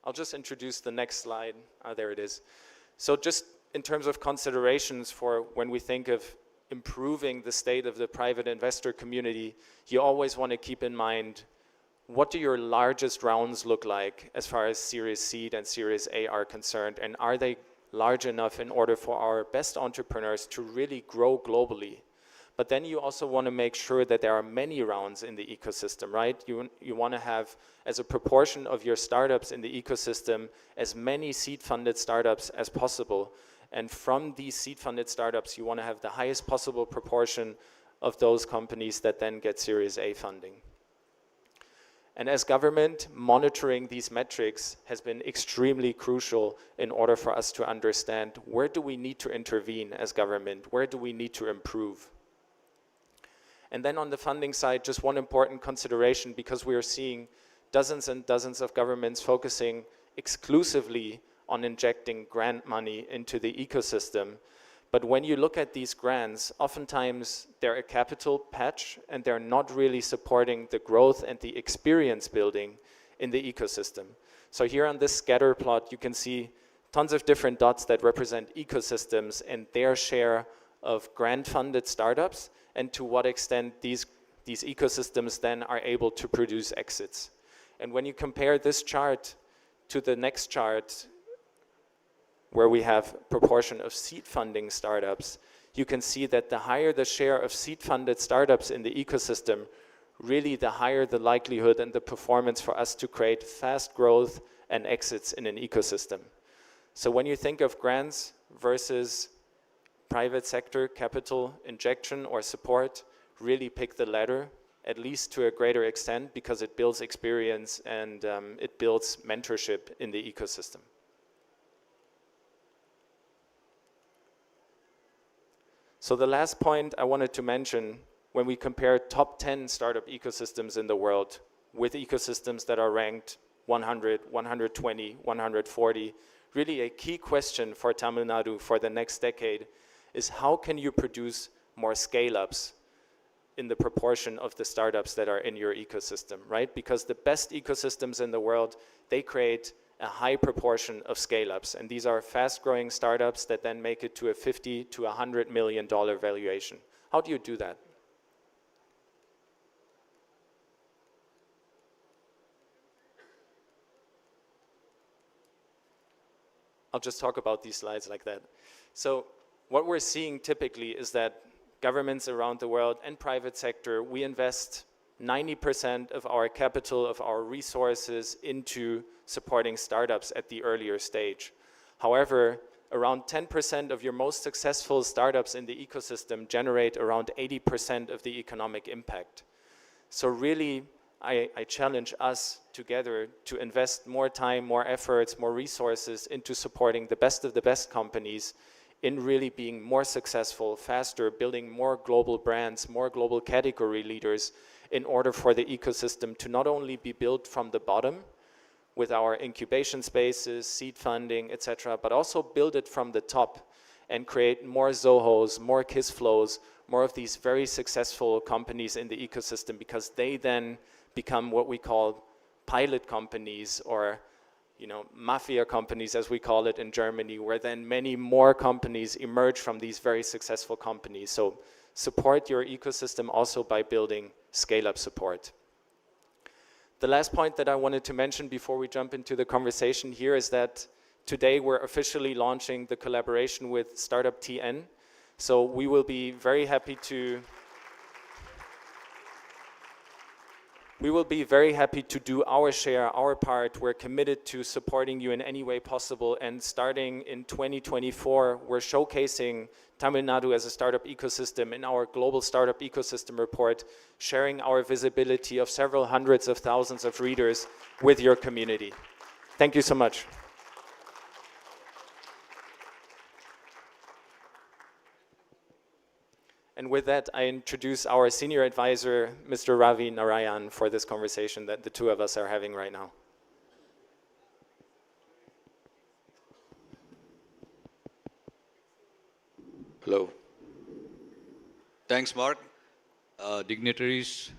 S15: I'll just introduce the next slide. There it is. So just in terms of considerations for when we think of improving the state of the private investor community, you always want to keep in mind, what do your largest rounds look like as far as Series Seed and Series A are concerned, and are they large enough in order for our best entrepreneurs to really grow globally? But then you also want to make sure that there are many rounds in the ecosystem, right? You want to have, as a proportion of your startups in the ecosystem, as many seed-funded startups as possible. And from these seed-funded startups, you want to have the highest possible proportion of those companies that then get Series A funding. And as government, monitoring these metrics has been extremely crucial in order for us to understand, where do we need to intervene as government? Where do we need to improve? And then on the funding side, just one important consideration, because we are seeing dozens and dozens of governments focusing exclusively on injecting grant money into the ecosystem. But when you look at these grants, oftentimes they're a capital patch and they're not really supporting the growth and the experience building in the ecosystem. So here on this scatter plot, you can see tons of different dots that represent ecosystems and their share of grant-funded startups, and to what extent these ecosystems then are able to produce exits. And when you compare this chart to the next chart, where we have proportion of seed funding startups, you can see that the higher the share of seed-funded startups in the ecosystem, really the higher the likelihood and the performance for us to create fast growth and exits in an ecosystem. So when you think of grants versus private sector capital injection or support, really pick the latter, at least to a greater extent, because it builds experience and it builds mentorship in the ecosystem. So the last point I wanted to mention, when we compare top 10 startup ecosystems in the world with ecosystems that are ranked 100, 120, 140, really a key question for Tamil Nadu for the next decade is, how can you produce more scale-ups in the proportion of the startups that are in your ecosystem, right? Because the best ecosystems in the world, they create a high proportion of scale-ups, and these are fast-growing startups that then make it to a $50 to $100 million valuation. How do you do that? I'll just talk about these slides like that. So what we're seeing typically is that governments around the world and private sector, we invest 90% of our capital, of our resources into supporting startups at the earlier stage. However, around 10% of your most successful startups in the ecosystem generate around 80% of the economic impact. So really, I challenge us together to invest more time, more efforts, more resources into supporting the best of the best companies in really being more successful, faster, building more global brands, more global category leaders, in order for the ecosystem to not only be built from the bottom with our incubation spaces, seed funding, etc., but also build it from the top and create more Zohos, more Kissflows, more of these very successful companies in the ecosystem, because they then become what we call pilot companies, or mafia companies, as we call it in Germany, where then many more companies emerge from these very successful companies. So support your ecosystem also by building scale-up support. The last point that I wanted to mention before we jump into the conversation here is that today we're officially launching the collaboration with Startup TN. So we will be very happy to do our share, our part. We're committed to supporting you in any way possible. And starting in 2024, we're showcasing Tamil Nadu as a startup ecosystem in our global startup ecosystem report, sharing our visibility of several hundreds of thousands of readers with your community. Thank you so much. And with that, I introduce our senior advisor, Mr. Ravi Narayan, for this conversation that the two of us are having right now.
S16: Hello. Thanks, Mark. Dignitaries,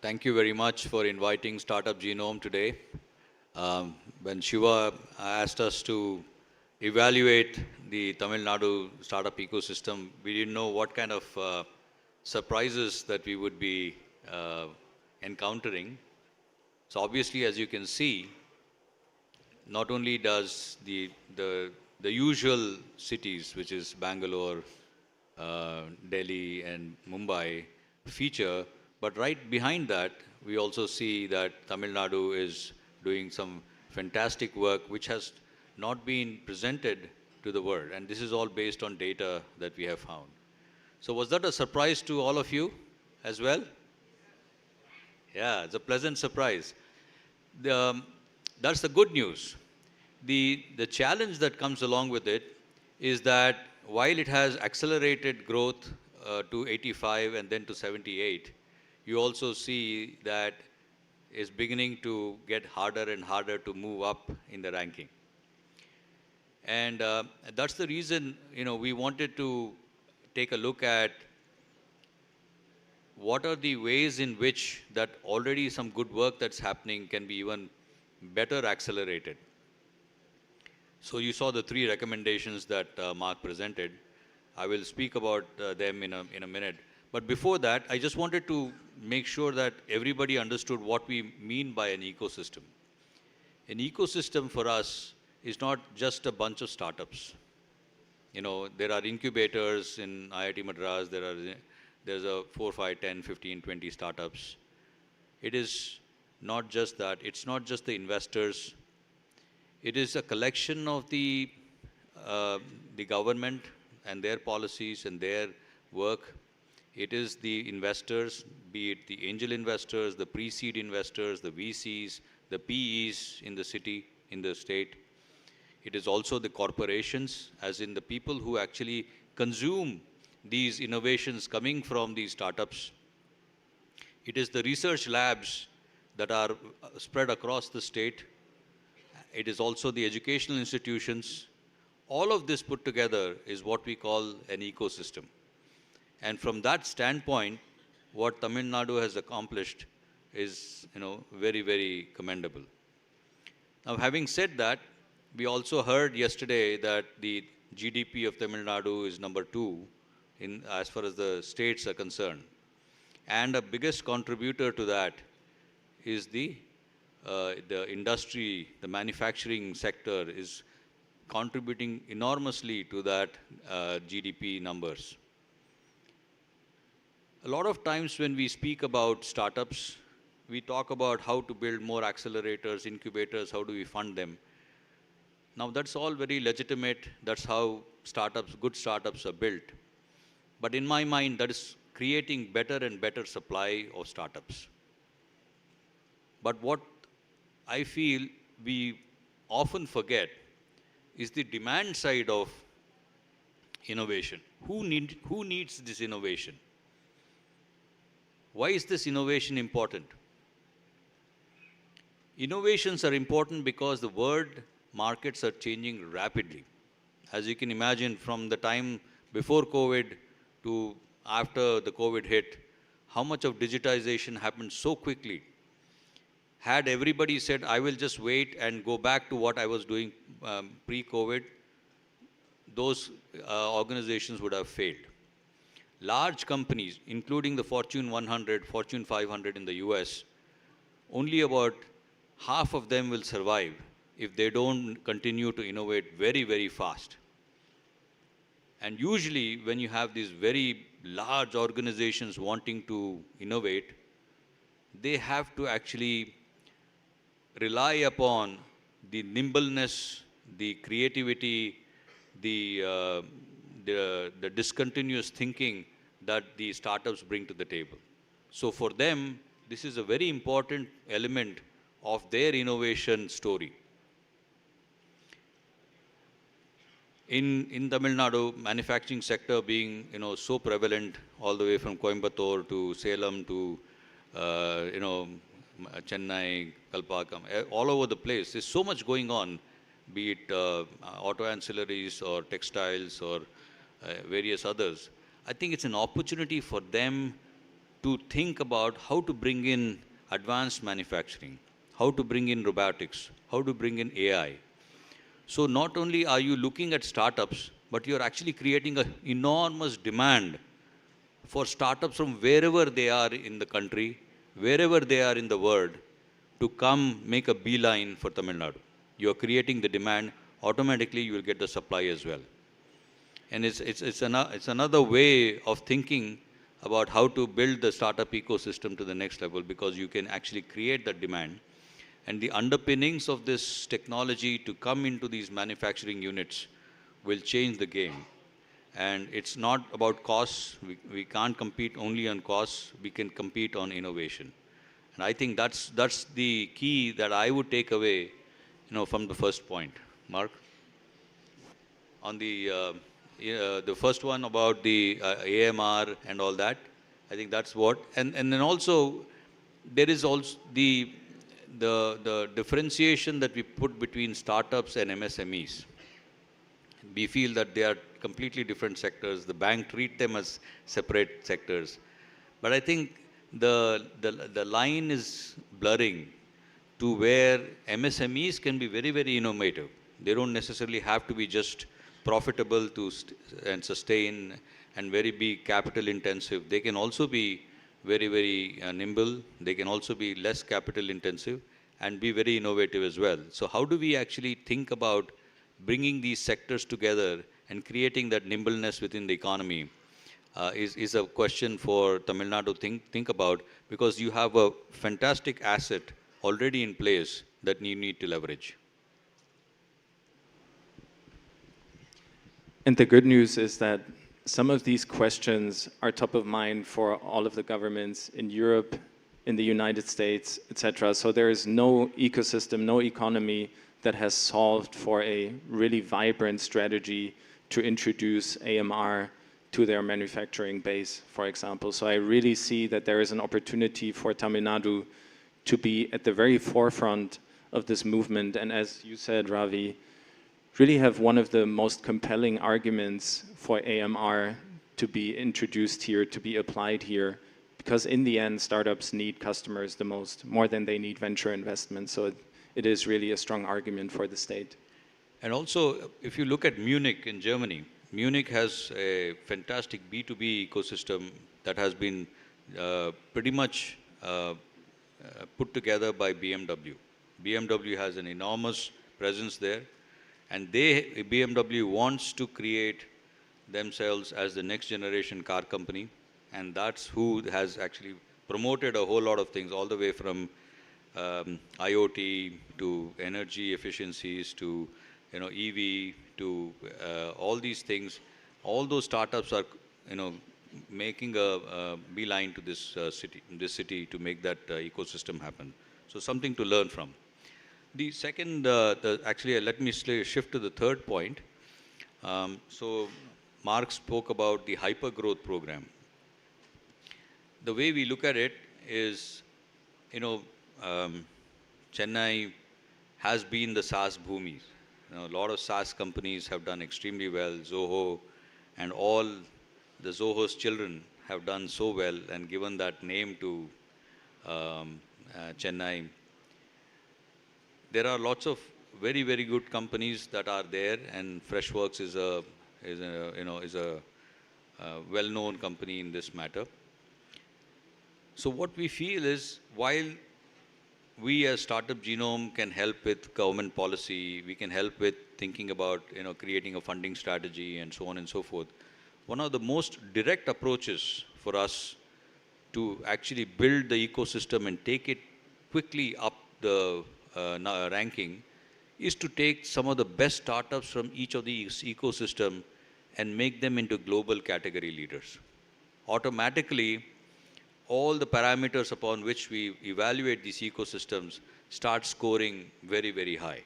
S16: thank you very much for inviting Startup Genome today. when Shiva asked us to evaluate the Tamil Nadu startup ecosystem, we didn't know what kind of surprises that we would be encountering. So obviously, as you can see, not only does the usual cities, which is Bangalore, Delhi and Mumbai, feature, but right behind that, we also see that Tamil Nadu is doing some fantastic work which has not been presented to the world. And this is all based on data that we have found. So was that a surprise to all of you as well? Yeah, it's a pleasant surprise. That's the good news. The challenge that comes along with it is that while it has accelerated growth to 85 and then to 78, you also see that it's beginning to get harder and harder to move up in the ranking. And that's the reason, we wanted to take a look at what are the ways in which that already some good work that's happening can be even better accelerated. So you saw the 3 recommendations that Mark presented. I will speak about them in a minute. But before that, I just wanted to make sure that everybody understood what we mean by an ecosystem. An ecosystem for us is not just a bunch of startups. There are incubators in IIT Madras, there's a 4, 5, 10, 15, 20 startups. It is not just that. It's not just the investors. It is a collection of the government and their policies and their work. It is the investors, be it the angel investors, the pre-seed investors, the VCs, the PEs in the city, in the state. It is also the corporations, as in the people who actually consume these innovations coming from these startups. It is the research labs that are spread across the state. It is also the educational institutions. All of this put together is what we call an ecosystem. And from that standpoint, what Tamil Nadu has accomplished is, very, very commendable. Now, having said that, we also heard yesterday that the GDP of Tamil Nadu is number 2 as far as the states are concerned. And the biggest contributor to that is the industry, the manufacturing sector is contributing enormously to that GDP numbers. A lot of times when we speak about startups, we talk about how to build more accelerators, incubators, how do we fund them. Now that's all very legitimate. That's how good startups are built. But in my mind, that is creating better and better supply of startups. But what I feel we often forget is the demand side of innovation. Who needs this innovation? Why is this innovation important? Innovations are important because the world markets are changing rapidly. As you can imagine, from the time before COVID to after the COVID hit, how much of digitization happened so quickly. Had everybody said, I will just wait and go back to what I was doing pre-COVID, those organizations would have failed. Large companies, including the Fortune 100, Fortune 500 in the US, only about half of them will survive if they don't continue to innovate very, very fast. And usually when you have these very large organizations wanting to innovate, they have to actually rely upon the nimbleness, the creativity, the discontinuous thinking that the startups bring to the table. So for them, this is a very important element of their innovation story. In Tamil Nadu, manufacturing sector being so prevalent all the way from Coimbatore to Salem to Chennai, Kalpakkam, all over the place. There's so much going on, be it auto ancillaries or textiles or various others. I think it's an opportunity for them to think about how to bring in advanced manufacturing, how to bring in robotics, how to bring in AI. So not only are you looking at startups, but you're actually creating an enormous demand for startups from wherever they are in the country, wherever they are in the world, to come make a beeline for Tamil Nadu. You're creating the demand, automatically you will get the supply as well. And it's another way of thinking about how to build the startup ecosystem to the next level, because you can actually create that demand. And the underpinnings of this technology to come into these manufacturing units will change the game. And it's not about costs. We can't compete only on costs. We can compete on innovation. And I think that's the key that I would take away, from the first point. Mark? On the first one about the AMR and all that, I think that's what. And then also, there is also the differentiation that we put between startups and MSMEs. We feel that they are completely different sectors. The bank treat them as separate sectors. But I think the line is blurring to where MSMEs can be very, very innovative. They don't necessarily have to be just profitable and sustain and very big capital intensive. They can also be very, very nimble. They can also be less capital intensive and be very innovative as well. So how do we actually think about bringing these sectors together and creating that nimbleness within the economy is a question for Tamil Nadu to think about, because you have a fantastic asset already in place that you need to leverage.
S17: And the good news is that some of these questions are top of mind for all of the governments in Europe, in the United States, etc. So there is no ecosystem, no economy that has solved for a really vibrant strategy to introduce AMR to their manufacturing base, for example. So I really see that there is an opportunity for Tamil Nadu to be at the very forefront of this movement. And as you said, Ravi, really have one of the most compelling arguments for AMR to be introduced here, to be applied here, because in the end, startups need customers the most, more than they need venture investment. So it is really a strong argument for the state.
S16: And also, if you look at Munich in Germany, Munich has a fantastic B2B ecosystem that has been pretty much put together by BMW. BMW has an enormous presence there, and BMW wants to create themselves as the next generation car company, and that's who has actually promoted a whole lot of things, all the way from IoT to energy efficiencies to EV to all these things. All those startups are making a beeline to this city to make that ecosystem happen. So something to learn from. The second, actually, let me shift to the third point. So Mark spoke about the hyper-growth program. The way we look at it is, Chennai has been the SaaS bhoomi. A lot of SaaS companies have done extremely well. Zoho and all the Zoho's children have done so well and given that name to Chennai. There are lots of very, very good companies that are there, and Freshworks is a well-known company in this matter. So what we feel is, while we as Startup Genome can help with government policy, we can help with thinking about creating a funding strategy and so on and so forth. One of the most direct approaches for us to actually build the ecosystem and take it quickly up the ranking is to take some of the best startups from each of these ecosystem and make them into global category leaders. Automatically, all the parameters upon which we evaluate these ecosystems start scoring very, very high.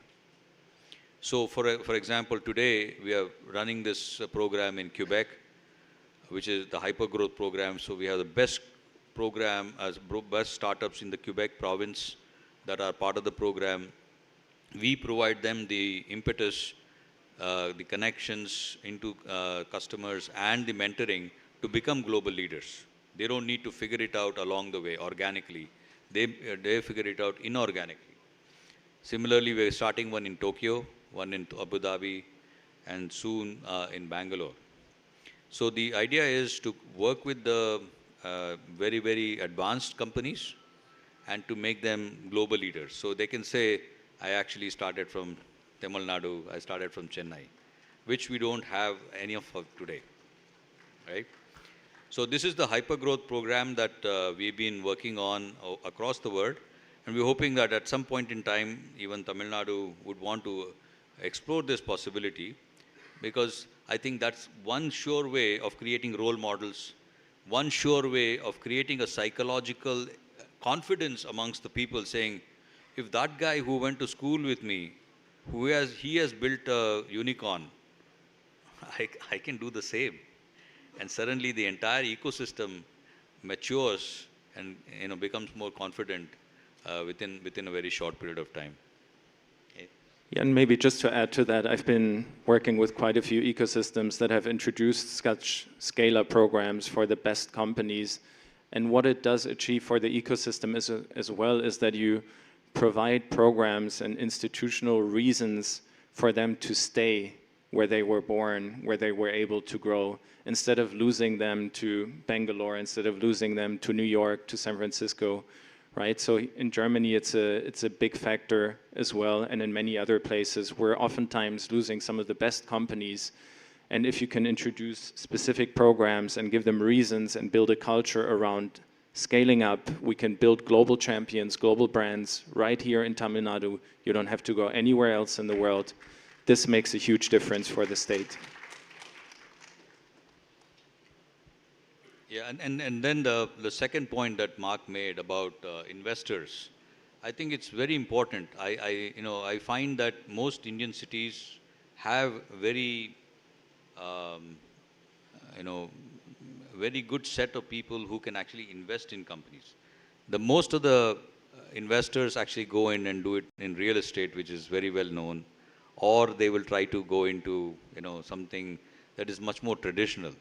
S16: So for example, today we are running this program in Quebec, which is the hypergrowth program. So we have the best program as best startups in the Quebec province that are part of the program. We provide them the impetus, the connections into customers and the mentoring to become global leaders. They don't need to figure it out along the way organically. They figure it out inorganically. Similarly, we're starting one in Tokyo, one in Abu Dhabi, and soon in Bangalore. So the idea is to work with the very, very advanced companies and to make them global leaders. So they can say, I actually started from Tamil Nadu, I started from Chennai, which we don't have any of today, right? So this is the hypergrowth program that we've been working on across the world. And we're hoping that at some point in time, even Tamil Nadu would want to explore this possibility, because I think that's one sure way of creating role models, one sure way of creating a psychological confidence amongst the people, saying, if that guy who went to school with me, he has built a unicorn, I can do the same. And suddenly the entire ecosystem matures and becomes more confident within a very short period of time. Okay.
S17: Yeah, and maybe just to add to that, I've been working with quite a few ecosystems that have introduced such scale-up programs for the best companies. And what it does achieve for the ecosystem as well is that you provide programs and institutional reasons for them to stay where they were born, where they were able to grow, instead of losing them to Bangalore, instead of losing them to New York, to San Francisco, right? So in Germany, it's a big factor as well, and in many other places, we're oftentimes losing some of the best companies. And if you can introduce specific programs and give them reasons and build a culture around scaling up, we can build global champions, global brands right here in Tamil Nadu. You don't have to go anywhere else in the world. This makes a huge difference for the state.
S16: Yeah, and then the second point that Mark made about investors, I think it's very important. I find that most Indian cities have very very good set of people who can actually invest in companies. Most of the investors actually go in and do it in real estate, which is very well known, or they will try to go into something that is much more traditional.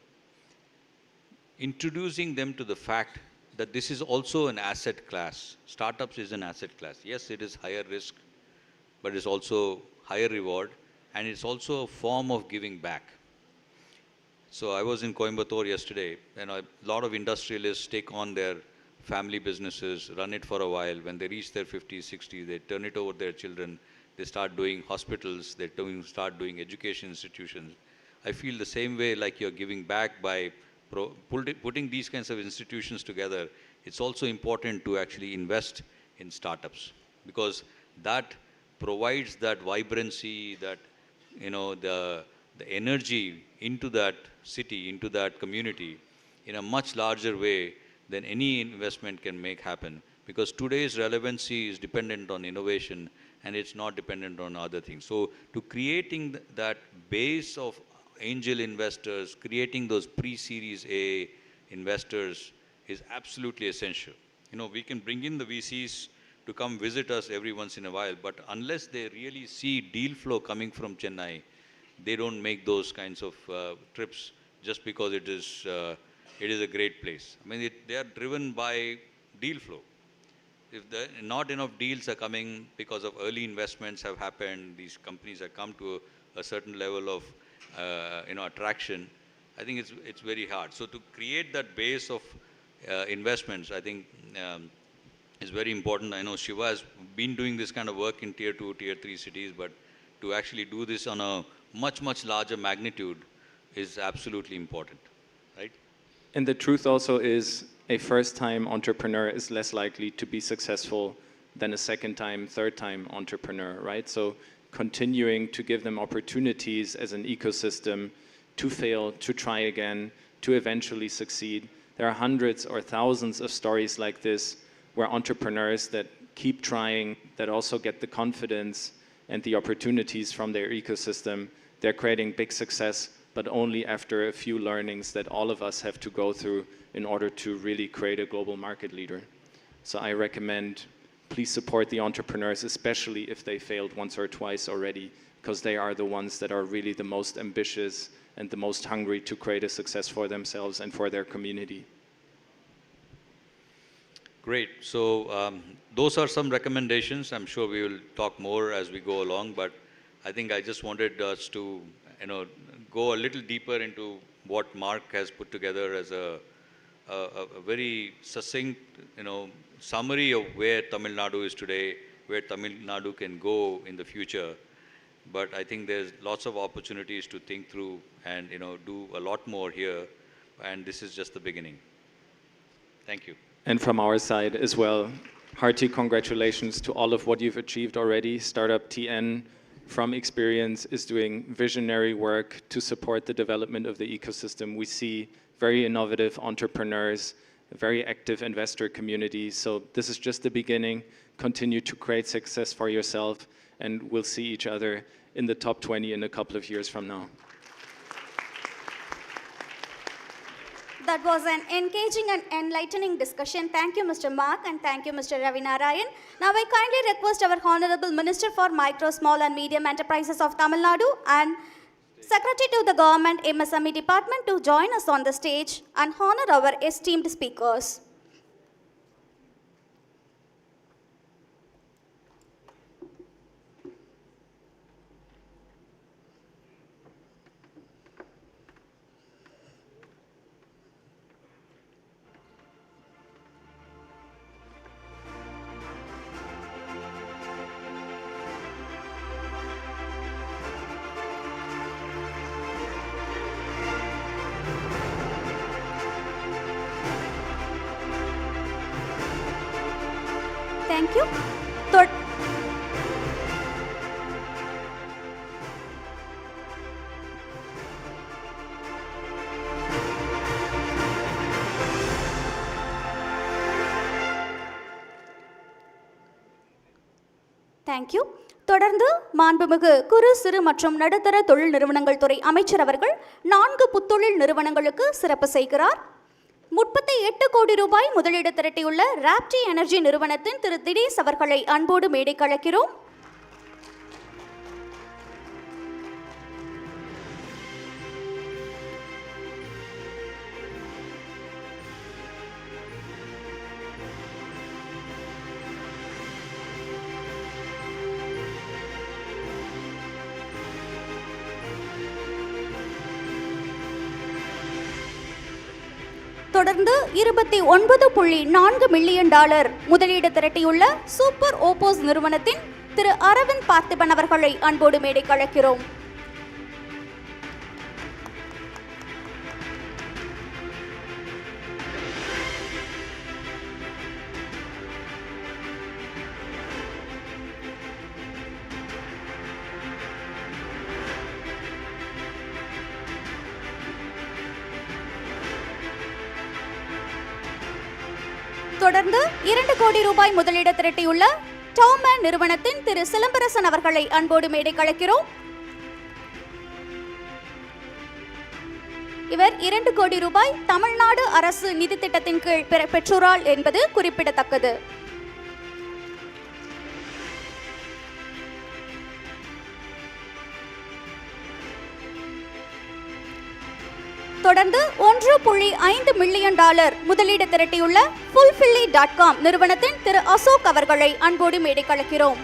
S16: Introducing them to the fact that this is also an asset class. Startups is an asset class. Yes, it is higher risk, but it's also higher reward, and it's also a form of giving back. So I was in Coimbatore yesterday, and a lot of industrialists take on their family businesses, run it for a while. When they reach their 50s, 60s, they turn it over to their children. They start doing hospitals, they start doing education institutions. I feel the same way, like you're giving back by putting these kinds of institutions together. It's also important to actually invest in startups, because that provides that vibrancy, that the energy into that city, into that community in a much larger way than any investment can make happen. Because today's relevancy is dependent on innovation, and it's not dependent on other things. So to creating that base of angel investors, creating those pre-series A investors is absolutely essential. We can bring in the VCs to come visit us every once in a while, but unless they really see deal flow coming from Chennai, they don't make those kinds of trips just because it is a great place. I mean, they are driven by deal flow. If not enough deals are coming because of early investments have happened, these companies have come to a certain level of attraction, I think it's very hard. So to create that base of investments, I think is very important. I know Shiva has been doing this kind of work in tier 2, tier 3 cities, but to actually do this on a much, much larger magnitude is absolutely important, right?
S17: And the truth also is a first-time entrepreneur is less likely to be successful than a second-time, third-time entrepreneur, right? So continuing to give them opportunities as an ecosystem to fail, to try again, to eventually succeed. There are hundreds or thousands of stories like this where entrepreneurs that keep trying, that also get the confidence and the opportunities from their ecosystem, they're creating big success, but only after a few learnings that all of us have to go through in order to really create a global market leader. So I recommend, please support the entrepreneurs, especially if they failed once or twice already, because they are the ones that are really the most ambitious and the most hungry to create a success for themselves and for their community.
S16: Great. So those are some recommendations. I'm sure we will talk more as we go along, but I think I just wanted us to, go a little deeper into what Mark has put together as a very succinct, summary of where Tamil Nadu is today, where Tamil Nadu can go in the future. But I think there's lots of opportunities to think through and, do a lot more here. And this is just the beginning. Thank you.
S17: And from our side as well, hearty congratulations to all of what you've achieved already. Startup TN, from experience, is doing visionary work to support the development of the ecosystem. We see very innovative entrepreneurs, a very active investor community. So this is just the beginning. Continue to create success for yourself, and we'll see each other in the top 20 in a couple of years from now.
S14: That was an engaging and enlightening discussion. Thank you, Mr. Mark, and thank you, Mr. Ravi Narayan. Now I kindly request our Honorable Minister for Micro, Small and Medium Enterprises of Tamil Nadu and Secretary to the Government MSME Department to join us on the stage and honor our esteemed speakers. Thank you. Thank you. தொடர்ந்து மாண்புமிகு குறு சிறு மற்றும் நடுத்தர தொழில் நிறுவனங்கள் துறை அமைச்சர் அவர்கள் 4 புத்தொழில் நிறுவனங்களுக்கு சிறப்பு செய்கிறார். 38 கோடி ரூபாய் முதலீடு திரட்டியுள்ள ராப்டி எனர்ஜி நிறுவனத்தின் திரு தினேஷ் அவர்களை அன்போடு மேடைக்கு அழைக்கிறோம். தொடர்ந்து $29.4 மில்லியன் முதலீடு திரட்டியுள்ள சூப்பர் ஓப்போஸ் நிறுவனத்தின் திரு அரவிந்த் பார்த்திபன் அவர்களை அன்போடு மேடைக்கு அழைக்கிறோம். தொடர்ந்து 2 கோடி ரூபாய் முதலீடு திரட்டியுள்ள டாமன் நிறுவனத்தின் திரு சிலம்பரசன் அவர்களை அன்போடு மேடைக்கு அழைக்கிறோம். இவர் 2 கோடி ரூபாய் தமிழ்நாடு அரசு நிதி திட்டத்தின் கீழ் பெற்றோரால் என்பது குறிப்பிடத்தக்கது. தொடர்ந்து $1.5 மில்லியன் முதலீடு திரட்டியுள்ள fulfilly.com நிறுவனத்தின் திரு அசோக் அவர்களை அன்போடு மேடைக்கு அழைக்கிறோம்.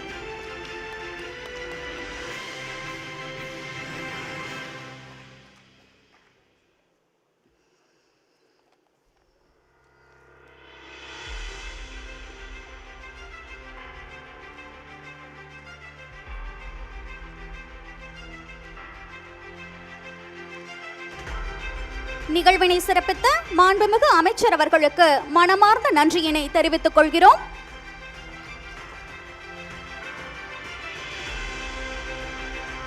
S14: நிகழ்வினை சிறப்பித்த மாண்புமிகு அமைச்சர் அவர்களுக்கு மனமார்ந்த நன்றியினை தெரிவித்துக் கொள்கிறோம்.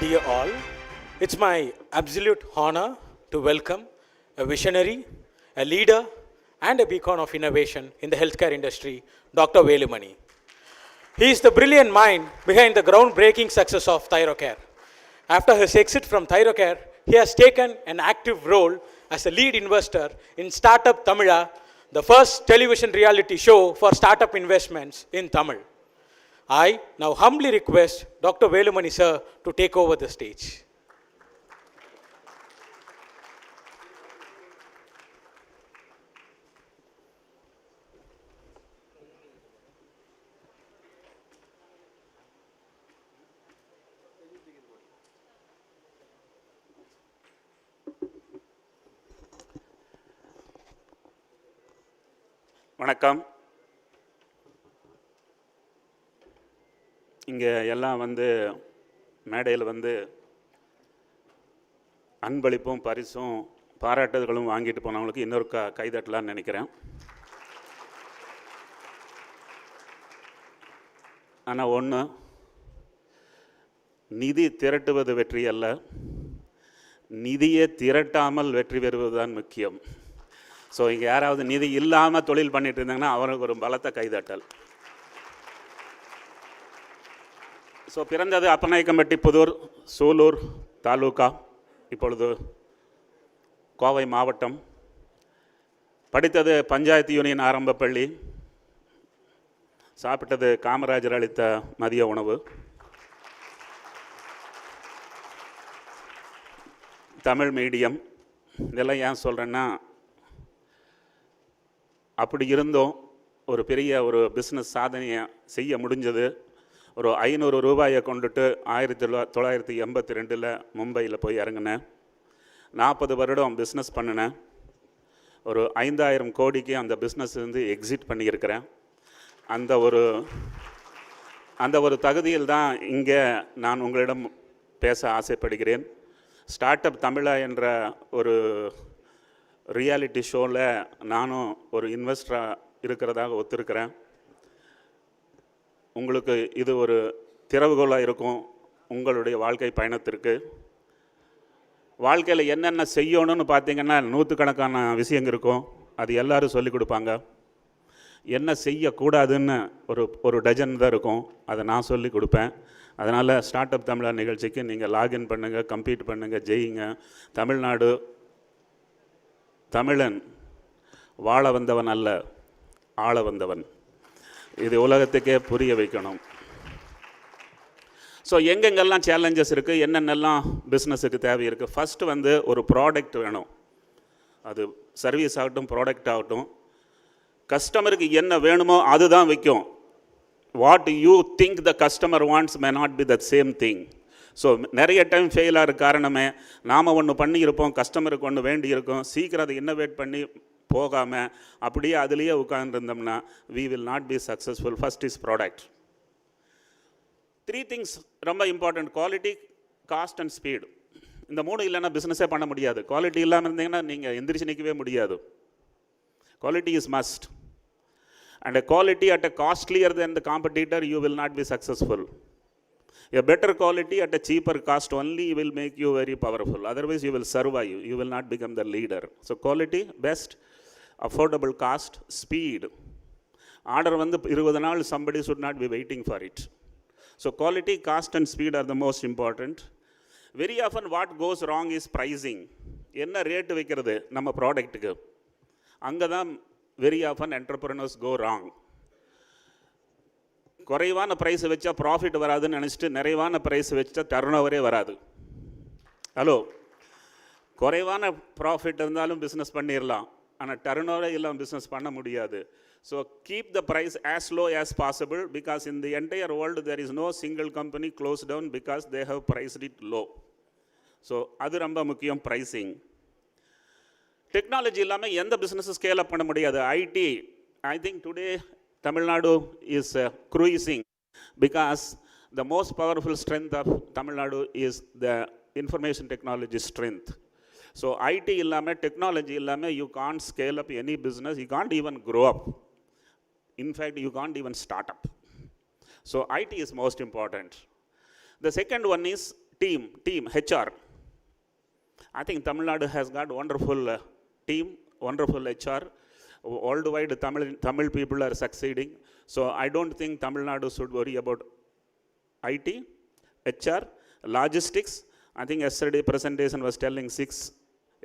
S13: Dear all, it's my absolute honor to welcome a visionary, a leader, and a beacon of innovation in the healthcare industry, Dr. Velumani. He is the brilliant mind behind the groundbreaking success of ThyroCare. After his exit from ThyroCare, he has taken an active role as a lead investor in Startup Tamila, the first television reality show for startup investments in Tamil. I now humbly request Dr. Velumani sir to take over the stage.
S18: வணக்கம். இங்கே எல்லாம் மேடையில் அன்பளிப்பும் பரிசும் பாராட்டுதல்களும் வாங்கிட்டு போனவங்களுக்கு இன்னொரு கைதட்டலான்னு நினைக்கிறேன். ஆனால் ஒன்று, நிதி திரட்டுவது வெற்றி அல்ல, நிதியை திரட்டாமல் வெற்றி பெறுவதுதான் முக்கியம். ஸோ இங்கே யாராவது நிதி இல்லாமல் தொழில் பண்ணிட்டு இருந்தாங்கன்னா அவருக்கு ஒரு பலத்த கைதட்டல். ஸோ பிறந்தது அப்பநாயக்கம்பட்டி புதூர், சூலூர் தாலுகா, இப்பொழுது கோவை மாவட்டம். படித்தது பஞ்சாயத்து யூனியன் ஆரம்ப பள்ளி. சாப்பிட்டது காமராஜர் அளித்த மதிய உணவு. தமிழ் மீடியம். இதெல்லாம் ஏன் சொல்கிறேன்னா, அப்படி இருந்தும் ஒரு பெரிய ஒரு பிஸ்னஸ் சாதனையை செய்ய முடிஞ்சது. ஒரு 500 ரூபாயை கொண்டுட்டு 1982 மும்பையில் போய் இறங்கினேன். 40 வருடம் பிஸ்னஸ் பண்ணினேன். ஒரு 5000 கோடிக்கு அந்த பிஸ்னஸ் எக்ஸிட் பண்ணியிருக்கிறேன். அந்த ஒரு தகுதியில் தான் இங்கே நான் உங்களிடம் பேச ஆசைப்படுகிறேன். ஸ்டார்ட் அப் தமிழா என்ற ஒரு ரியாலிட்டி ஷோவில் நானும் ஒரு இன்வெஸ்டராக இருக்கிறதாக ஒத்துருக்கிறேன். உங்களுக்கு இது ஒரு திறவுகோலாக இருக்கும் உங்களுடைய வாழ்க்கை பயணத்திற்கு. வாழ்க்கையில் என்னென்ன செய்யணும்னு பார்த்தீங்கன்னா நூற்றுக்கணக்கான விஷயங்கள் இருக்கும். அது எல்லோரும் சொல்லிக் கொடுப்பாங்க. என்ன செய்யக்கூடாதுன்னு ஒரு டஜன் தான் இருக்கும். அதை நான் சொல்லி கொடுப்பேன். அதனால் ஸ்டார்ட் அப் தமிழா நிகழ்ச்சிக்கு நீங்கள் லாகின் பண்ணுங்கள், கம்ப்ளீட் பண்ணுங்கள், ஜெயிங்க. தமிழ்நாடு தமிழன் வாழ வந்தவன் அல்ல, ஆள வந்தவன். இது உலகத்துக்கே புரிய வைக்கணும். ஸோ எங்கெங்கெல்லாம் சேலஞ்சஸ் இருக்குது, என்னென்னலாம் பிஸ்னஸுக்கு தேவை இருக்குது. ஃபஸ்ட்டு ஒரு ப்ராடக்ட் வேணும். அது சர்வீஸ் ஆகட்டும், ப்ராடக்ட் ஆகட்டும். கஸ்டமருக்கு என்ன வேணுமோ அதுதான் விற்கும். What you think the customer wants may not be the same thing. So நிறைய டைம் ஃபெயில் ஆகிற காரணமே, நாம் ஒன்று பண்ணியிருப்போம், கஸ்டமருக்கு ஒன்று வேண்டியிருக்கோம், சீக்கிரம் அதை இன்னோவேட் பண்ணி போகாமல் அப்படியே அதுலேயே உட்கார்ந்துருந்தோம்னா we will not be successful. First is product. 3 things ரொம்ப important: quality, cost and speed. இந்த 3 இல்லைன்னா பிஸ்னஸே பண்ண முடியாது. குவாலிட்டி இல்லாமல் இருந்தீங்கன்னா நீங்கள் எந்திரிச்சு நிற்கவே முடியாது. Quality is must. And a quality at a costlier than the competitor, you will not be successful. A better quality at a cheaper cost only will make you very powerful. Otherwise, you will survive. You will not become the leader. So, quality, best, affordable cost, speed. Order 20 naal, somebody should not be waiting for it. So, quality, cost and speed are the most important. Very often what goes wrong is pricing. Enna rate வைக்கிறது நம்ம ப்ராடக்ட்டுக்கு. அங்கே தான் very often entrepreneurs go wrong. குறைவான price வச்சா profit வராதுன்னு நினச்சிட்டு நிறைவான price வச்சா டர்னோவரே வராது. ஹலோ, குறைவான ப்ராஃபிட் இருந்தாலும் பிஸ்னஸ் பண்ணிடலாம், ஆனால் டர்னோவரே இல்லாமல் பிஸ்னஸ் பண்ண முடியாது. So keep the price as low as possible, because in the entire world there is no single company close down because they have priced it low. So அது ரொம்ப முக்கியம், ப்ரைஸிங். டெக்னாலஜி இல்லாமல் எந்த பிஸ்னஸும் ஸ்கேல் அப் பண்ண முடியாது. IT, I think today Tamil Nadu is cruising because the most powerful strength of Tamil Nadu is the information technology strength. So IT illame, technology illame, you can't scale up any business. You can't even grow up. In fact, you can't even start up. So IT is most important. The second one is team, HR. I think Tamil Nadu has got wonderful team, wonderful HR. Worldwide, Tamil people are succeeding. So I don't think Tamil Nadu should worry about IT, HR, logistics. I think yesterday presentation was telling 6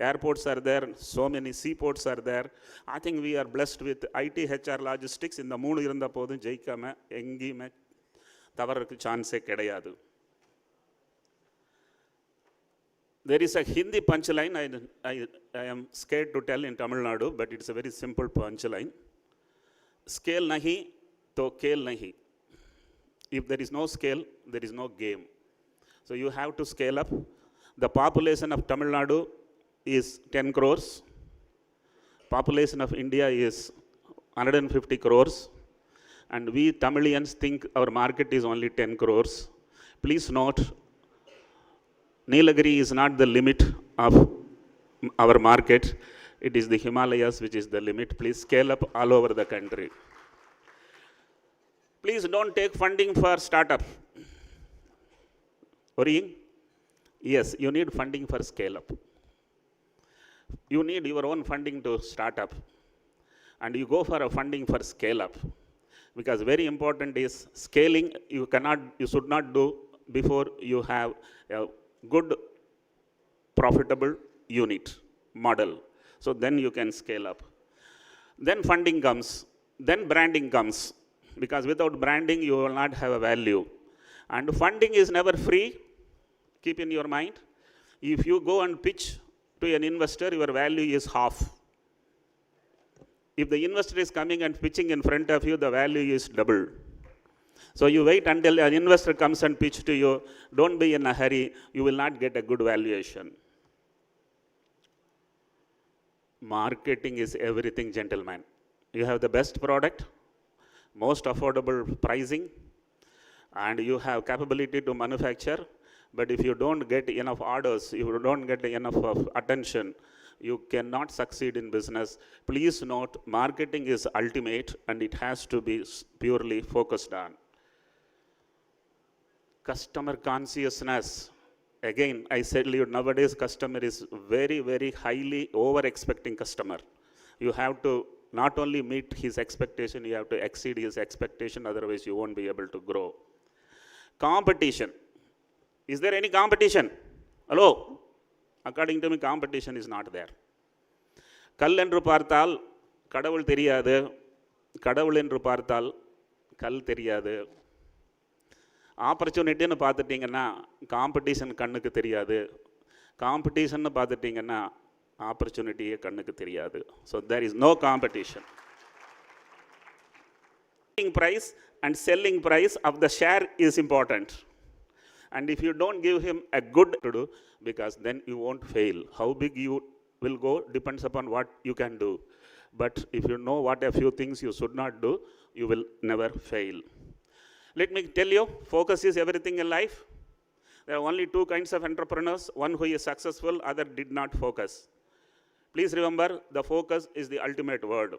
S18: airports are there, so many seaports are there. I think we are blessed with IT, HR, logistics. இந்த 3 இருந்த போதும் ஜெயிக்காம எங்கேயுமே தவறதுக்கு சான்ஸே கிடையாது. There is a Hindi punchline I am scared to tell in Tamil Nadu, but it's a very simple punchline. Scale nahi to kale nahi. If there is no scale, there is no game. So you have to scale up. The population of Tamil Nadu is 10 crores. Population of India is 150 crores, and we Tamilians think our market is only 10 crores. Please note, Nilagiri is not the limit of our market. It is the Himalayas which is the limit. Please scale up all over the country. Please don't take funding for startup. Worrying? Yes, you need funding for scale up. You need your own funding to start up. And you go for a funding for scale up. Because very important is scaling you should not do before you have a good profitable unit model. So then you can scale up. Then funding comes, then branding comes. Because without branding you will not have a value. And funding is never free, keep in your mind. If you go and pitch to an investor, your value is half. If the investor is coming and pitching in front of you, the value is double. So you wait until an investor comes and pitch to you. Don't be in a hurry. You will not get a good valuation. Marketing is everything, gentlemen. You have the best product, most affordable pricing, and you have capability to manufacture. But if you don't get enough orders, if you don't get enough of attention, you cannot succeed in business. Please note, marketing is ultimate and it has to be purely focused on. Customer consciousness. Again, I said to you, nowadays customer is very, very highly over-expecting customer. You have to not only meet his expectation, you have to exceed his expectation, otherwise you won't be able to grow. Competition. Is there any competition? Hello? According to me, competition is not there. Kal endru paarthal, kadavul theriyadu. Kadavul endru paarthal, kal theriyadu. Opportunity nu paathutinga competition kannukku theriyadu. Competition nu paathutinga opportunity kannukku theriyadu. So there is no competition. Selling price and selling price of the share is important. And if you don't give him a good to do, because then you won't fail. How big you will go depends upon what you can do. But if you know what a few things you should not do, you will never fail. Let me tell you, focus is everything in life. There are only two kinds of entrepreneurs, one who is successful, other did not focus. Please remember, the focus is the ultimate word.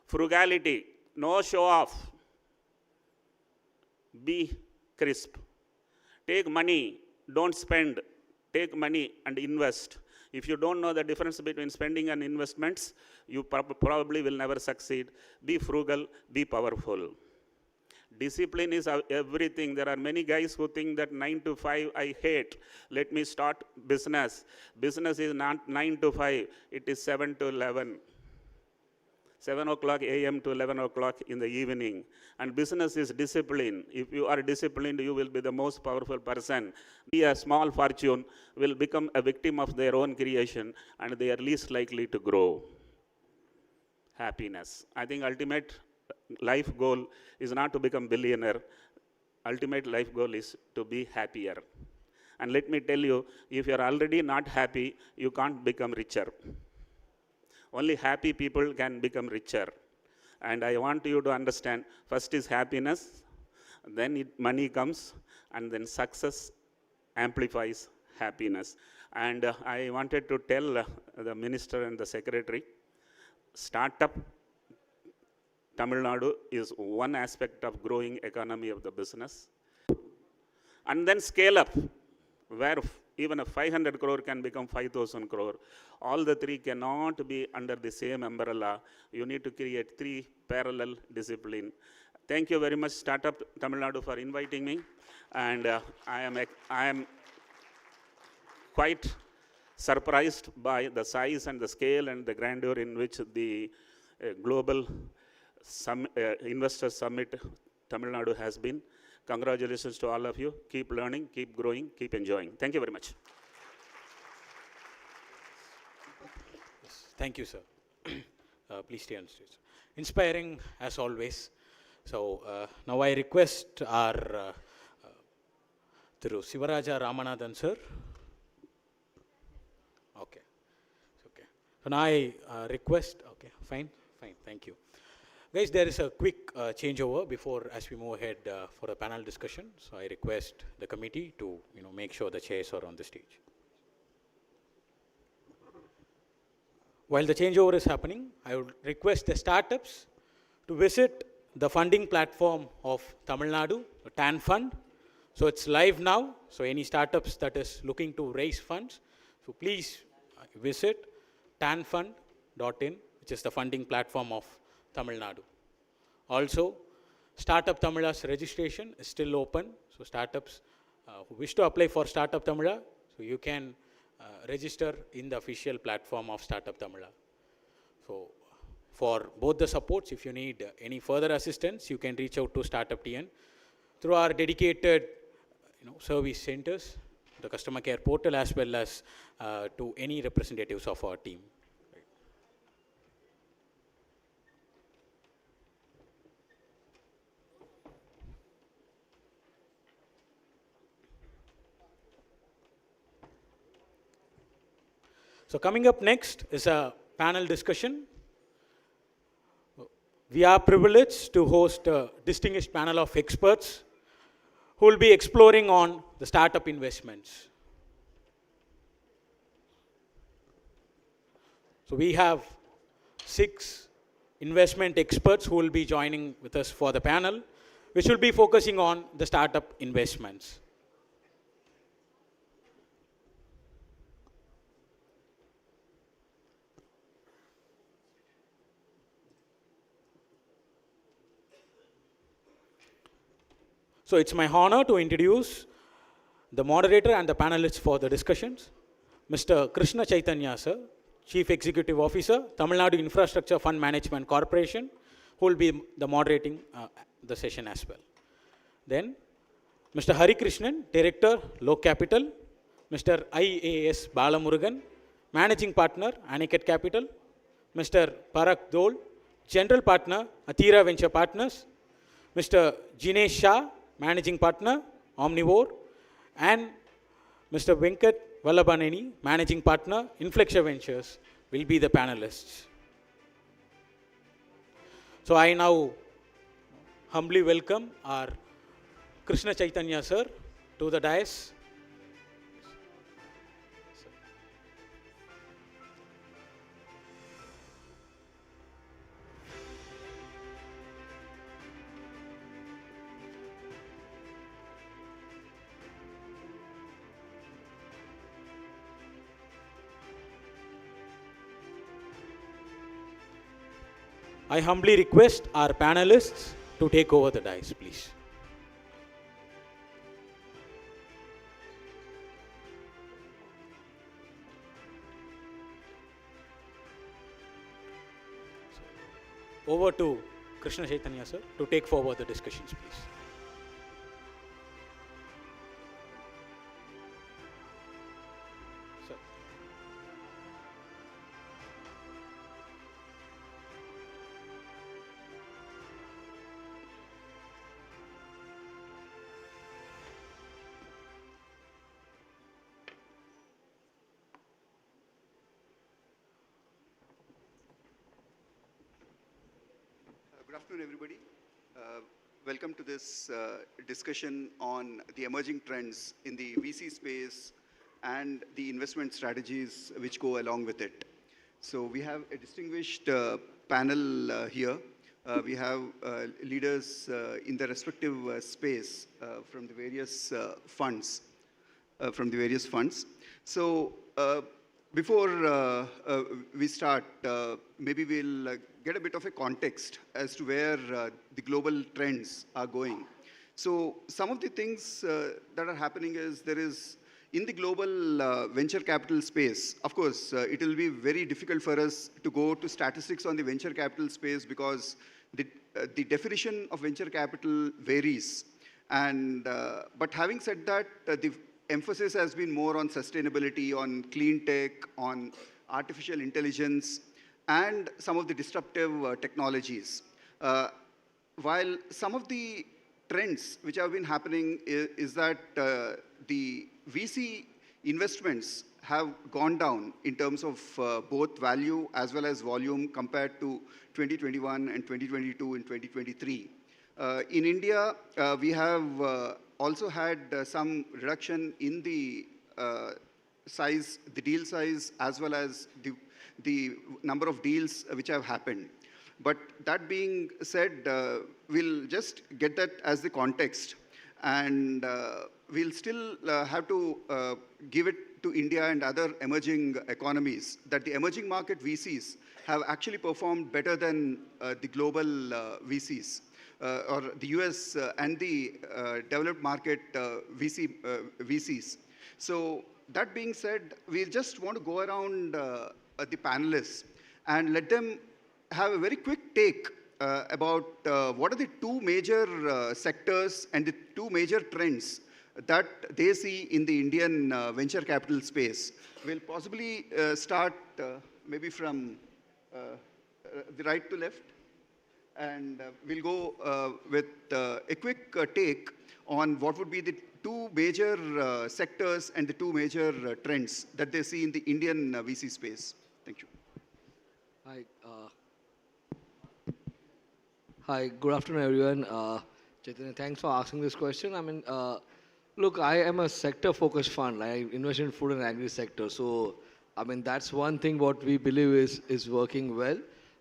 S18: Frugality, no show off. Be crisp. Take money, don't spend. Take money and invest. If you don't know the difference between spending and investments, you probably will never succeed. Be frugal, be powerful. Discipline is everything. There are many guys who think that 9 to 5 I hate. Let me start business. Business is not 9 to 5. It is 7 to 11. 7 o'clock a.m. to 11 o'clock in the evening. And business is discipline. If you are disciplined, you will be the most powerful person. Be a small fortune will become a victim of their own creation and they are least likely to grow. Happiness. I think ultimate life goal is not to become billionaire. Ultimate life goal is to be happier. And let me tell you, if you are already not happy, you can't become richer. Only happy people can become richer. And I want you to understand, first is happiness, then money comes, and then success amplifies happiness. And I wanted to tell the minister and the secretary, startup Tamil Nadu is one aspect of growing economy of the business. And then scale up, where even a 500 crore can become 5,000 crore. All the three cannot be under the same umbrella. You need to create three parallel disciplines. Thank you very much, Startup Tamil Nadu, for inviting me. And I am quite surprised by the size and the scale and the grandeur in which the global investor summit Tamil Nadu has been. Congratulations to all of you. Keep learning, keep growing, keep enjoying. Thank you very much.
S13: Thank you, sir. Please stay on stage. Inspiring as always. So now I request our Thiru Sivaraja Ramanathan sir. Okay. Okay. So now I request, okay, fine, thank you. Guys, there is a quick changeover before as we move ahead for a panel discussion. So I request the committee to make sure the chairs are on the stage. While the changeover is happening, I would request the startups to visit the funding platform of Tamil Nadu, the TAN Fund. So it's live now. So any startups that is looking to raise funds, so please visit tanfund.in, which is the funding platform of Tamil Nadu. Also, Startup Tamila's registration is still open. So startups who wish to apply for Startup Tamila, so you can register in the official platform of Startup Tamila. So for both the supports, if you need any further assistance, you can reach out to Startup TN through our dedicated service centers, the customer care portal, as well as to any representatives of our team. So coming up next is a panel discussion. We are privileged to host a distinguished panel of experts who will be exploring on the startup investments. So we have 6 investment experts who will be joining with us for the panel, which will be focusing on the startup investments. So it's my honor to introduce the moderator and the panelists for the discussions, Mr. Krishna Chaitanya, sir, Chief Executive Officer, Tamil Nadu Infrastructure Fund Management Corporation, who will be the moderating the session as well. Then, Mr. Hari Krishnan, Director, Low Capital, Mr. IAS Balamurugan, Managing Partner, Aniket Capital, Mr. Parak Dole, General Partner, Athira Venture Partners, Mr. Jinesh Shah, Managing Partner, Omnivore, and Mr. Venkat Vallabhaneni, Managing Partner, Inflexia Ventures, will be the panelists. So I now humbly welcome our Krishna Chaitanya sir to the dais. I humbly request our panelists to take over the dais, please. Over to Krishna Chaitanya sir to take forward the discussions, please.
S19: Good afternoon, everybody. Welcome to this discussion on the emerging trends in the VC space and the investment strategies which go along with it. So we have a distinguished panel here. We have leaders in the respective space from the various funds. So before we start, maybe we'll get a bit of a context as to where the global trends are going. So some of the things that are happening is there is, in the global venture capital space, of course, it will be very difficult for us to go to statistics on the venture capital space because the definition of venture capital varies. And, but having said that, the emphasis has been more on sustainability, on clean tech, on artificial intelligence, and some of the disruptive technologies. While some of the trends which have been happening is that the VC investments have gone down in terms of both value as well as volume compared to 2021 and 2022 and 2023. In India, we have also had some reduction in the size, the deal size, as well as the number of deals which have happened. But that being said, we'll just get that as the context. And we'll still have to give it to India and other emerging economies, that the emerging market VCs have actually performed better than the global VCs, or the US and the developed market VCs. So that being said, we just want to go around the panelists and let them have a very quick take about what are the two major sectors and the two major trends that they see in the Indian venture capital space. We'll possibly start maybe from the right to left, and we'll go with a quick take on what would be the two major sectors and the two major trends that they see in the Indian VC space. Thank you.
S20: Hi. Hi, good afternoon, everyone. Chaitanya, thanks for asking this question. I mean, look, I am a sector-focused fund. I invest in food and agri sector. So, I mean, that's one thing what we believe is working well.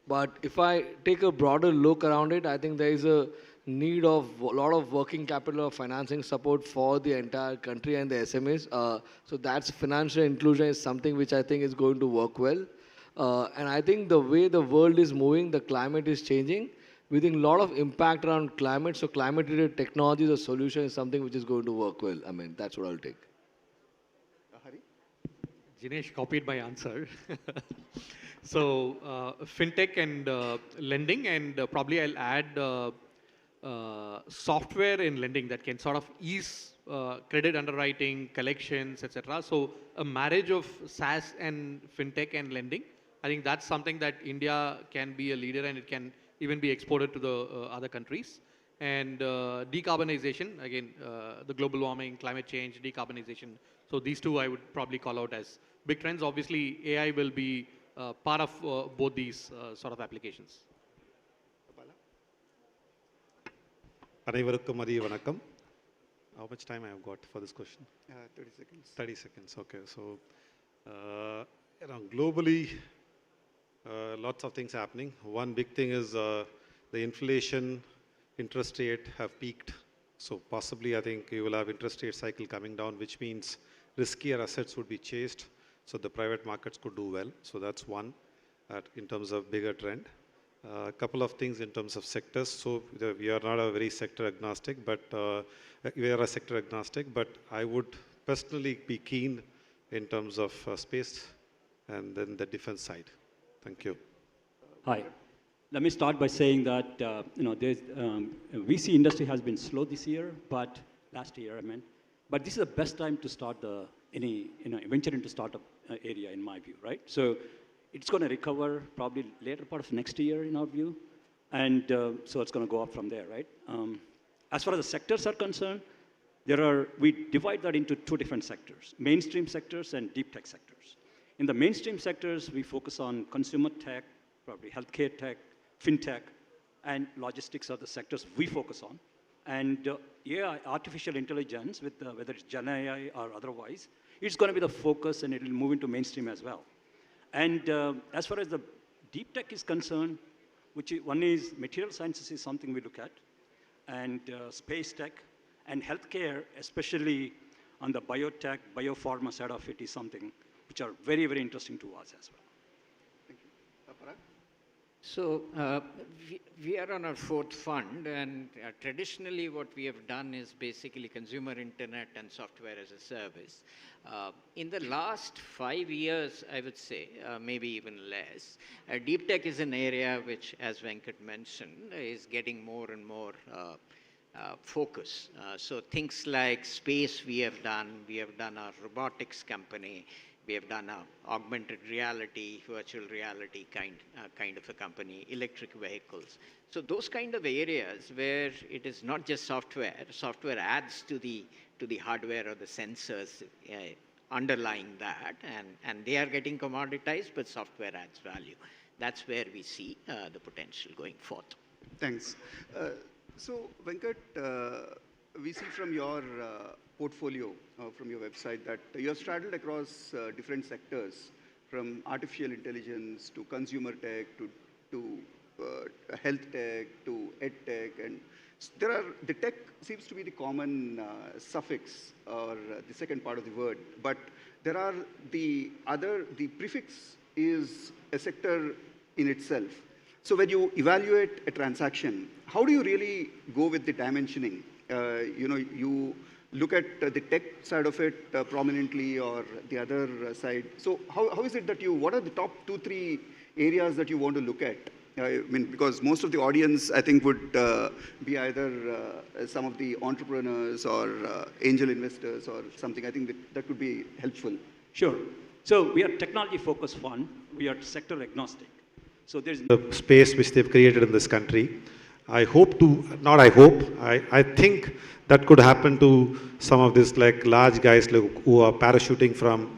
S20: But if I take a broader look around it, I think there is a need of a lot of working capital or financing support for the entire country and the SMEs. So that's financial inclusion is something which I think is going to work well. And I think the way the world is moving, the climate is changing. We think a lot of impact around climate, so climate-related technologies or solution is something which is going to work well. I mean, that's what I'll take.
S19: Hari?
S21: Jinesh copied my answer. So, fintech and lending, and probably I'll add software in lending that can sort of ease credit underwriting, collections, etc. So, a marriage of SaaS and fintech and lending, I think that's something that India can be a leader, and it can even be exported to the other countries. And decarbonization, again, the global warming, climate change, decarbonization. So these two I would probably call out as big trends. Obviously, AI will be part of both these sort of applications.
S22: அனைவருக்கும் மதிய வணக்கம். How much time I have got for this question?
S19: 30 seconds.
S22: 30 seconds, okay. So, globally, lots of things happening. One big thing is the inflation, interest rate have peaked. So possibly I think you will have interest rate cycle coming down, which means riskier assets would be chased. So the private markets could do well. So that's one in terms of bigger trend. A couple of things in terms of sectors. So we are not a very sector agnostic, but we are a sector agnostic, but I would personally be keen in terms of space and then the defense side. Thank you.
S23: Hi. Let me start by saying that VC industry has been slow this year, but last year I meant. But this is the best time to start venture into startup area in my view, right? So it's going to recover probably later part of next year in our view, and so it's going to go up from there, right? As far as the sectors are concerned, we divide that into two different sectors: mainstream sectors and deep tech sectors. In the mainstream sectors, we focus on consumer tech, probably healthcare tech, fintech, and logistics are the sectors we focus on. And AI, artificial intelligence, with whether it's Gen AI or otherwise, it's going to be the focus, and it will move into mainstream as well. And as far as the deep tech is concerned, one is material sciences is something we look at, and space tech, and healthcare, especially on the biotech, biopharma side of it, is something which are very, very interesting to us as well.
S19: Thank you. Parag?
S24: So we are on our fourth fund, and traditionally what we have done is basically consumer internet and software as a service. In the last 5 years, I would say, maybe even less, deep tech is an area which, as Venkat mentioned, is getting more and more focus. So things like space we have done our robotics company, we have done an augmented reality, virtual reality kind of a company, electric vehicles. So those kind of areas where it is not just software adds to the hardware or the sensors underlying that, and they are getting commoditized, but software adds value. That's where we see the potential going forth.
S19: Thanks. So, Venkat, we see from your portfolio, from your website, that you have straddled across different sectors, from artificial intelligence to consumer tech to health tech to ed tech, and the tech seems to be the common suffix or the second part of the word, but there are the prefix is a sector in itself. So when you evaluate a transaction, how do you really go with the dimensioning? You look at the tech side of it prominently or the other side. So how is it that what are the top 2-3 areas that you want to look at? I mean, because most of the audience, I think, would be either some of the entrepreneurs or angel investors or something. I think that could be helpful.
S23: Sure. So we are technology-focused fund. We are sector agnostic. So there's
S22: the space which they've created in this country. I hope to, not I hope, I think that could happen to some of these like large guys like, who are parachuting from,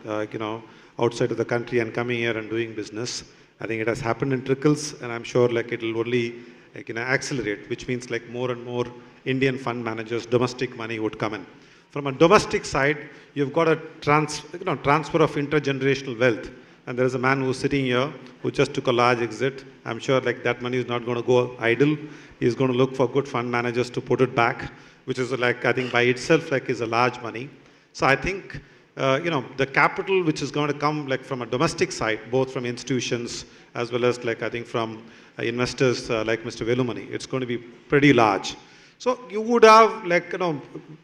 S22: outside of the country and coming here and doing business. I think it has happened in trickles, and I'm sure like it will only accelerate, which means like more and more Indian fund managers, domestic money would come in. From a domestic side, you've got a transfer of intergenerational wealth. And there is a man who's sitting here who just took a large exit. I'm sure like that money is not going to go idle. He's going to look for good fund managers to put it back, which is like, I think by itself like is a large money. So I think, the capital which is going to come like from a domestic side, both from institutions as well as like I think from investors like Mr. Velumani, it's going to be pretty large. So you would have like,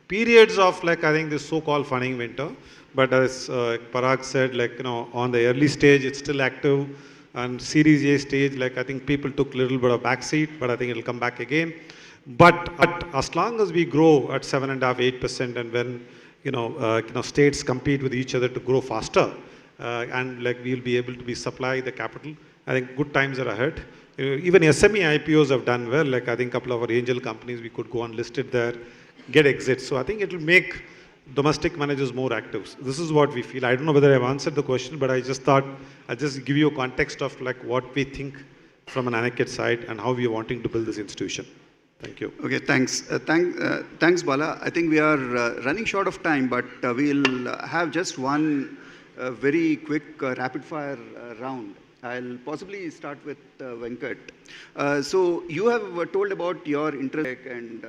S22: periods of like I think this so-called funding winter. But as Parag said, like, on the early stage, it's still active. And Series A stage, like, I think people took a little bit of backseat, but I think it'll come back again. But as long as we grow at 7.5%, 8%, and when, states compete with each other to grow faster, and like we'll be able to supply the capital, I think good times are ahead. Even SME IPOs have done well. Like, I think a couple of our angel companies, we could go unlisted there, get exits. So I think it will make domestic managers more active. This is what we feel. I don't know whether I've answered the question, but I just thought I'll just give you a context of like what we think from an Aniket side and how we are wanting to build this institution. Thank you.
S19: Okay, thanks. Thanks, Bala. I think we are running short of time, but we'll have just one very quick rapid-fire round. I'll possibly start with Venkat. So you have told about your interest and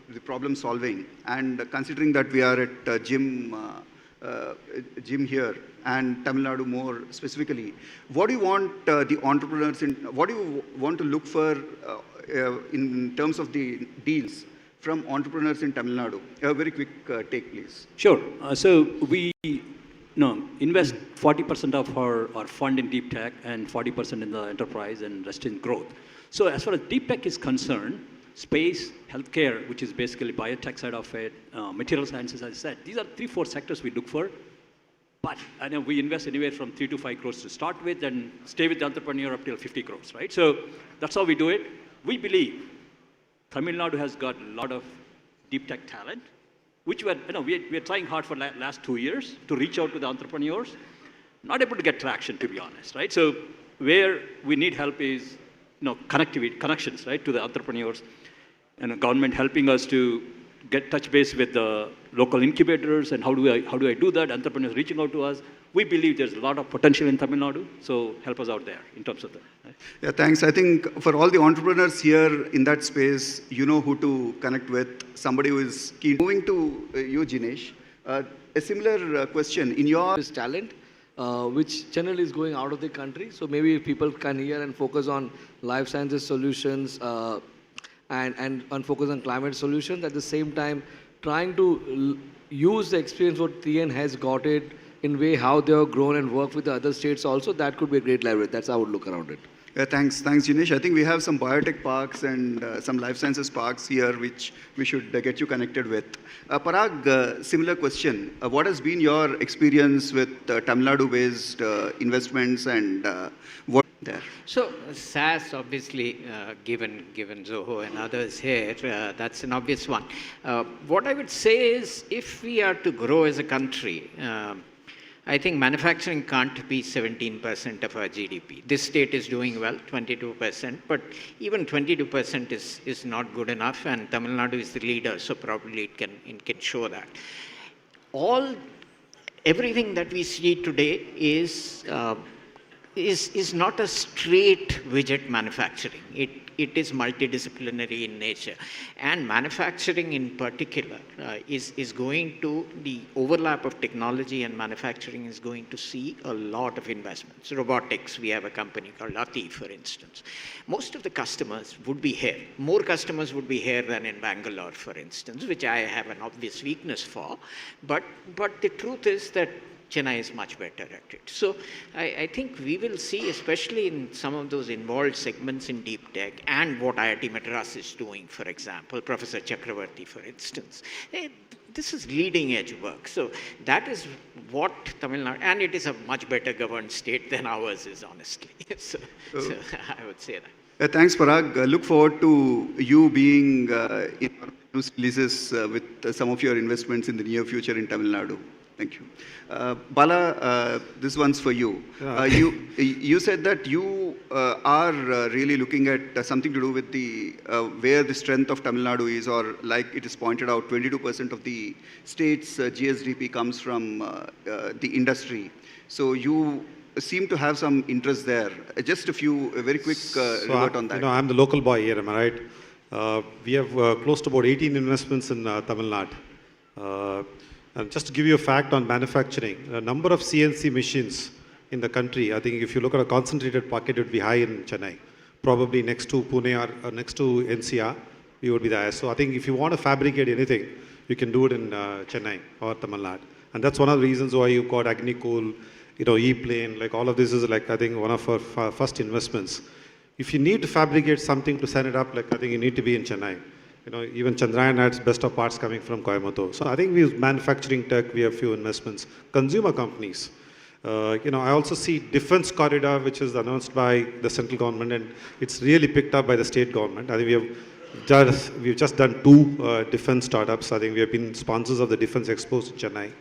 S19: the problem solving, and considering that we are at Jim here and Tamil Nadu more specifically, what do you want the entrepreneurs what do you want to look for in terms of the deals from entrepreneurs in Tamil Nadu? A very quick take, please.
S23: Sure. So we invest 40% of our fund in deep tech and 40% in the enterprise and rest in growth. So as far as deep tech is concerned, space, healthcare, which is basically biotech side of it, material sciences, as I said, these are 3-4 sectors we look for. But I know we invest anywhere from 3 to 5 crores to start with and stay with the entrepreneur up till 50 crores, right? So that's how we do it. We believe Tamil Nadu has got a lot of deep tech talent, which we are trying hard for last 2 years to reach out to the entrepreneurs, not able to get traction, to be honest, right? So where we need help is, connections, right, to the entrepreneurs, and government helping us to get touch base with the local incubators, and how do I do that? Entrepreneurs reaching out to us. We believe there's a lot of potential in Tamil Nadu, so help us out there in terms of that. Right?
S19: Yeah, thanks. I think for all the entrepreneurs here in that space, you know who to connect with, somebody who is keen. Moving to you, Jinesh, a similar question. In your
S20: talent, which generally is going out of the country, so maybe people can hear and focus on life sciences solutions and focus on climate solutions. At the same time, trying to use the experience what TN has got it in way how they have grown and worked with the other states also, that could be a great leverage. That's how I would look around it.
S19: Thanks, Jinesh. I think we have some biotech parks and some life sciences parks here which we should get you connected with. Parag, similar question. What has been your experience with Tamil Nadu-based investments and what there?
S24: So SaaS, obviously, given Zoho and others here, that's an obvious one. What I would say is, if we are to grow as a country, I think manufacturing can't be 17% of our GDP. This state is doing well, 22%, but even 22% is not good enough, and Tamil Nadu is the leader, so probably it can show that. Everything that we see today is not a straight widget manufacturing. It is multidisciplinary in nature. And manufacturing in particular is going to, the overlap of technology and manufacturing is going to see a lot of investments. Robotics, we have a company called Ati, for instance. Most of the customers would be here. More customers would be here than in Bangalore, for instance, which I have an obvious weakness for. But the truth is that Chennai is much better at it. So I think we will see, especially in some of those involved segments in deep tech and what IIT Madras is doing, for example, Professor Chakravarti, for instance. This is leading edge work. So that is what Tamil Nadu, and it is a much better governed state than ours is, honestly. so I would say that.
S19: Thanks, Parag. Look forward to you being in news releases with some of your investments in the near future in Tamil Nadu. Thank you. Bala, this one's for you. You said that you are really looking at something to do with the where the strength of Tamil Nadu is, or like it is pointed out, 22% of the state's GSDP comes from the industry. So you seem to have some interest there. Just a very quick revert on that.
S22: I'm the local boy here, am I right? We have close to about 18 investments in Tamil Nadu. And just to give you a fact on manufacturing, the number of CNC machines in the country, I think if you look at a concentrated pocket, it would be high in Chennai. Probably next to Pune or next to NCR, we would be the highest. So I think if you want to fabricate anything, you can do it in Chennai or Tamil Nadu. And that's one of the reasons why you got Agnicool, E-Plane, like all of this is like, I think, one of our first investments. If you need to fabricate something to send it up, like I think you need to be in Chennai. Even Chandrayaan had best of parts coming from Coimbatore. So I think we use manufacturing tech, we have few investments. Consumer companies. I also see defense corridor, which is announced by the central government, and it's really picked up by the state government. I think we've just done 2 defense startups. I think we have been sponsors of the Defense Expos in Chennai.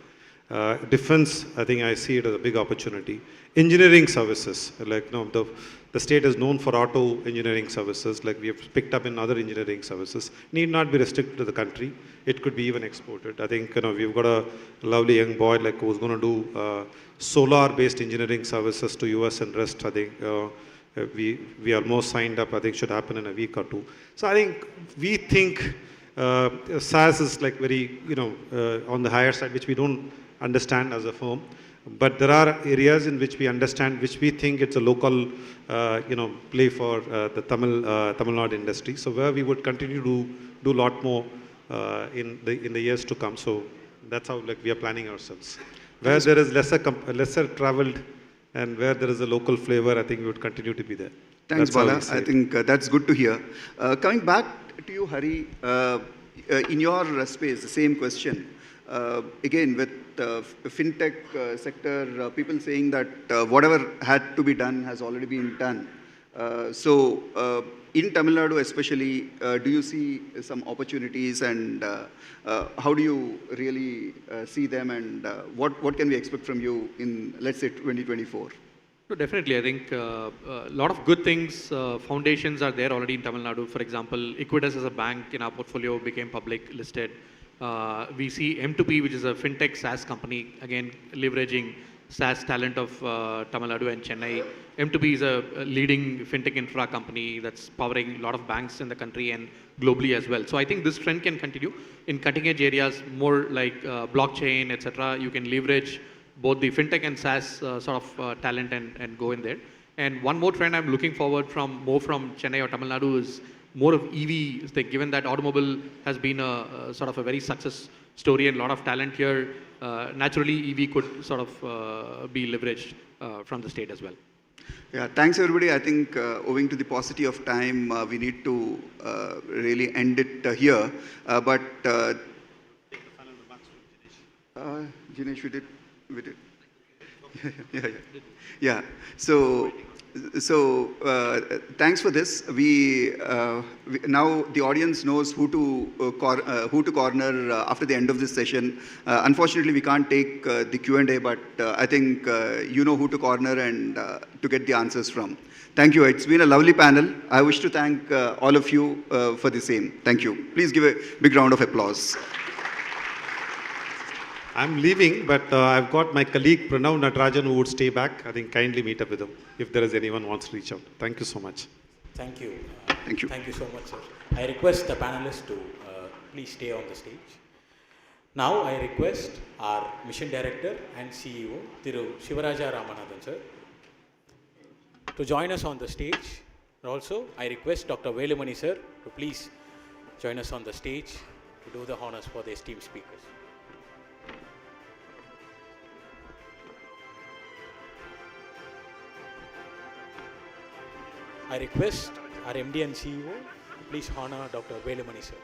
S22: Defense, I think I see it as a big opportunity. Engineering services, like the state is known for auto engineering services, like we have picked up in other engineering services. Need not be restricted to the country. It could be even exported. I think we've got a lovely young boy like who's going to do solar-based engineering services to US and rest. I think we are more signed up. I think should happen in a week or 2. So I think we think SaaS is like very on the higher side, which we don't understand as a firm. But there are areas in which we understand, which we think it's a local, play for the Tamil Nadu industry. So where we would continue to do a lot more in the years to come. So that's how we are planning ourselves. Where there is lesser traveled and where there is a local flavor, I think we would continue to be there.
S19: Thanks, Bala. I think that's good to hear. Coming back to you, Hari, in your space, the same question. Again, with fintech sector, people saying that whatever had to be done has already been done. So in Tamil Nadu especially, do you see some opportunities, and how do you really see them, and what can we expect from you in, let's say, 2024?
S21: So definitely, I think a lot of good things, foundations are there already in Tamil Nadu. For example, Equitas as a bank in our portfolio became public listed. We see M2P, which is a fintech SaaS company, again leveraging SaaS talent of Tamil Nadu and Chennai. M2P is a leading fintech infra company that's powering a lot of banks in the country and globally as well. So I think this trend can continue in cutting edge areas, more like blockchain, etc. You can leverage both the fintech and SaaS talent and go in there. And one more trend I'm looking forward more from Chennai or Tamil Nadu is more of EV. Given that automobile has been a very success story and a lot of talent here, naturally EV could be leveraged from the state as well.
S19: Yeah, thanks everybody. I think owing to the paucity of time, we need to really end it here. But Jinesh, we did. Yeah. So So thanks for this. Now the audience knows who to corner after the end of this session. Unfortunately, we can't take the Q&A, but I think you know who to corner and to get the answers from. Thank you. It's been a lovely panel. I wish to thank all of you for the same. Thank you. Please give a big round of applause.
S22: I'm leaving, but I've got my colleague Pranav Natarajan who would stay back. I think kindly meet up with him if there is anyone who wants to reach out. Thank you so much.
S13: Thank you.
S19: Thank you.
S13: Thank you so much, sir. I request the panelists to please stay on the stage. Now I request our Mission Director and CEO, Thiru Shivaraja Ramanathan, sir, to join us on the stage. Also, I request Dr. Velumani, sir, to please join us on the stage to do the honors for the esteemed speakers. I request our MD and CEO to please honor Dr. Velumani, sir.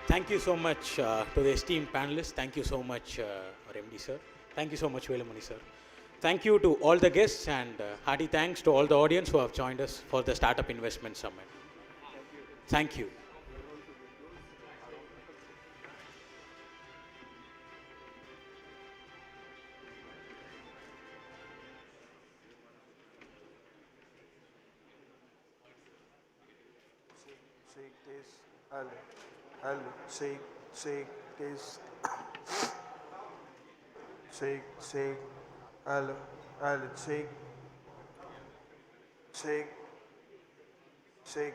S13: Thank you so much to the esteemed panelists. Thank you so much, our MD, sir. Thank you so much, Velumani, sir. Thank you to all the guests and hearty thanks to all the audience who have joined us for the Startup Investment Summit. Thank you.
S7: Shake, taste. Shake, hello, shake,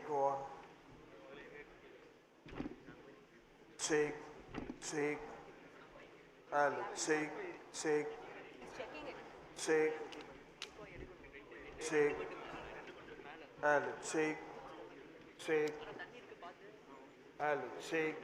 S7: go on. Shake, hello, shake, hello, shake.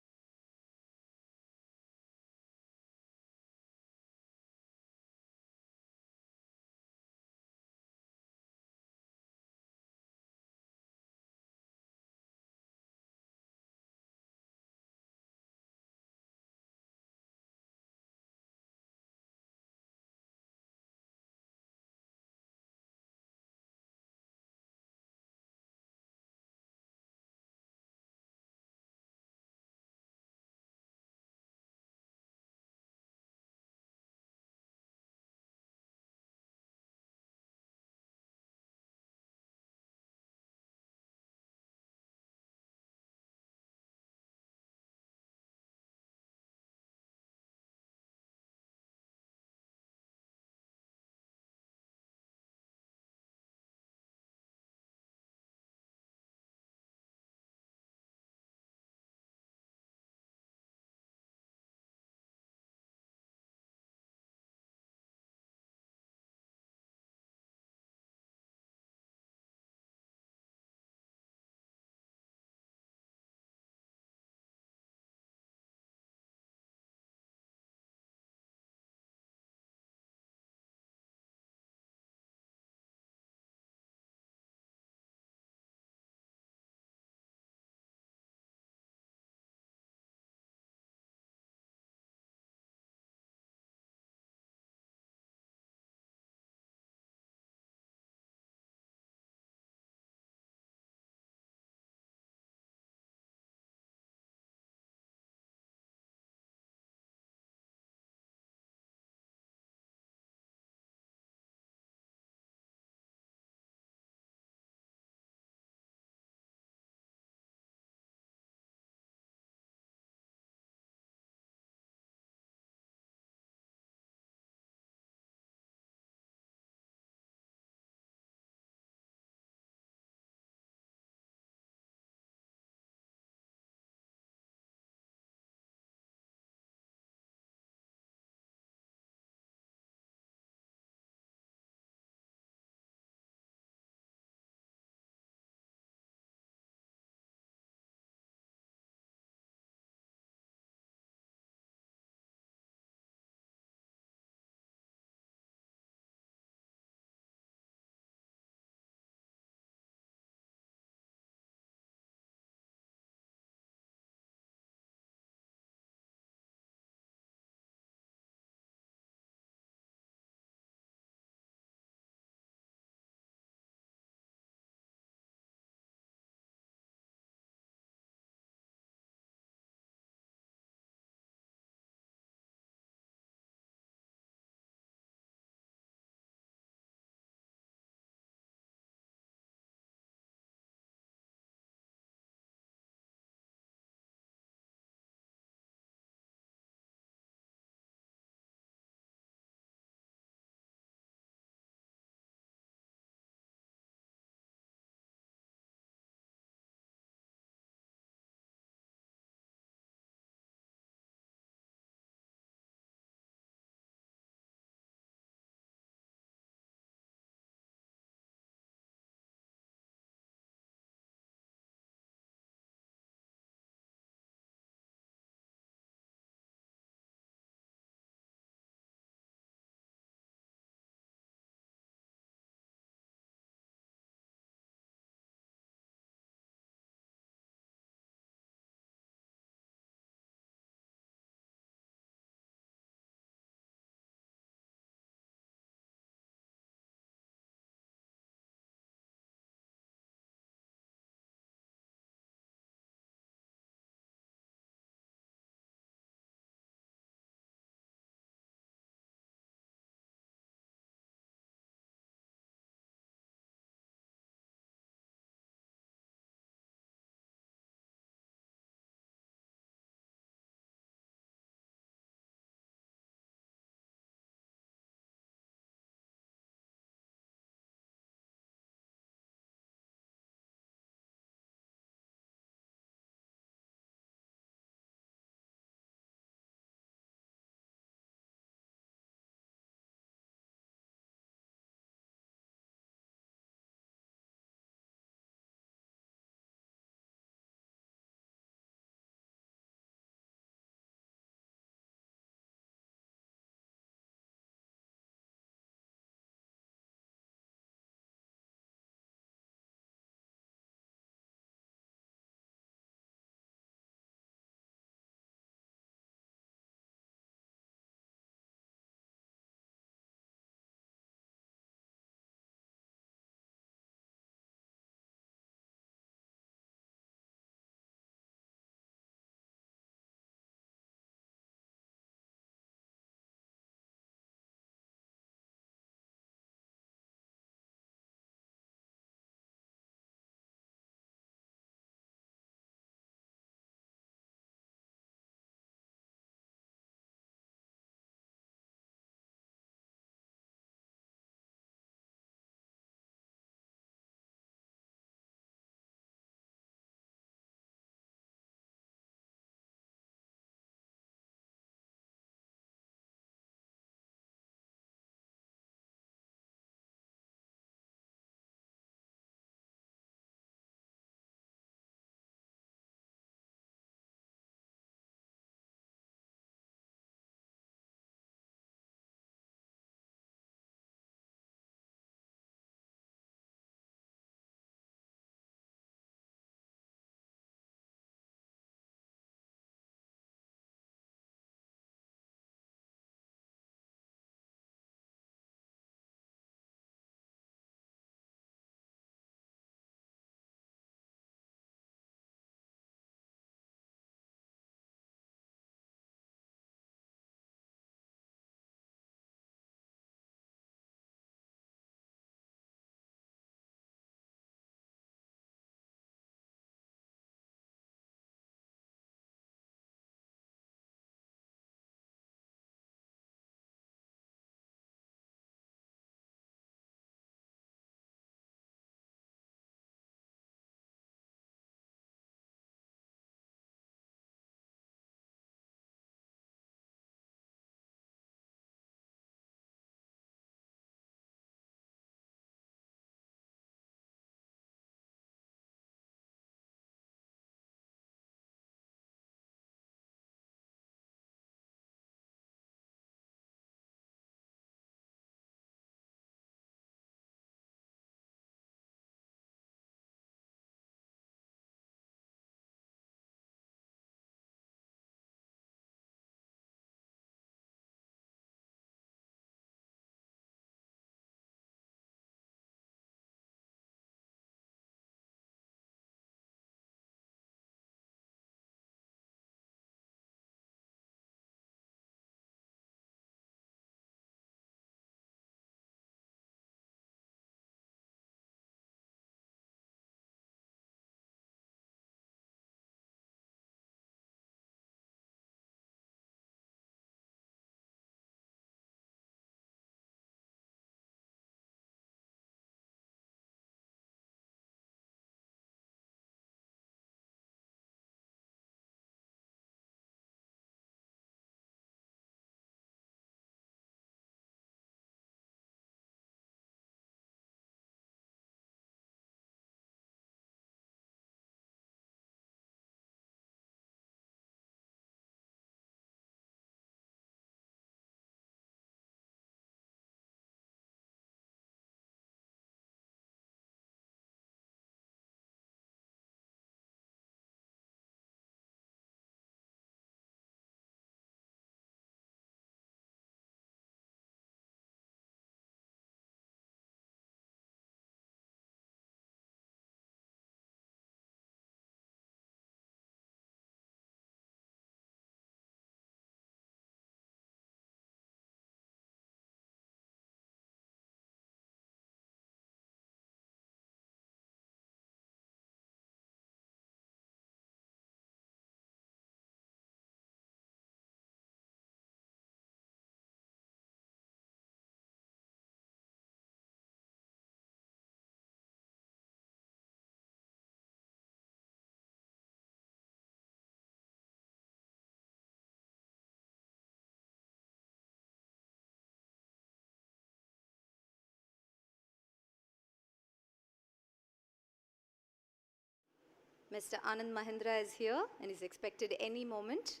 S2: Mr. Anand Mahindra is here and is expected any moment.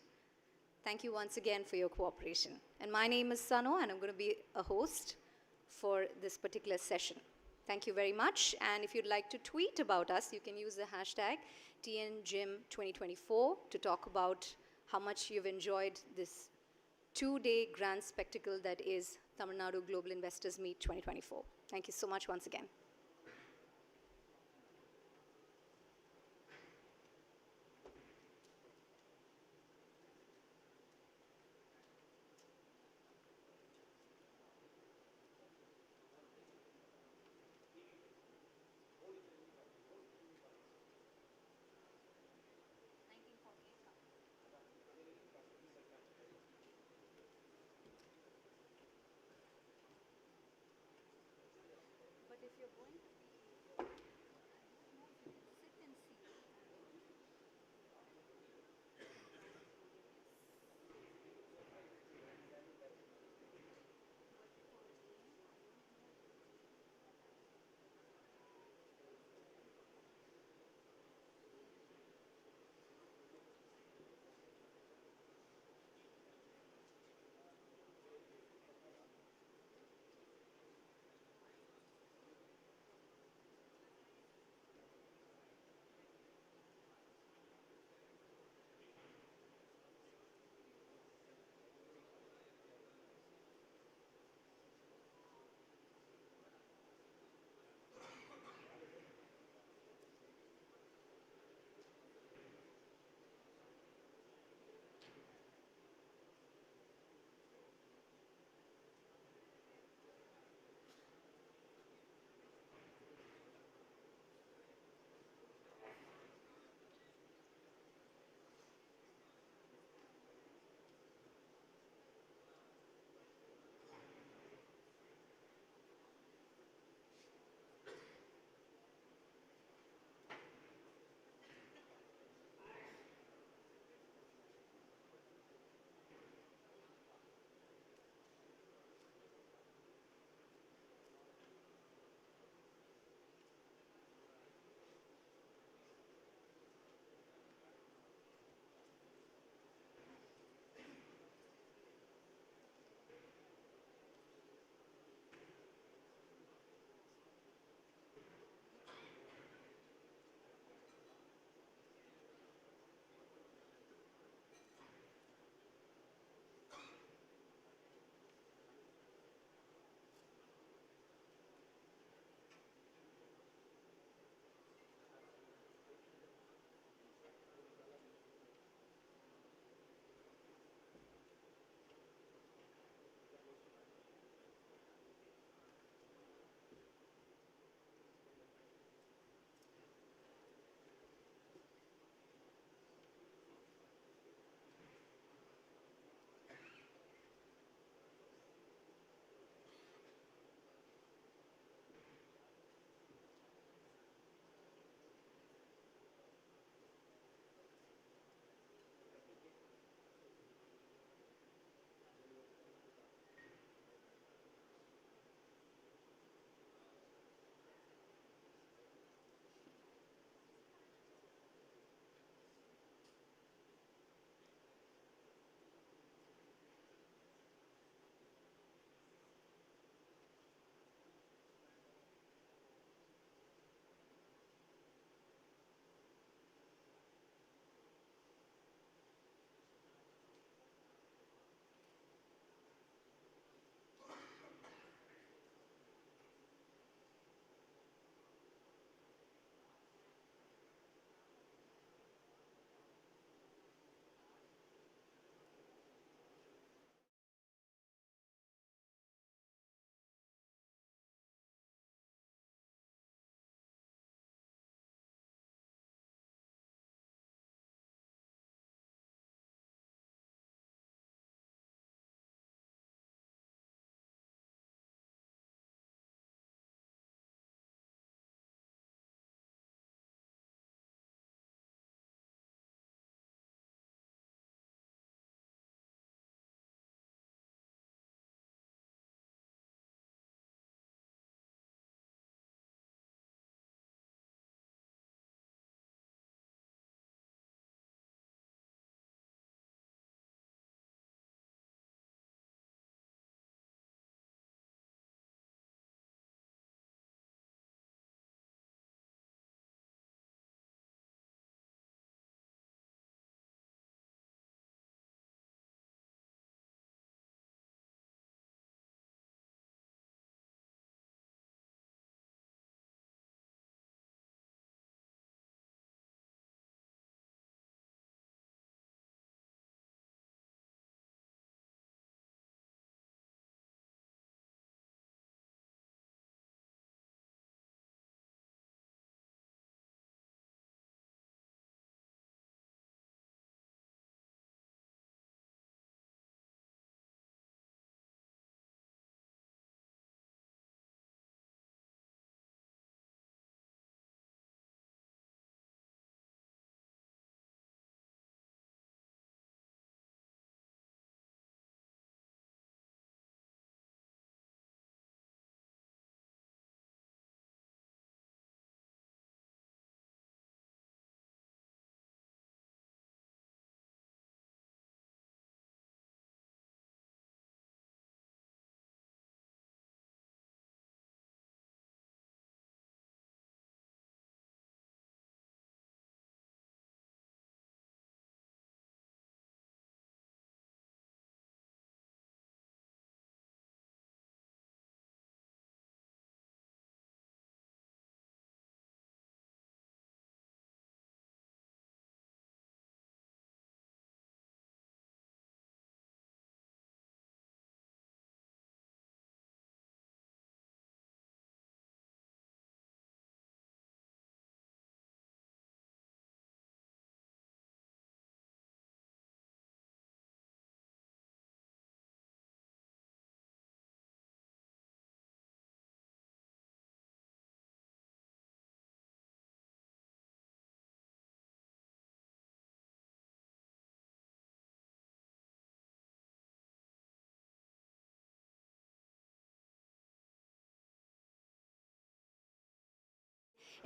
S2: Thank you once again for your cooperation. And my name is Sano, and I'm going to be a host for this particular session. Thank you very much. And if you'd like to tweet about us, you can use the hashtag TNGym2024 to talk about how much you've enjoyed this two-day grand spectacle that is Tamil Nadu Global Investors Meet 2024. Thank you so much once again. But if you're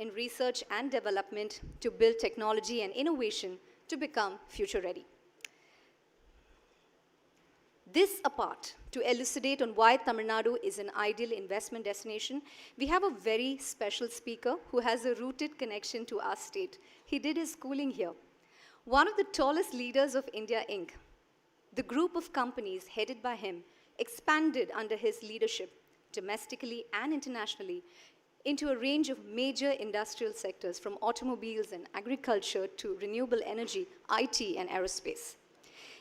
S1: in research and development to build technology and innovation to become future ready. This apart, to elucidate on why Tamil Nadu is an ideal investment destination, we have a very special speaker who has a rooted connection to our state. He did his schooling here. One of the tallest leaders of India Inc., the group of companies headed by him expanded under his leadership, domestically and internationally, into a range of major industrial sectors from automobiles and agriculture to renewable energy, IT, and aerospace.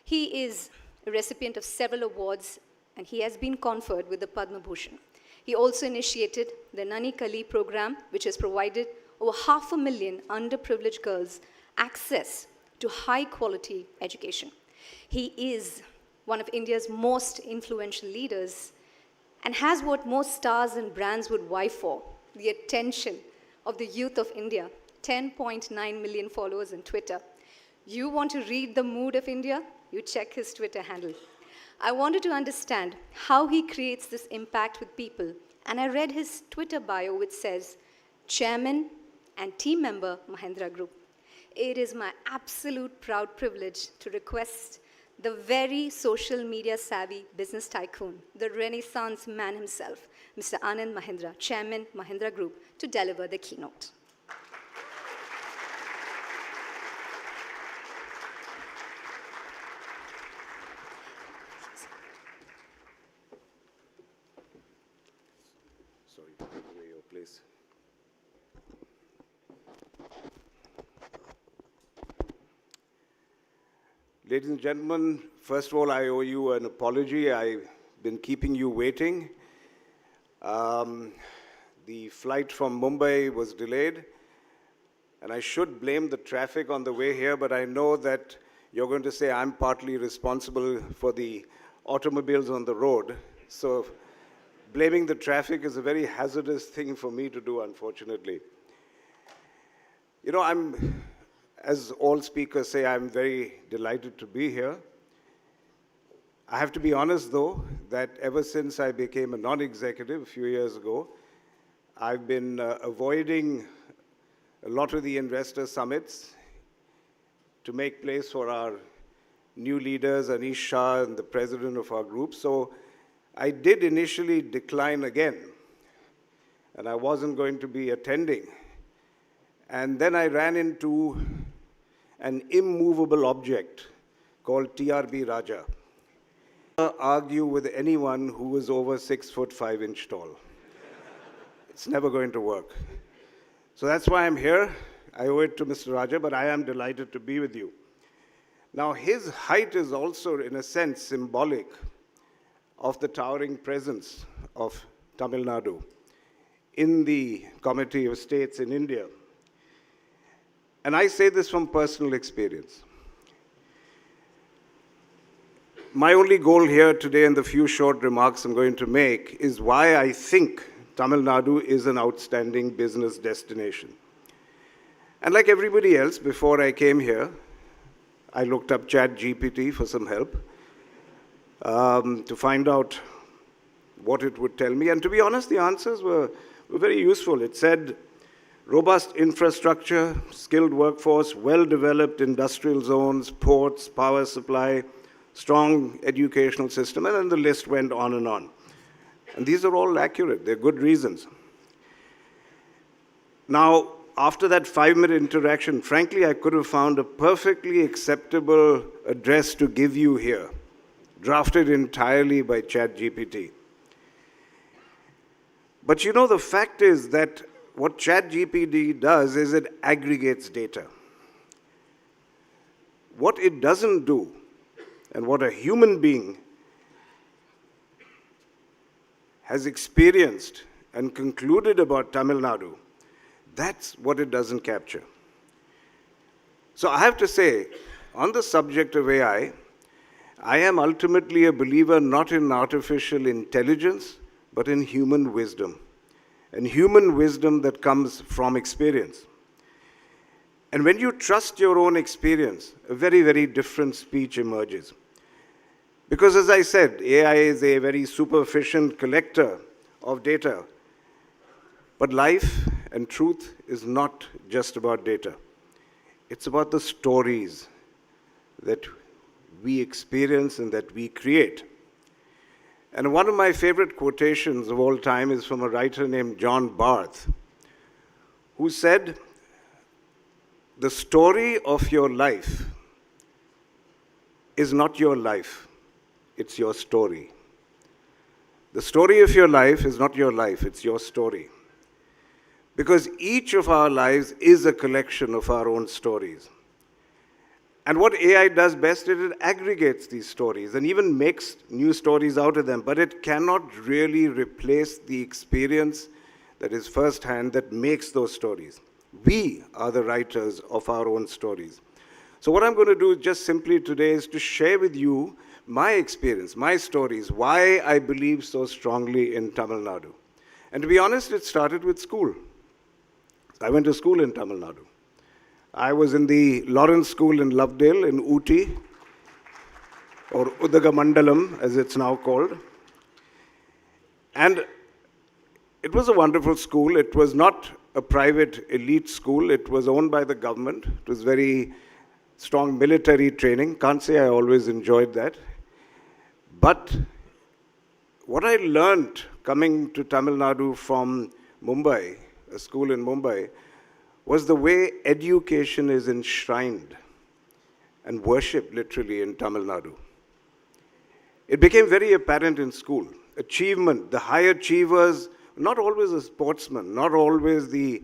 S1: He is a recipient of several awards, and he has been conferred with the Padma Bhushan. He also initiated the Nani Kali program, which has provided over 500,000 underprivileged girls access to high-quality education. He is one of India's most influential leaders and has what most stars and brands would vie for, the attention of the youth of India, 10.9 million followers on Twitter. You want to read the mood of India? You check his Twitter handle. I wanted to understand how he creates this impact with people, and I read his Twitter bio, which says, Chairman and team member, Mahindra Group. It is my absolute proud privilege to request the very social media savvy business tycoon, the Renaissance man himself, Mr. Anand Mahindra, Chairman, Mahindra Group, to deliver the keynote.
S4: Sorry, take away your place. Ladies and gentlemen, first of all, I owe you an apology. I've been keeping you waiting. The flight from Mumbai was delayed, and I should blame the traffic on the way here, but I know that you're going to say I'm partly responsible for the automobiles on the road. So blaming the traffic is a very hazardous thing for me to do, unfortunately. You know, as all speakers say, I'm very delighted to be here. I have to be honest, though, that ever since I became a non-executive a few years ago, I've been avoiding a lot of the investor summits to make place for our new leaders, Anish Shah and the president of our group. So I did initially decline again, and I wasn't going to be attending. And then I ran into an immovable object called TRB Raja. Argue with anyone who is over 6'5" tall. It's never going to work. So that's why I'm here. I owe it to Mr. Raja, but I am delighted to be with you. Now, his height is also, in a sense, symbolic of the towering presence of Tamil Nadu in the Committee of States in India. And I say this from personal experience. My only goal here today, in the few short remarks I'm going to make, is why I think Tamil Nadu is an outstanding business destination. And like everybody else, before I came here, I looked up ChatGPT for some help to find out what it would tell me. And to be honest, the answers were very useful. It said, robust infrastructure, skilled workforce, well-developed industrial zones, ports, power supply, strong educational system, and then the list went on and on. And these are all accurate. They're good reasons. Now, after that 5-minute interaction, frankly, I could have found a perfectly acceptable address to give you here, drafted entirely by ChatGPT. But you know, the fact is that what ChatGPT does is it aggregates data. What it doesn't do, and what a human being has experienced and concluded about Tamil Nadu, that's what it doesn't capture. So I have to say, on the subject of AI, I am ultimately a believer not in artificial intelligence, but in human wisdom. And human wisdom that comes from experience. And when you trust your own experience, a very, very different speech emerges. Because as I said, AI is a very super efficient collector of data. But life and truth is not just about data. It's about the stories that we experience and that we create. And one of my favorite quotations of all time is from a writer named John Barth, who said, "The story of your life is not your life, it's your story." The story of your life is not your life, it's your story. Because each of our lives is a collection of our own stories. And what AI does best is it aggregates these stories and even makes new stories out of them, but it cannot really replace the experience that is firsthand that makes those stories. We are the writers of our own stories. So what I'm going to do just simply today is to share with you my experience, my stories, why I believe so strongly in Tamil Nadu. And to be honest, it started with school. I went to school in Tamil Nadu. I was in the Lawrence School in Lovedale in Ooty, or Udagamandalam as it's now called. And it was a wonderful school. It was not a private elite school. It was owned by the government. It was very strong military training. Can't say I always enjoyed that. But what I learned coming to Tamil Nadu from Mumbai, a school in Mumbai, was the way education is enshrined and worshipped literally in Tamil Nadu. It became very apparent in school. Achievement, the high achievers, not always a sportsman, not always the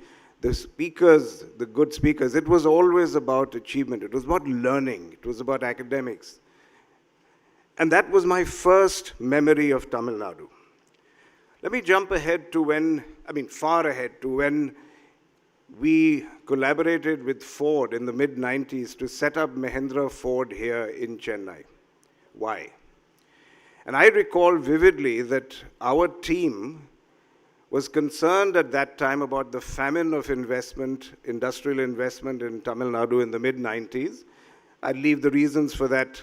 S4: speakers, the good speakers. It was always about achievement. It was about learning. It was about academics. And that was my first memory of Tamil Nadu. Let me jump ahead to far ahead to when we collaborated with Ford in the mid-90s to set up Mahindra Ford here in Chennai. Why? And I recall vividly that our team was concerned at that time about the famine of investment, industrial investment in Tamil Nadu in the mid-90s. I'd leave the reasons for that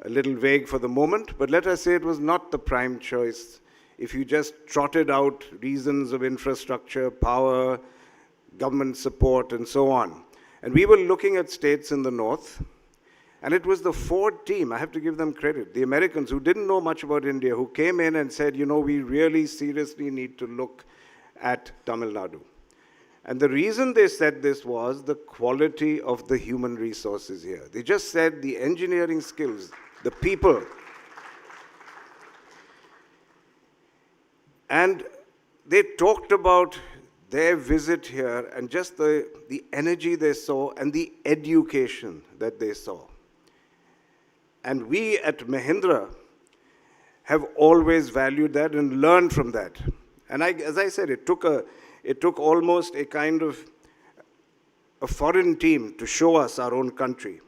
S4: a little vague for the moment, but let us say it was not the prime choice. If you just trotted out reasons of infrastructure, power, government support, and so on. And we were looking at states in the north, and it was the Ford team, I have to give them credit, the Americans who didn't know much about India, who came in and said, we really seriously need to look at Tamil Nadu. And the reason they said this was the quality of the human resources here. They just said the engineering skills, the people. And they talked about their visit here and just the energy they saw and the education that they saw. And we at Mahindra have always valued that and learned from that. And as I said, it took almost a kind of a foreign team to show us our own country.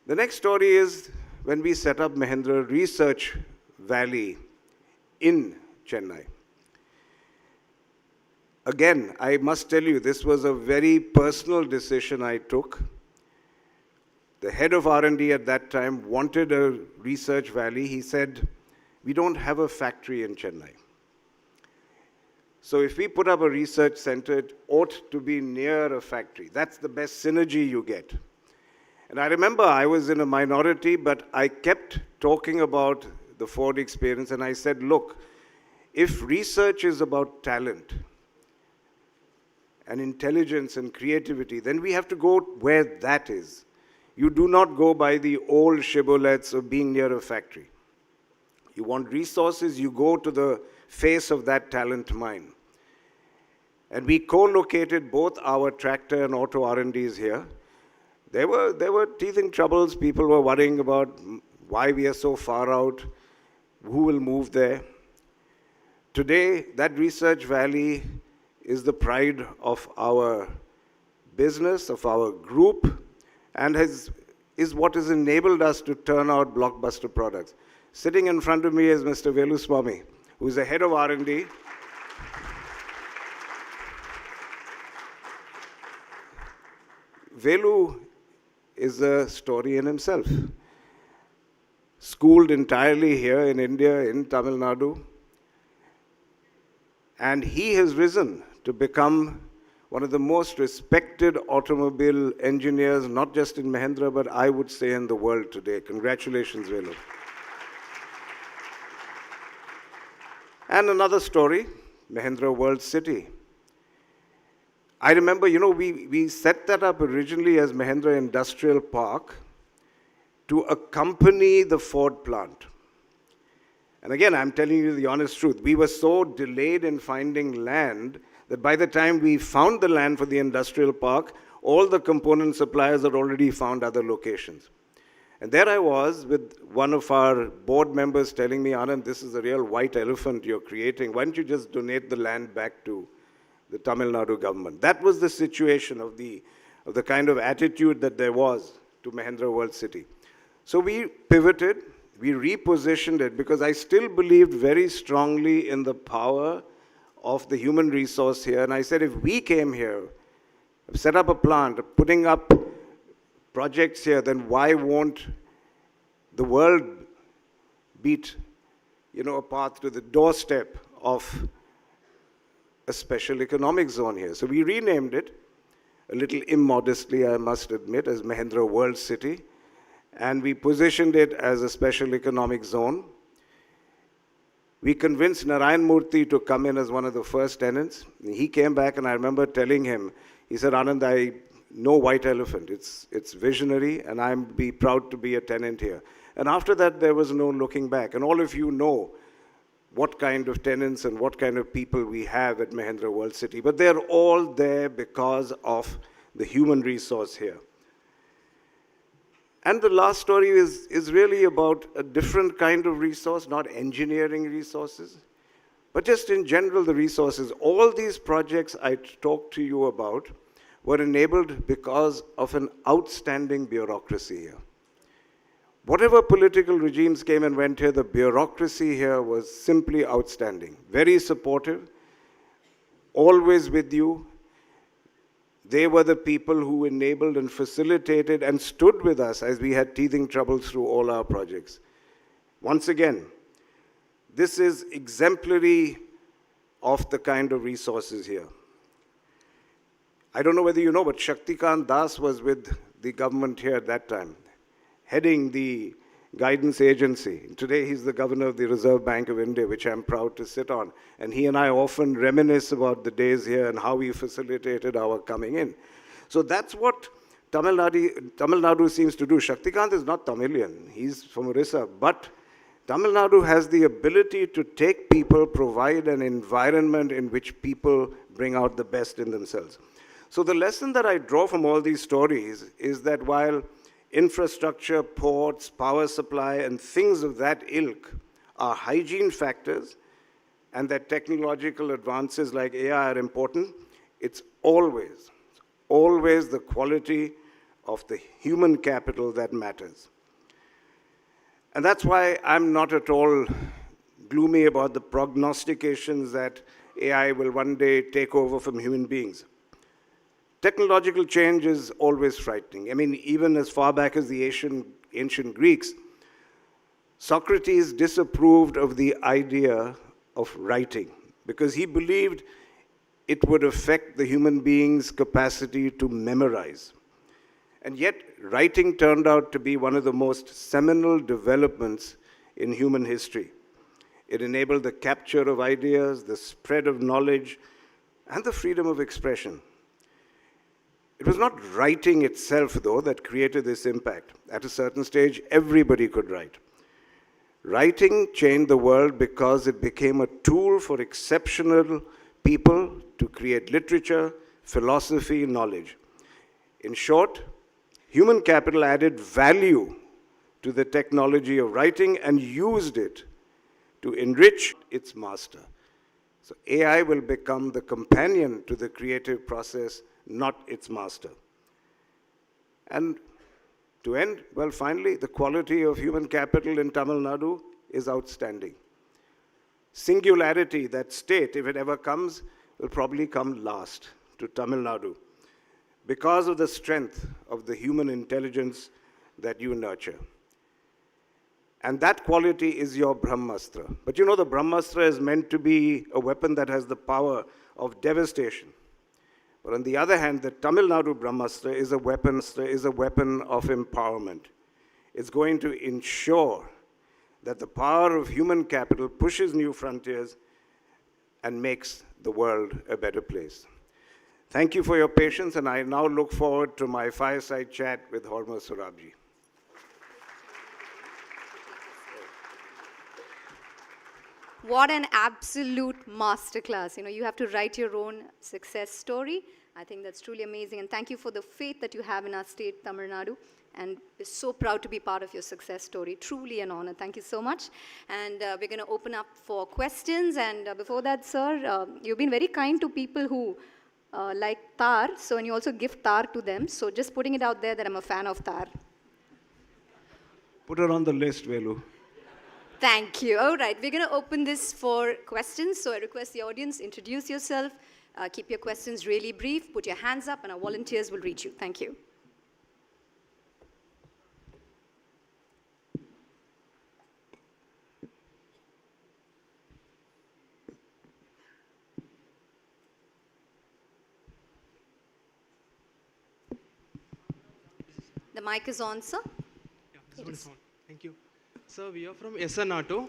S4: The next story is when we set up Mahindra Research Valley in Chennai. Again, I must tell you, this was a very personal decision I took. The head of R&D at that time wanted a research valley. He said, we don't have a factory in Chennai. So if we put up a research center, it ought to be near a factory. That's the best synergy you get. And I remember I was in a minority, but I kept talking about the Ford experience, and I said, look, if research is about talent and intelligence and creativity, then we have to go where that is. You do not go by the old shibboleths of being near a factory. You want resources, you go to the face of that talent mine. And we co-located both our tractor and auto R&Ds here. There were teething troubles. People were worrying about why we are so far out, who will move there. Today, that research valley is the pride of our business, of our group, and is what has enabled us to turn out blockbuster products. Sitting in front of me is Mr. Veluswamy, who is the head of R&D. Velu is a story in himself. Schooled entirely here in India, in Tamil Nadu. And he has risen to become one of the most respected automobile engineers, not just in Mahindra, but I would say in the world today. Congratulations, Velu. And another story, Mahindra World City. I remember, we set that up originally as Mahindra Industrial Park to accompany the Ford plant. And again, I'm telling you the honest truth. We were so delayed in finding land that by the time we found the land for the industrial park, all the component suppliers had already found other locations. And there I was with one of our board members telling me, Anand, this is a real white elephant you're creating. Why don't you just donate the land back to the Tamil Nadu government? That was the situation of the kind of attitude that there was to Mahindra World City. So we pivoted, we repositioned it, because I still believed very strongly in the power of the human resource here. And I said, if we came here, set up a plant, putting up projects here, then why won't the world beat, a path to the doorstep of a special economic zone here? So we renamed it, a little immodestly, I must admit, as Mahindra World City. And we positioned it as a special economic zone. We convinced Narayan Murthy to come in as one of the first tenants. He came back, and I remember telling him, he said, Anand, I know White Elephant. It's visionary, and I'm be proud to be a tenant here. And after that, there was no looking back. And all of you know what kind of tenants and what kind of people we have at Mahindra World City. But they're all there because of the human resource here. And the last story is really about a different kind of resource, not engineering resources, but just in general the resources. All these projects I talked to you about were enabled because of an outstanding bureaucracy here. Whatever political regimes came and went here, the bureaucracy here was simply outstanding. Very supportive, always with you. They were the people who enabled and facilitated and stood with us as we had teething troubles through all our projects. Once again, this is exemplary of the kind of resources here. I don't know whether you know, but Shaktikant Das was with the government here at that time, heading the guidance agency. Today he's the governor of the Reserve Bank of India, which I'm proud to sit on. And he and I often reminisce about the days here and how we facilitated our coming in. So that's what Tamil Nadu seems to do. Shaktikant is not Tamilian, he's from Orissa, but Tamil Nadu has the ability to take people, provide an environment in which people bring out the best in themselves. So the lesson that I draw from all these stories is that while infrastructure, ports, power supply, and things of that ilk are hygiene factors, and that technological advances like AI are important, it's always the quality of the human capital that matters. And that's why I'm not at all gloomy about the prognostications that AI will one day take over from human beings. Technological change is always frightening. I mean, even as far back as the ancient Greeks, Socrates disapproved of the idea of writing because he believed it would affect the human being's capacity to memorize. And yet, writing turned out to be one of the most seminal developments in human history. It enabled the capture of ideas, the spread of knowledge, and the freedom of expression. It was not writing itself, though, that created this impact. At a certain stage, everybody could write. Writing changed the world because it became a tool for exceptional people to create literature, philosophy, knowledge. In short, human capital added value to the technology of writing and used it to enrich its master. So AI will become the companion to the creative process, not its master. And to end, well, finally, the quality of human capital in Tamil Nadu is outstanding. Singularity, that state, if it ever comes, will probably come last to Tamil Nadu because of the strength of the human intelligence that you nurture. And that quality is your Brahmastra. But you know, the Brahmastra is meant to be a weapon that has the power of devastation. But on the other hand, the Tamil Nadu Brahmastra is a weapon of empowerment. It's going to ensure that the power of human capital pushes new frontiers and makes the world a better place. Thank you for your patience, and I now look forward to my fireside chat with Horma Surabji.
S1: What an absolute masterclass. You know, you have to write your own success story. I think that's truly amazing. And thank you for the faith that you have in our state, Tamil Nadu. And we're so proud to be part of your success story. Truly an honor. Thank you so much. And we're going to open up for questions. And before that, sir, you've been very kind to people who like tar. So, and you also give tar to them. So just putting it out there that I'm a fan of tar.
S4: Put her on the list, Velu.
S1: Thank you. All right, we're going to open this for questions. So I request the audience, introduce yourself, keep your questions really brief, put your hands up, and our volunteers will reach you. Thank you. The mic is on, sir.
S5: Yeah, this one is on. Thank you. So we are from SN Auto.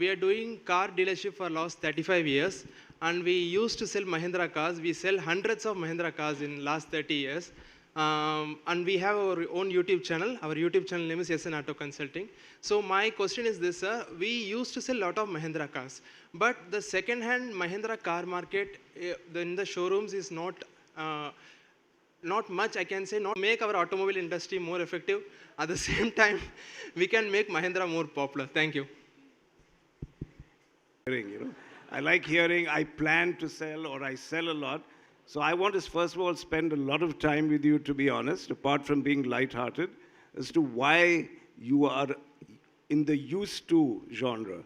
S5: We are doing car dealership for last 35 years, and we used to sell Mahindra cars. We sell hundreds of Mahindra cars in last 30 years. And we have our own YouTube channel. Our YouTube channel name is SN Auto Consulting. So my question is this, sir. We used to sell a lot of Mahindra cars, but the second-hand Mahindra car market in the showrooms is not much, I can say, not make our automobile industry more effective. At the same time, we can make Mahindra more popular. Thank you.
S4: You know, I like hearing I plan to sell or I sell a lot. So I want to first of all spend a lot of time with you, to be honest, apart from being lighthearted, as to why you are in the used to genre.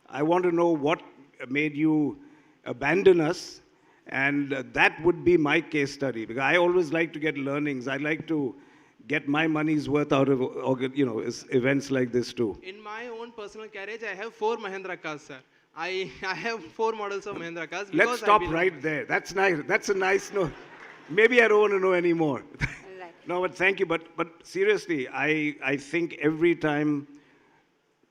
S4: I want to know what made you abandon us. And that would be my case study, because I always like to get learnings. I like to get my money's worth out of events like this too.
S5: In my own personal garage, I have 4 Mahindra cars, sir. I have 4 models of Mahindra cars.
S4: Let's stop right there. That's nice. That's a nice note. Maybe I don't want to know anymore.
S1: Right.
S4: No, but thank you. But seriously, I think every time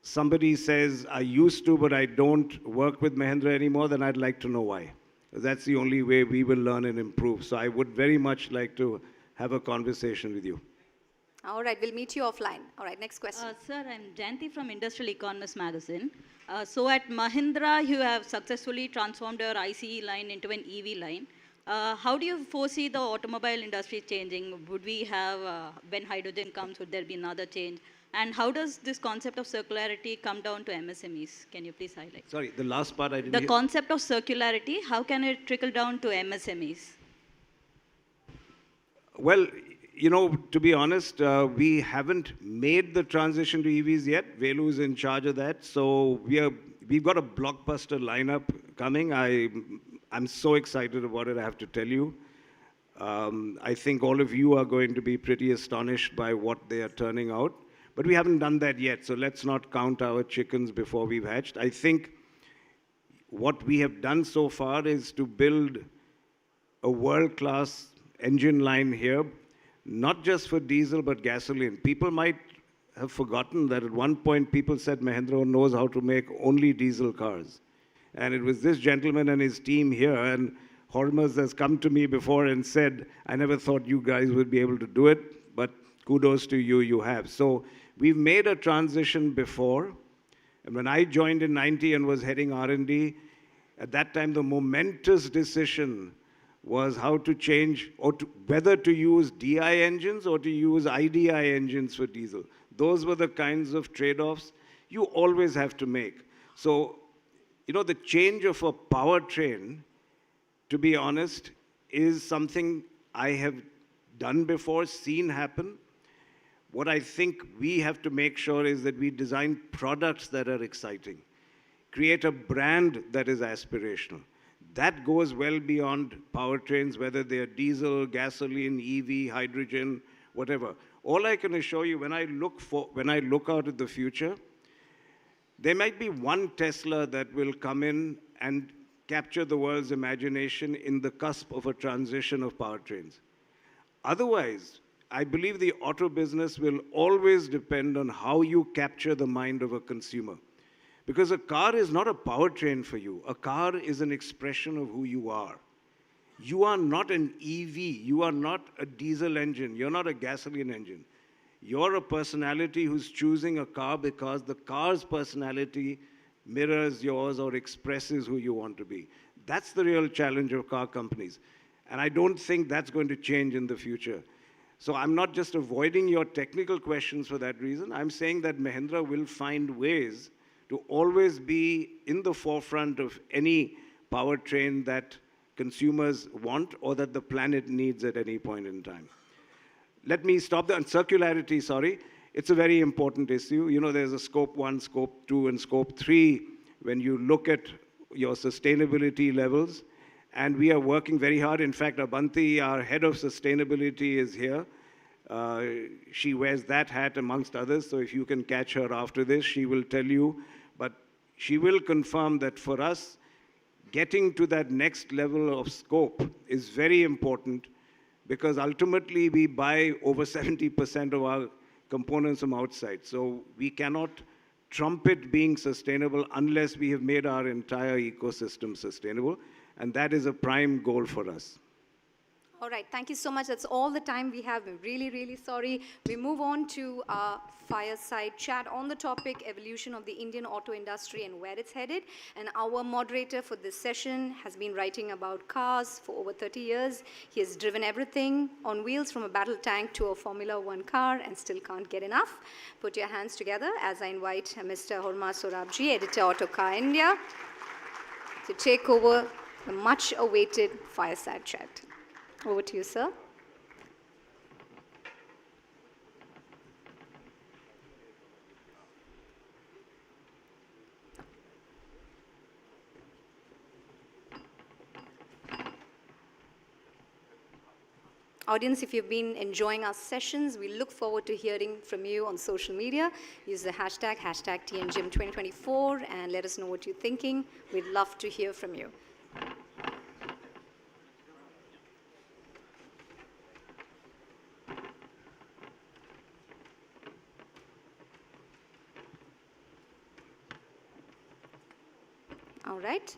S4: somebody says, I used to, but I don't work with Mahindra anymore, then I'd like to know why. That's the only way we will learn and improve. So I would very much like to have a conversation with you.
S1: All right, we'll meet you offline. All right, next question.
S6: Sir, I'm Janti from Industrial Economist magazine. So at Mahindra, you have successfully transformed your ICE line into an EV line. How do you foresee the automobile industry changing? Would we have, when hydrogen comes, would there be another change? And how does this concept of circularity come down to MSMEs? Can you please highlight?
S4: Sorry, the last part I didn't
S6: The
S4: hear.
S6: concept of circularity, how can it trickle down to MSMEs?
S4: Well, you know, to be honest, we haven't made the transition to EVs yet. Velu is in charge of that. So we've got a blockbuster lineup coming. I'm so excited about it, I have to tell you. I think all of you are going to be pretty astonished by what they are turning out. But we haven't done that yet, so let's not count our chickens before we've hatched. I think what we have done so far is to build a world-class engine line here, not just for diesel, but gasoline. People might have forgotten that at one point people said Mahindra knows how to make only diesel cars. And it was this gentleman and his team here, and Hormuz has come to me before and said, I never thought you guys would be able to do it, but kudos to you, you have. So we've made a transition before, and when I joined in 90 and was heading R&D, at that time the momentous decision was how to change, or whether to use DI engines or to use IDI engines for diesel. Those were the kinds of trade-offs you always have to make. So, you know, the change of a powertrain, to be honest, is something I have done before, seen happen. What I think we have to make sure is that we design products that are exciting, create a brand that is aspirational. That goes well beyond powertrains, whether they are diesel, gasoline, EV, hydrogen, whatever. All I can assure you, when I look out at the future, There might be one Tesla that will come in and capture the world's imagination in the cusp of a transition of powertrains. Otherwise, I believe the auto business will always depend on how you capture the mind of a consumer. Because a car is not a powertrain for you. A car is an expression of who you are. You are not an EV. You are not a diesel engine. You're not a gasoline engine. You're a personality who's choosing a car because the car's personality mirrors yours or expresses who you want to be. That's the real challenge of car companies. And I don't think that's going to change in the future. So I'm not just avoiding your technical questions for that reason. I'm saying that Mahindra will find ways to always be in the forefront of any powertrain that consumers want or that the planet needs at any point in time. Let me stop there. And circularity, sorry, it's a very important issue. You know, there's a scope 1, scope 2, and scope 3 when you look at your sustainability levels. And we are working very hard. In fact, Abanti, our head of sustainability, is here. She wears that hat amongst others. So if you can catch her after this, she will tell you. But she will confirm that for us, getting to that next level of scope is very important because ultimately we buy over 70% of our components from outside. So we cannot trumpet being sustainable unless we have made our entire ecosystem sustainable. And that is a prime goal for us.
S1: All right, thank you so much. That's all the time we have. I'm really, really sorry. We move on to our fireside chat on the topic, evolution of the Indian auto industry and where it's headed. And our moderator for this session has been writing about cars for over 30 years. He has driven everything on wheels from a battle tank to a Formula One car and still can't get enough. Put your hands together as I invite Mr. Horma Sorabji, editor Auto Car India, to take over the much-awaited fireside chat. Over to you, sir. Audience, if you've been enjoying our sessions, we look forward to hearing from you on social media. Use the hashtag #TNGym2024, and let us know what you're thinking. We'd love to hear from you. All right.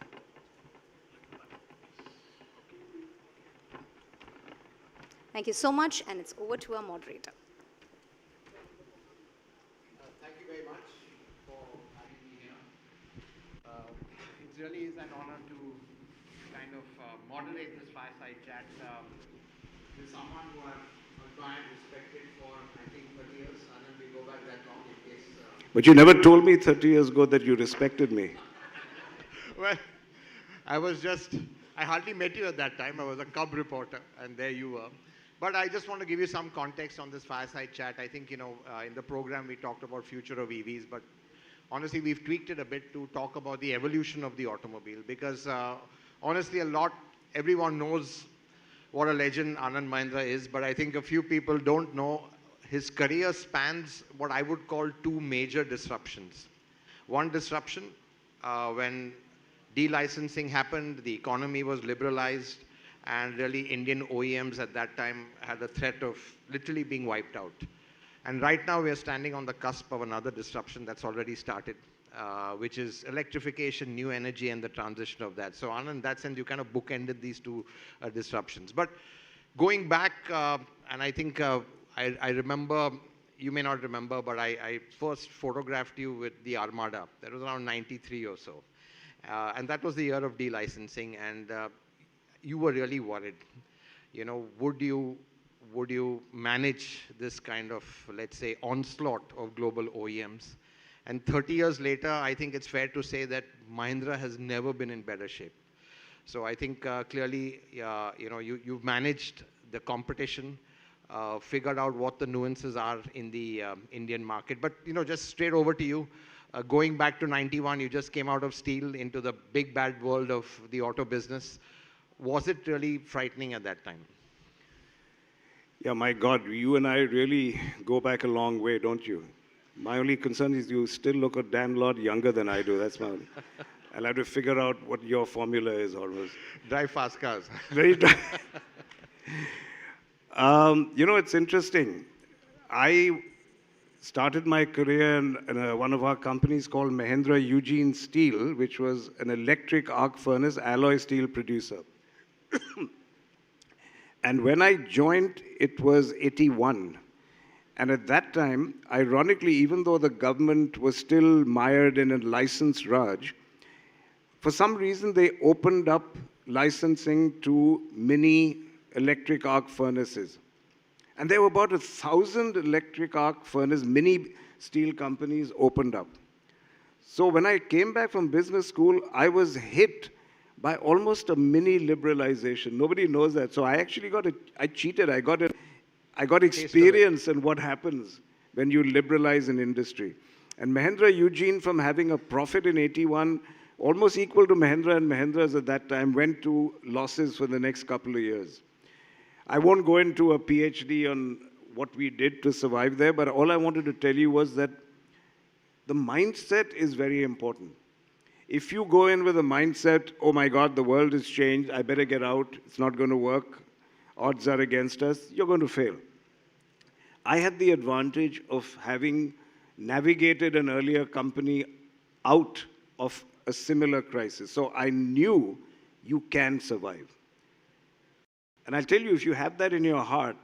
S1: Thank you so much, and it's over to our moderator.
S8: Thank you very much for having me here. It really is an honor to kind of moderate this fireside chat with someone who I've admired, respected for, I think, 30 years. And then we go back that long in case...
S4: But you never told me 30 years ago that you respected me.
S8: Well, I hardly met you at that time. I was a cub reporter, and there you were. But I just want to give you some context on this fireside chat. I think, in the program we talked about future of EVs, but honestly, we've tweaked it a bit to talk about the evolution of the automobile because honestly, everyone knows what a legend Anand Mahindra is, but I think a few people don't know his career spans what I would call two major disruptions. One disruption when de-licensing happened, the economy was liberalized, and really Indian OEMs at that time had a threat of literally being wiped out. And right now we are standing on the cusp of another disruption that's already started, which is electrification, new energy, and the transition of that. So Anand, in that sense, you kind of bookended these two disruptions. But going back, and I think I remember, you may not remember, but I first photographed you with the Armada. That was around 93 or so. And that was the year of de-licensing, and you were really worried. Would you manage this kind of, let's say, onslaught of global OEMs? And 30 years later, I think it's fair to say that Mahindra has never been in better shape. So I think clearly, you've managed the competition, figured out what the nuances are in the Indian market. But, just straight over to you. Going back to 91, you just came out of steel into the big bad world of the auto business. Was it really frightening at that time?
S4: Yeah, my God, you and I really go back a long way, don't you? My only concern is you still look a damn lot younger than I do. That's my only. I'll have to figure out what your formula is almost.
S8: Drive fast cars.
S4: Very dry. You know, it's interesting. I started my career in one of our companies called Mahindra Eugene Steel, which was an electric arc furnace alloy steel producer. And when I joined, it was 81. And at that time, ironically, even though the government was still mired in a license raj, for some reason they opened up licensing to mini electric arc furnaces. And there were about 1,000 electric arc furnace mini steel companies opened up. So when I came back from business school, I was hit by almost a mini liberalization. Nobody knows that. So I actually I cheated. I got experience in what happens when you liberalize an industry. And Mahindra Eugene, from having a profit in 81, almost equal to Mahindra and Mahindra's at that time, went to losses for the next couple of years. I won't go into a PhD on what we did to survive there, but all I wanted to tell you was that the mindset is very important. If you go in with a mindset, oh my God, the world has changed, I better get out, it's not going to work, odds are against us, you're going to fail. I had the advantage of having navigated an earlier company out of a similar crisis. So I knew you can survive. And I'll tell you, if you have that in your heart,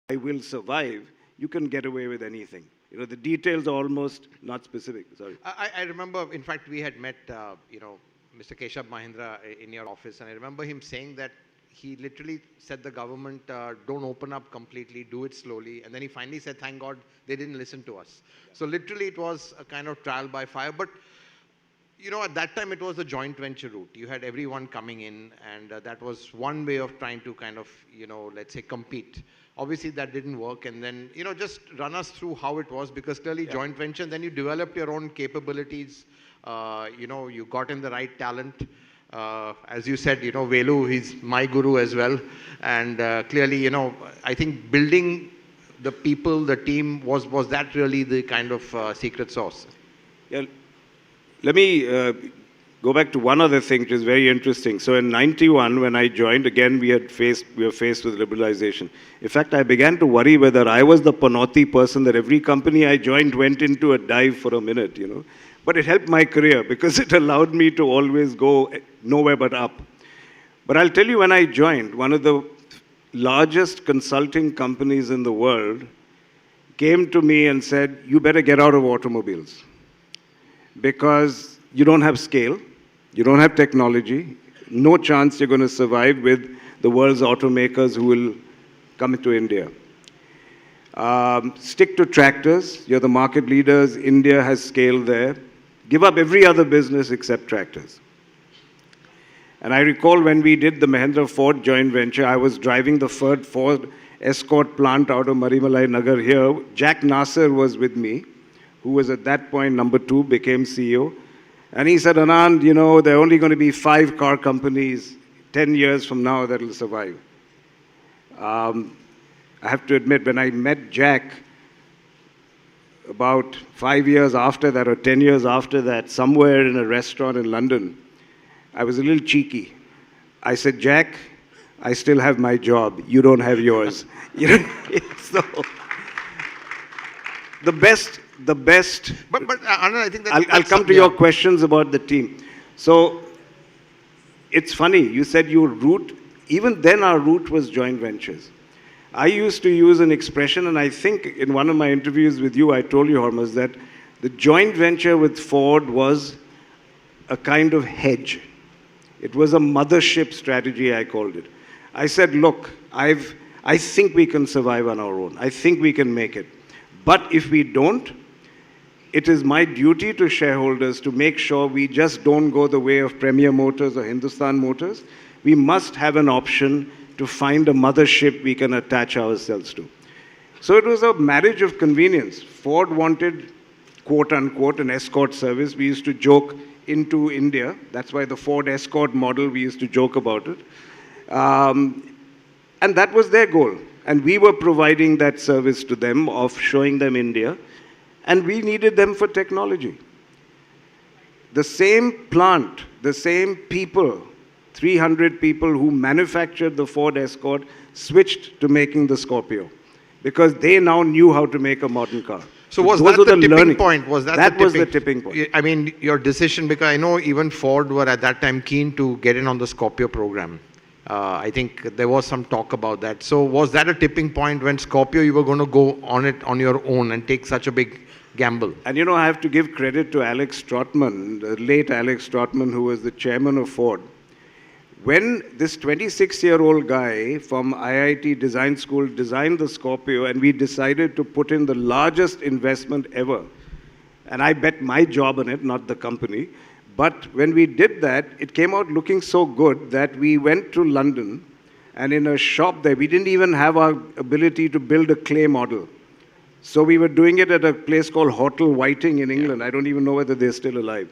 S4: I will survive, you can get away with anything. You know, the details are almost not specific. Sorry.
S8: I remember, in fact, we had met, Mr. Keshav Mahindra in your office, and I remember him saying that he literally said the government, don't open up completely, do it slowly. And then he finally said, thank God they didn't listen to us. So literally it was a kind of trial by fire. But, you know, at that time it was a joint venture route. You had everyone coming in, and that was one way of trying to kind of, let's say compete. Obviously that didn't work. And then, just run us through how it was, because clearly joint venture, and then you developed your own capabilities. You got in the right talent. As you said, Velu, he's my guru as well. And clearly, I think building the people, the team, was that really the kind of secret sauce?
S4: Yeah. Let me go back to one other thing which is very interesting. So in 91, when I joined, again, we were faced with liberalization. In fact, I began to worry whether I was the panauti person that every company I joined went into a dive for a minute, But it helped my career because it allowed me to always go nowhere but up. But I'll tell you, when I joined, one of the largest consulting companies in the world came to me and said, you better get out of automobiles because you don't have scale, you don't have technology, no chance you're going to survive with the world's automakers who will come into India. Stick to tractors, you're the market leaders, India has scale there. Give up every other business except tractors. And I recall when we did the Mahindra Ford joint venture, I was driving the Ford Escort plant out of Marimalai Nagar here. Jack Nasser was with me, who was at that point number 2, became CEO. And he said, Anand, there are only going to be 5 car companies 10 years from now that will survive. I have to admit, when I met Jack, about 5 years after that or 10 years after that, somewhere in a restaurant in London, I was a little cheeky. I said, Jack, I still have my job. You don't have yours. So, the best.
S8: But Anand, I think
S4: I'll come to your questions about the team. So, it's funny. You said your route, even then our route was joint ventures. I used to use an expression, and I think in one of my interviews with you, I told you, Hormuz, that the joint venture with Ford was a kind of hedge. It was a mothership strategy, I called it. I said, look, I think we can survive on our own. I think we can make it. But if we don't, it is my duty to shareholders to make sure we just don't go the way of Premier Motors or Hindustan Motors. We must have an option to find a mothership we can attach ourselves to. So it was a marriage of convenience. Ford wanted, quote unquote, an escort service. We used to joke into India. That's why the Ford Escort model, we used to joke about it. And that was their goal. And we were providing that service to them of showing them India. and we needed them for technology. The same plant, the same people, 300 people who manufactured the Ford Escort switched to making the Scorpio because they now knew how to make a modern car.
S8: So was
S4: those
S8: that
S4: were
S8: the tipping
S4: learning.
S8: point? Was that
S4: was the tipping point.
S8: I mean, your decision, because I know even Ford were at that time keen to get in on the Scorpio program. I think there was some talk about that. So was that a tipping point when Scorpio, you were going to go on it on your own and take such a big gamble?
S4: And you know, I have to give credit to Alex Trotman, the late Alex Trotman, who was the chairman of Ford. When this 26-year-old guy from IIT Design School designed the Scorpio, and we decided to put in the largest investment ever, and I bet my job on it, not the company, but when we did that, it came out looking so good that we went to London, and in a shop there, we didn't even have our ability to build a clay model. So we were doing it at a place called Hotel Whiting in England. I don't even know whether they're still alive.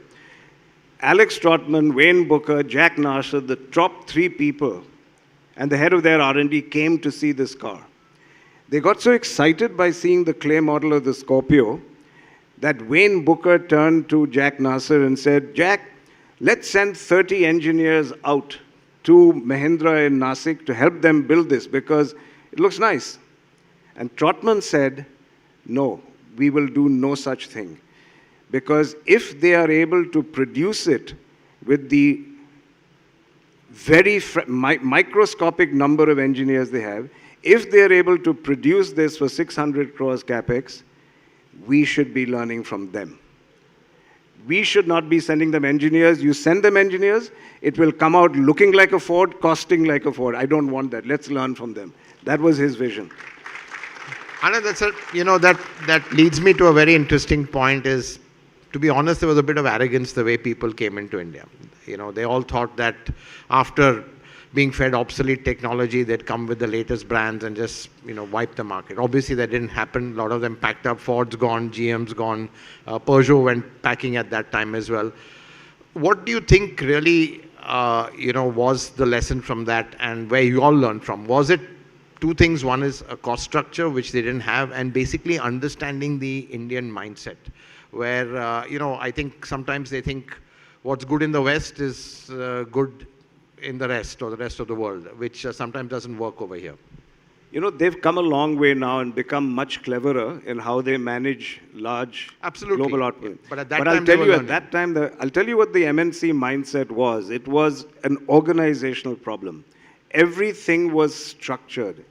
S4: Alex Trotman, Wayne Booker, Jack Nasser, the top 3 people, and the head of their R&D came to see this car. They got so excited by seeing the clay model of the Scorpio that Wayne Booker turned to Jack Nasser and said, Jack, let's send 30 engineers out to Mahindra in Nasik to help them build this because it looks nice. And Trotman said, no, we will do no such thing. Because if they are able to produce it with the very microscopic number of engineers they have, if they are able to produce this for 600 crores capex, we should be learning from them. We should not be sending them engineers. You send them engineers, it will come out looking like a Ford, costing like a Ford. I don't want that. Let's learn from them. That was his vision.
S8: Anand, that leads me to a very interesting point is, to be honest, there was a bit of arrogance the way people came into India. They all thought that after being fed obsolete technology, they'd come with the latest brands and just, wipe the market. Obviously, that didn't happen. A lot of them packed up. Ford's gone, GM's gone. Peugeot went packing at that time as well. What do you think really, was the lesson from that and where you all learned from? Was it 2 things? One is a cost structure, which they didn't have, and basically understanding the Indian mindset, where, I think sometimes they think what's good in the West is good in the rest or the rest of the world, which sometimes doesn't work over here.
S4: They've come a long way now and become much cleverer in how they manage large global output.
S8: But at that time,
S4: I'll tell you what the MNC mindset was. It was an organizational problem. Everything was structured.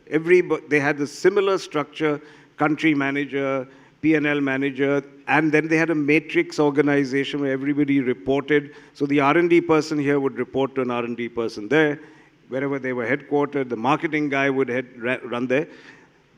S4: They had a similar structure, country manager, P&L manager, and then they had a matrix organization where everybody reported. So the R&D person here would report to an R&D person there. Wherever they were headquartered, the marketing guy would run there.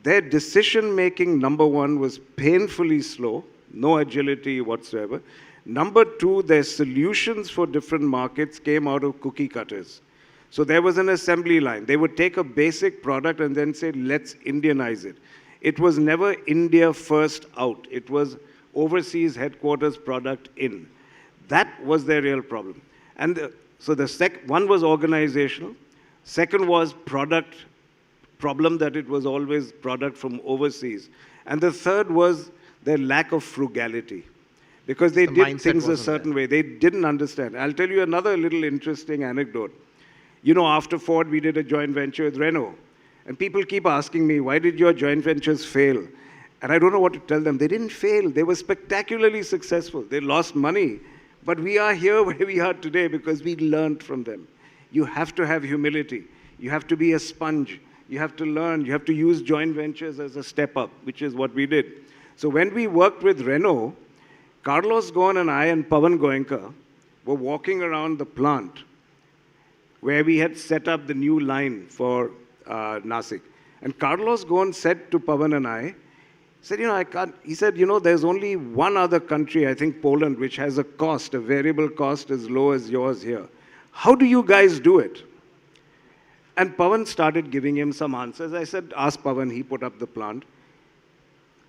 S4: Their decision-making, number 1, was painfully slow, no agility whatsoever. Number 2, their solutions for different markets came out of cookie cutters. So there was an assembly line. They would take a basic product and then say, let's Indianize it. It was never India first out. It was overseas headquarters product in. That was their real problem. And so one was organizational. Second was product problem, that it was always product from overseas. And the third was their lack of frugality. Because they did things a certain way. They didn't understand. I'll tell you another little interesting anecdote. After Ford, we did a joint venture with Renault. And people keep asking me, why did your joint ventures fail? And I don't know what to tell them. They didn't fail. They were spectacularly successful. They lost money. But we are here where we are today because we learned from them. You have to have humility. You have to be a sponge. You have to learn. You have to use joint ventures as a step up, which is what we did. So when we worked with Renault, Carlos Ghosn and I and Pawan Goenka were walking around the plant where we had set up the new line for Nasik. And Carlos Ghosn said to Pawan and I, he said, there's only one other country, I think Poland, which has a variable cost as low as yours here. How do you guys do it? And Pawan started giving him some answers. I said, ask Pawan, he put up the plant.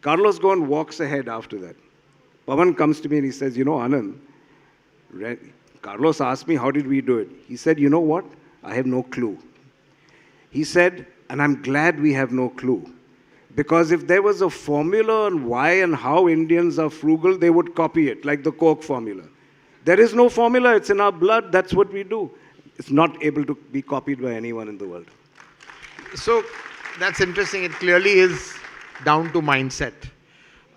S4: Carlos Ghosn walks ahead after that. Pawan comes to me and he says, Anand, Carlos asked me, how did we do it? He said, you know what? I have no clue. He said, and I'm glad we have no clue. Because if there was a formula on why and how Indians are frugal, they would copy it, like the Coke formula. There is no formula, it's in our blood, that's what we do. It's not able to be copied by anyone in the world.
S8: So that's interesting. It clearly is down to mindset.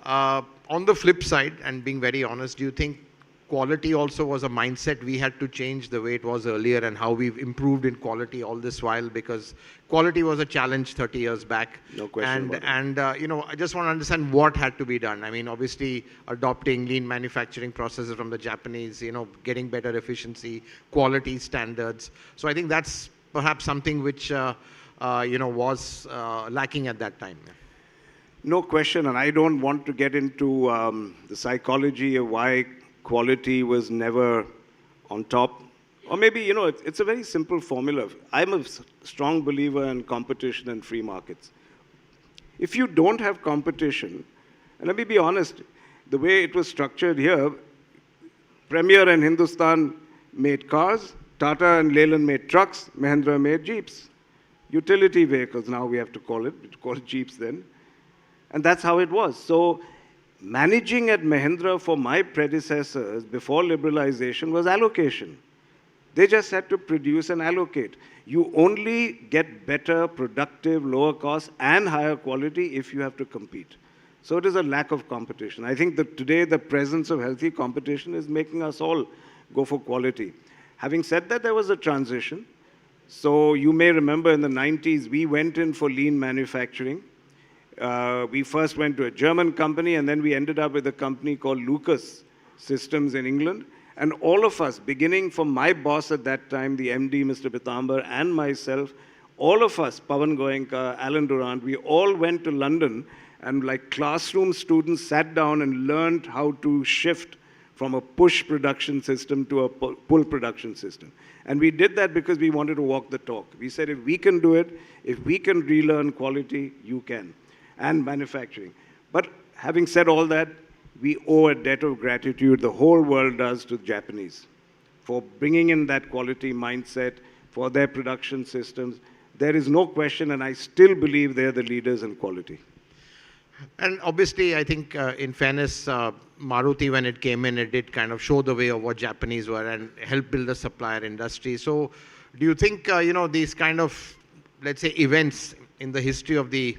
S8: On the flip side, and being very honest, do you think quality also was a mindset we had to change the way it was earlier, and how we've improved in quality all this while? Because quality was a challenge 30 years back.
S4: No question about it.
S8: And I just want to understand what had to be done. I mean, obviously, adopting lean manufacturing processes from the Japanese, getting better efficiency, quality standards. So I think that's perhaps something which, was lacking at that time.
S4: No question, and I don't want to get into the psychology of why quality was never on top. Or maybe, it's a very simple formula. I'm a strong believer in competition and free markets. If you don't have competition, and let me be honest, the way it was structured here, Premier and Hindustan made cars, Tata and Leyland made trucks, Mahindra made jeeps. Utility vehicles, now we have to call it. We call it jeeps then. And that's how it was. So managing at Mahindra for my predecessors before liberalization was allocation. They just had to produce and allocate. You only get better, productive, lower cost, and higher quality if you have to compete. So it is a lack of competition. I think that today the presence of healthy competition is making us all go for quality. Having said that, there was a transition. So you may remember in the 90s, we went in for lean manufacturing. We first went to a German company, and then we ended up with a company called Lucas Systems in England. And all of us, beginning from my boss at that time, the MD, Mr. Pitambar, and myself, all of us, Pawan Goenka, Alan Durant, we all went to London and like classroom students sat down and learned how to shift from a push production system to a pull production system. And we did that because we wanted to walk the talk. We said, if we can do it, if we can relearn quality, you can. And manufacturing. But having said all that, we owe a debt of gratitude, the whole world does, to the Japanese for bringing in that quality mindset, for their production systems. There is no question, and I still believe they're the leaders in quality.
S8: And obviously, I think in fairness, Maruti, when it came in, it did kind of show the way of what Japanese were and help build the supplier industry. So do you think, these kind of, let's say, events in the history of the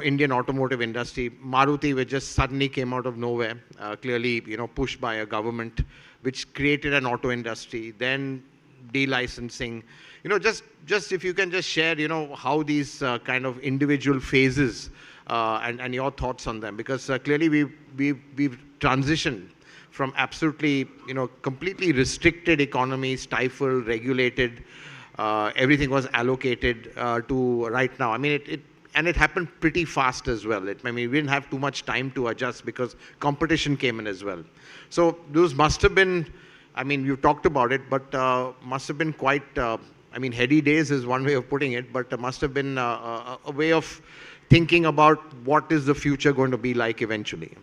S8: Indian automotive industry, Maruti, which just suddenly came out of nowhere, clearly, pushed by a government, which created an auto industry, then de-licensing. Just if you can just share, how these kind of individual phases and your thoughts on them, because clearly we've transitioned from absolutely, completely restricted economy, stifled, regulated, everything was allocated to right now. I mean, it happened pretty fast as well. We didn't have too much time to adjust because competition came in as well. So those must have been, you talked about it, but must have been quite, heady days is one way of putting it, but must have been a way of thinking about what is the future going to be like eventually.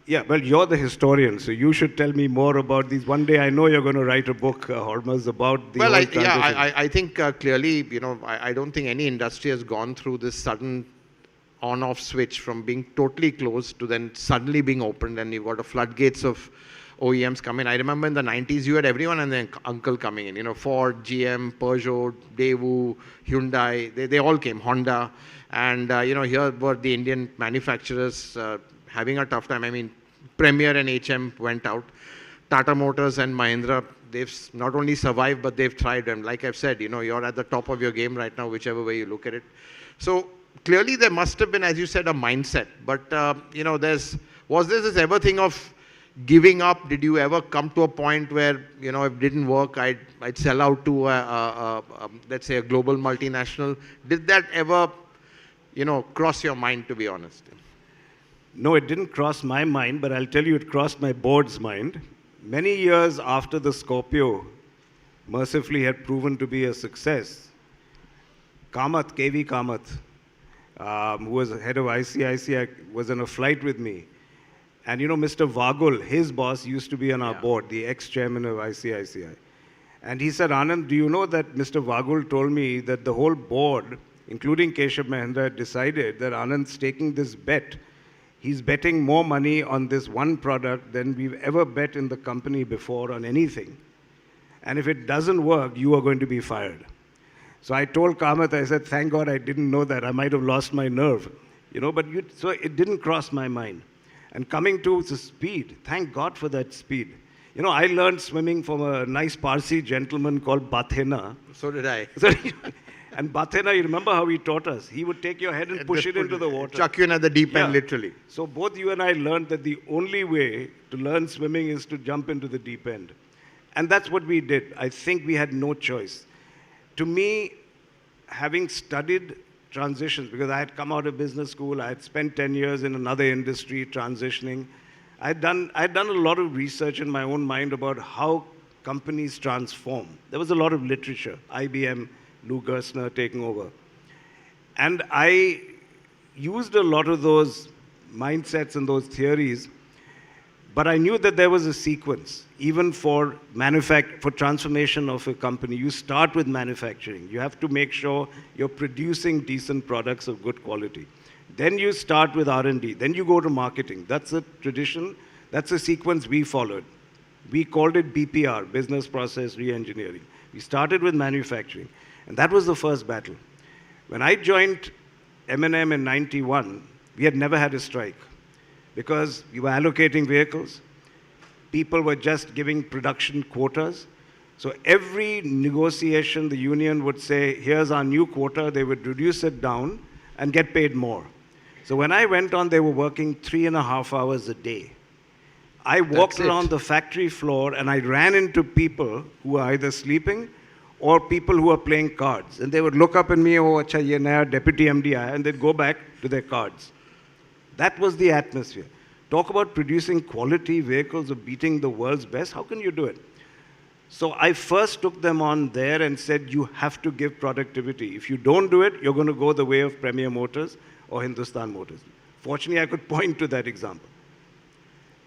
S4: Yeah, well, you're the historian, so you should tell me more about these. One day I know you're going to write a book, Hormuz, about the whole transition.
S8: I think clearly, I don't think any industry has gone through this sudden on-off switch from being totally closed to then suddenly being opened, and you've got a floodgates of OEMs coming. I remember in the 90s, you had everyone and their uncle coming in, Ford, GM, Peugeot, Daewoo, Hyundai, they all came, Honda. And, here were the Indian manufacturers having a tough time. Premier and HM went out. Tata Motors and Mahindra, they've not only survived, but they've thrived. And like I've said, you're at the top of your game right now, whichever way you look at it. So clearly there must have been, as you said, a mindset. But, was there this ever thing of giving up? Did you ever come to a point where, if it didn't work, I'd sell out to, let's say, a global multinational? Did that ever, cross your mind, to be honest?
S4: No, it didn't cross my mind, but I'll tell you it crossed my board's mind. Many years after the Scorpio mercifully had proven to be a success, Kamath, KV Kamath, who was head of ICICI, was on a flight with me. And Mr. Vagul, his boss, used to be on our board, the ex-chairman of ICICI. And he said, Anand, do you know that Mr. Vagul told me that the whole board including Keshav Mahendra, decided that Anand's taking this bet. He's betting more money on this one product than we've ever bet in the company before on anything. And if it doesn't work, you are going to be fired. So I told Kamath, I said, thank God I didn't know that. I might have lost my nerve. So it didn't cross my mind. And coming to the speed, thank God for that speed. I learned swimming from a nice Parsi gentleman called Bathena.
S8: So did I.
S4: And Bathena, you remember how he taught us? He would take your head and push it into the water.
S8: Chuck you in at the deep end, literally.
S4: So both you and I learned that the only way to learn swimming is to jump into the deep end. And that's what we did. I think we had no choice. To me, having studied transitions, because I had come out of business school, I had spent 10 years in another industry transitioning. I'd done a lot of research in my own mind about how companies transform. There was a lot of literature, IBM, Lou Gerstner taking over. And I used a lot of those mindsets and those theories, but I knew that there was a sequence, even for transformation of a company. You start with manufacturing. You have to make sure you're producing decent products of good quality. Then you start with R&D. Then you go to marketing. That's a tradition. That's a sequence we followed. We called it BPR, Business Process Reengineering. We started with manufacturing. And that was the first battle. When I joined M&M in 91, we had never had a strike because we were allocating vehicles. People were just giving production quotas. So every negotiation, the union would say, here's our new quota. They would reduce it down and get paid more. So when I went on, they were working 3.5 hours a day. I walked around the factory floor and I ran into people who were either sleeping or people who are playing cards. And they would look up at me, oh, acha, ye naya deputy MD aaya, and they'd go back to their cards. That was the atmosphere. Talk about producing quality vehicles or beating the world's best. How can you do it? So I first took them on there and said, you have to give productivity. If you don't do it, you're going to go the way of Premier Motors or Hindustan Motors. Fortunately, I could point to that example.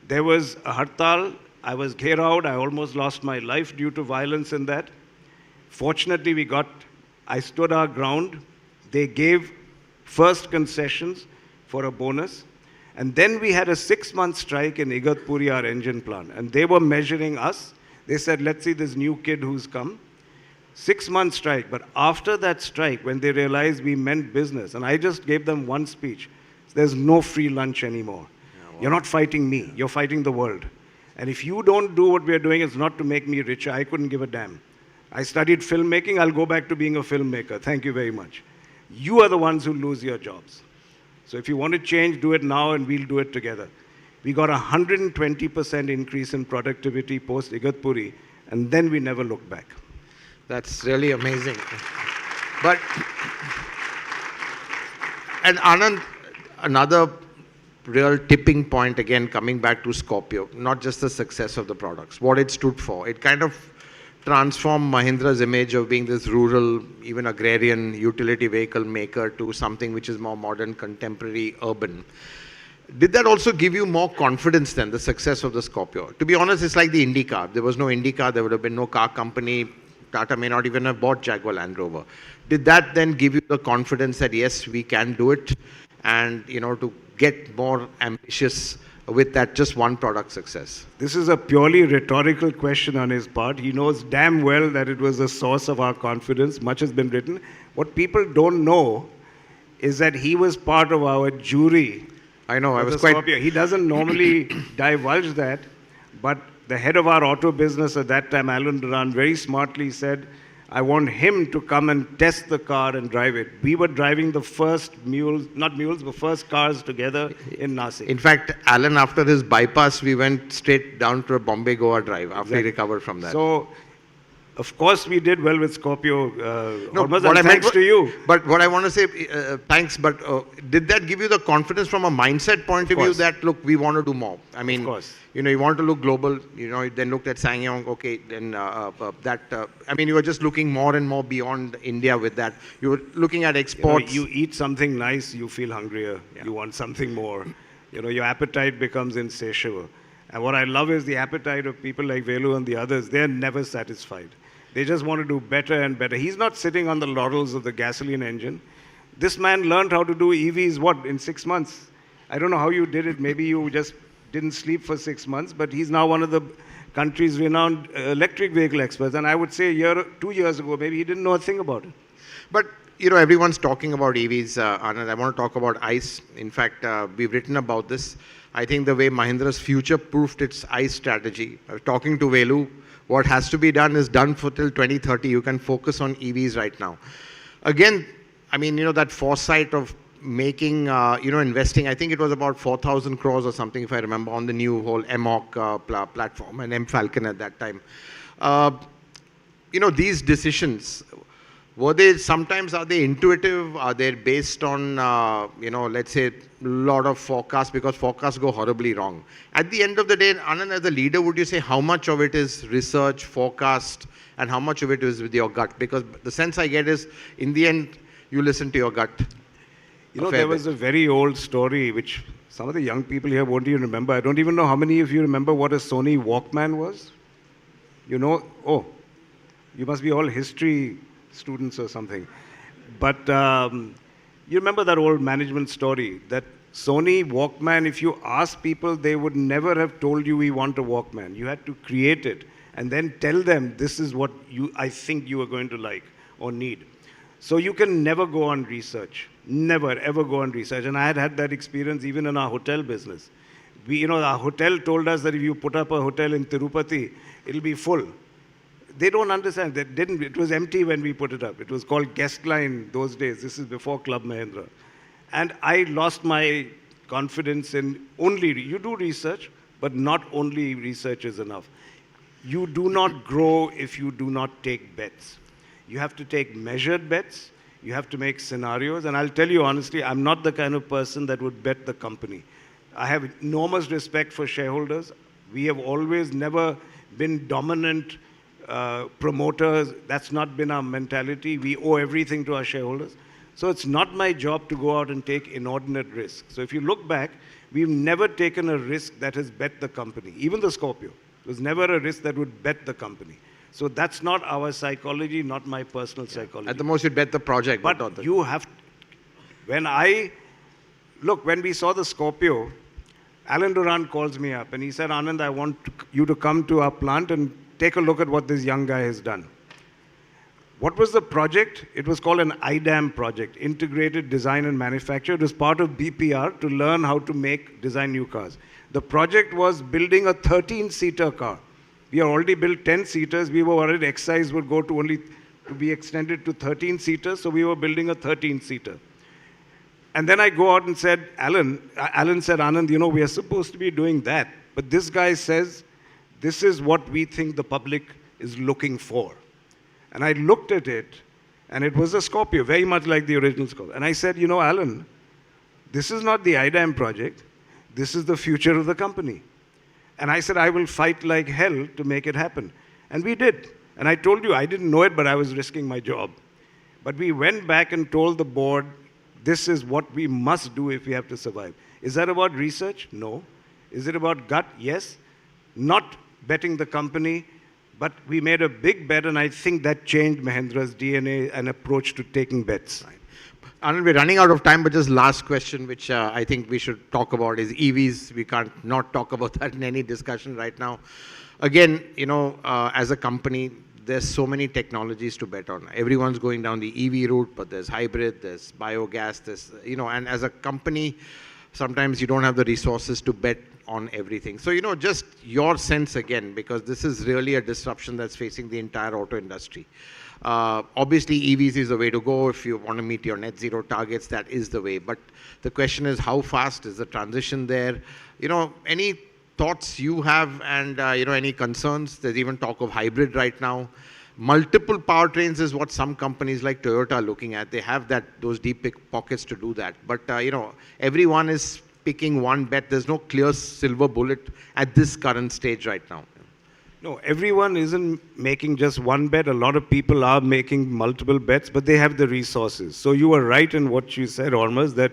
S4: There was a hartal. I was ghairaud. I almost lost my life due to violence in that. Fortunately, I stood our ground. They gave first concessions for a bonus. And then we had a 6-month strike in Igatpuri, our engine plant. And they were measuring us. They said, let's see this new kid who's come. 6-month strike. But after that strike, when they realized we meant business, and I just gave them one speech, there's no free lunch anymore. Yeah, wow. You're not fighting me. You're fighting the world. And if you don't do what we're doing, it's not to make me richer. I couldn't give a damn. I studied filmmaking. I'll go back to being a filmmaker. Thank you very much. You are the ones who lose your jobs. So if you want to change, do it now and we'll do it together. We got 120% increase in productivity post Igatpuri, and then we never looked back.
S8: That's really amazing. But, and Anand, another real tipping point, again, coming back to Scorpio, not just the success of the products, what it stood for. It kind of transformed Mahindra's image of being this rural, even agrarian utility vehicle maker to something which is more modern, contemporary, urban. Did that also give you more confidence than the success of the Scorpio? To be honest, it's like the Indy car. There was no Indy car, there would have been no car company. Tata may not even have bought Jaguar Land Rover. Did that then give you the confidence that yes, we can do it, and to get more ambitious with that just one product success?
S4: This is a purely rhetorical question on his part. He knows damn well that it was a source of our confidence. Much has been written. What people don't know is that he was part of our jury.
S8: I know, I was quite...
S4: Scorpio. He doesn't normally divulge that, but the head of our auto business at that time, Alan Duran, very smartly said, I want him to come and test the car and drive it. We were driving the first first cars together in Nasik.
S8: In fact, Alan, after his bypass, we went straight down to a Bombay-Goa drive after he recovered from that.
S4: So, of course, we did well with Scorpio. Thanks to you.
S8: But what I want to say, thanks, but did that give you the confidence from a mindset point of view that, look, we want to do more? I mean,
S4: of course.
S8: You want to look global, then looked at SsangYong, okay, then I mean, you were just looking more and more beyond India with that. You were looking at exports.
S4: You eat something nice, you feel hungrier. Yeah. You want something more. Your appetite becomes insatiable. And what I love is the appetite of people like Velu and the others. They're never satisfied. They just want to do better and better. He's not sitting on the laurels of the gasoline engine. This man learned how to do EVs, what, in 6 months? I don't know how you did it. Maybe you just didn't sleep for 6 months, but he's now one of the country's renowned electric vehicle experts. And I would say 2 years ago, maybe he didn't know a thing about it.
S8: But everyone's talking about EVs, Anand. I want to talk about ICE. In fact, we've written about this. I think the way Mahindra's future-proofed its ICE strategy, talking to Velu, what has to be done is done for till 2030. You can focus on EVs right now. Again, I mean, that foresight of making, investing, I think it was about 4,000 crores or something, if I remember, on the new whole MOC platform and M-Falcon at that time. These decisions, sometimes are they intuitive? Are they based on, let's say, a lot of forecasts, because forecasts go horribly wrong? At the end of the day, Anand, as a leader, would you say how much of it is research, forecast, and how much of it is with your gut? Because the sense I get is, in the end, you listen to your gut.
S4: There was a very old story which some of the young people here won't even remember. I don't even know how many of you remember what a Sony Walkman was. Oh, you must be all history students or something. But you remember that old management story, that Sony Walkman, if you ask people, they would never have told you we want a Walkman. You had to create it and then tell them this is what I think you are going to like or need. So you can never go on research, never ever go on research. And I had that experience even in our hotel business. Our hotel told us that if you put up a hotel in Tirupati, it'll be full. They don't understand. They didn't. It was empty when we put it up. It was called Guest Line those days. This is before Club Mahindra. And I lost my confidence in you do research, but not only research is enough. You do not grow if you do not take bets. You have to take measured bets. You have to make scenarios. And I'll tell you honestly, I'm not the kind of person that would bet the company. I have enormous respect for shareholders. We have always never been dominant promoters. That's not been our mentality. We owe everything to our shareholders. So it's not my job to go out and take inordinate risks. So if you look back, we've never taken a risk that has bet the company. Even the Scorpio. It was never a risk that would bet the company. So that's not our psychology, not my personal psychology.
S8: At the most, you'd bet the project.
S4: But not the... you have... When we saw the Scorpio, Alan Duran calls me up and he said, Anand, I want you to come to our plant and take a look at what this young guy has done. What was the project? It was called an IDAM project, Integrated Design and Manufacture. It was part of BPR to learn how to design new cars. The project was building a 13-seater car. We had already built 10-seaters. We were worried excise would go to be extended to 13-seaters, so we were building a 13-seater. And then I go out and said, Alan said, Anand, we are supposed to be doing that. But this guy says, this is what we think the public is looking for. And I looked at it, and it was a Scorpio, very much like the original Scorpio. And I said, Alan, this is not the IDAM project. This is the future of the company. And I said, I will fight like hell to make it happen. And we did. And I told you, I didn't know it, but I was risking my job. But we went back and told the board, this is what we must do if we have to survive. Is that about research? No. Is it about gut? Yes. Not betting the company, but we made a big bet, and I think that changed Mahindra's DNA and approach to taking bets.
S8: Anand, we're running out of time, but just last question, which I think we should talk about is EVs. We can't not talk about that in any discussion right now. Again, as a company, there's so many technologies to bet on. Everyone's going down the EV route, but there's hybrid, there's biogas, there's, and as a company, sometimes you don't have the resources to bet on everything. So, just your sense again, because this is really a disruption that's facing the entire auto industry. Obviously, EVs is the way to go. If you want to meet your net zero targets, that is the way. But the question is, how fast is the transition there? Any thoughts you have and, any concerns? There's even talk of hybrid right now. Multiple powertrains is what some companies like Toyota are looking at. They have those deep pockets to do that. But, everyone is picking one bet. There's no clear silver bullet at this current stage right now.
S4: No, everyone isn't making just one bet. A lot of people are making multiple bets, but they have the resources. So you were right in what you said, almost, that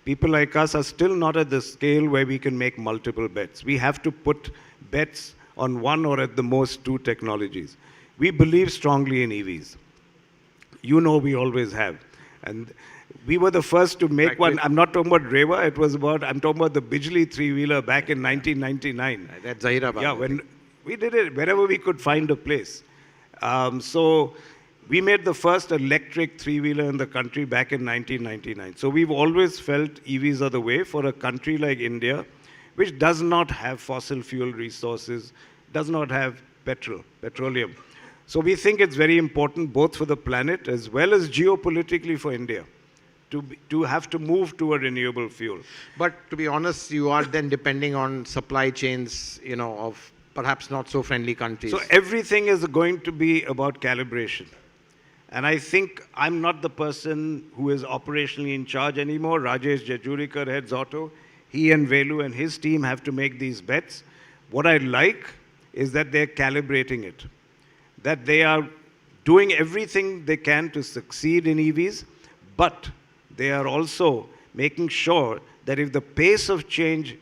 S4: people like us are still not at the scale where we can make multiple bets. We have to put bets on one or at the most two technologies. We believe strongly in EVs. We always have. And We were the first to make one. I'm not talking about Rewa. I'm talking about the Bijli three-wheeler back in 1999.
S8: That's Zahirabad.
S4: Yeah, when we did it wherever we could find a place. So we made the first electric three-wheeler in the country back in 1999. So we've always felt EVs are the way for a country like India, which does not have fossil fuel resources, does not have petroleum. So we think it's very important both for the planet as well as geopolitically for India to have to move to a renewable fuel.
S8: But to be honest, you are then depending on supply chains, of perhaps not so friendly countries.
S4: So everything is going to be about calibration. And I think I'm not the person who is operationally in charge anymore. Rajesh Jajurikar heads Auto. He and Velu and his team have to make these bets. What I like is that they're calibrating it, that they are doing everything they can to succeed in EVs, but they are also making sure that if the pace of change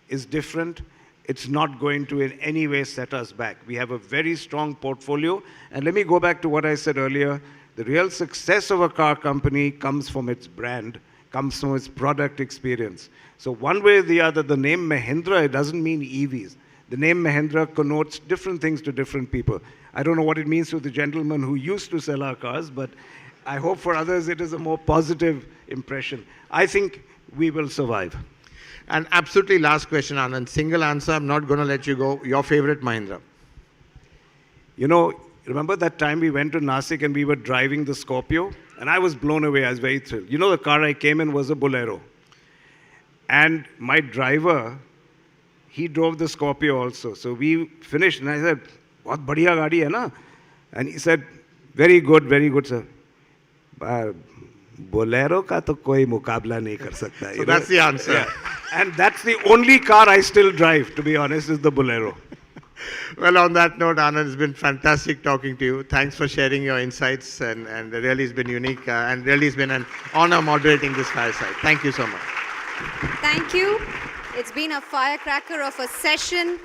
S4: is different, it's not going to in any way set us back. We have a very strong portfolio. And let me go back to what I said earlier. The real success of a car company comes from its brand, comes from its product experience. So one way or the other, the name Mahindra, it doesn't mean EVs. The name Mahindra connotes different things to different people. I don't know what it means to the gentleman who used to sell our cars, but I hope for others it is a more positive impression. I think we will survive.
S8: And absolutely last question, Anand. Single answer, I'm not going to let you go. Your favorite Mahindra?
S4: Remember that time we went to Nasik and we were driving the Scorpio? And I was blown away. I was very thrilled. The car I came in was a Bolero. And my driver, he drove the Scorpio also. So we finished and I said, "Bahut badhiya gaadi hai na?" And he said, very good, sir. Bolero ka to koi mukabla nahi kar sakta.
S8: So that's the answer.
S4: Yeah. And that's the only car I still drive, to be honest, is the Bolero.
S8: Well, on that note, Anand, it's been fantastic talking to you. Thanks for sharing your insights, and really it's been unique, and really it's been an honor moderating this fireside. Thank you so much.
S1: Thank you. It's been a firecracker of a session.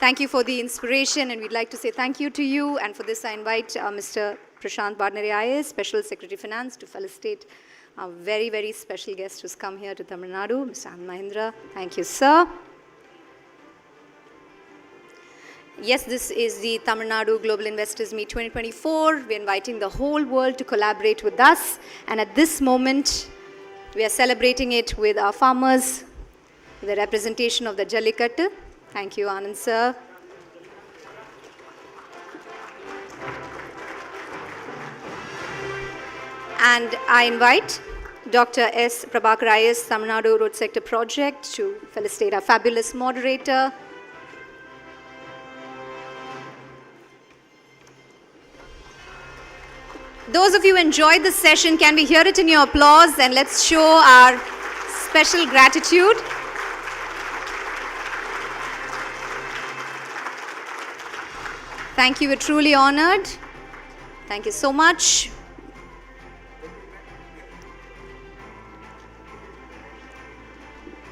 S1: Thank you for the inspiration, and we'd like to say thank you to you. And for this, I invite Mr. Prashant Badnare IAS, Special Secretary Finance, to felicitate our very, very special guest who's come here to Tamil Nadu, Mr. Anand Mahindra. Thank you, sir. Yes, this is the Tamil Nadu Global Investors Meet 2024. We're inviting the whole world to collaborate with us. And at this moment, we are celebrating it with our farmers, the representation of the Jallikattu. Thank you, Anand, sir. And I invite Dr. S. Prabhakar IAS, Tamil Nadu Road Sector Project, to felicitate our fabulous moderator. Those of you who enjoyed this session, can we hear it in your applause? And let's show our special gratitude. Thank you, we're truly honored. Thank you so much.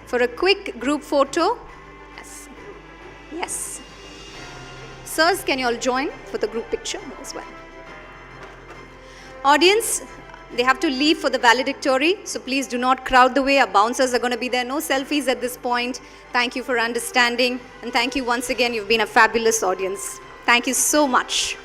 S1: For a quick group photo. Yes. Yes. Sirs, can you all join for the group picture as well? Audience, they have to leave for the valedictory, so please do not crowd the way. Our bouncers are going to be there. No selfies at this point. Thank you for understanding, and thank you once again. You've been a fabulous audience. Thank you so much.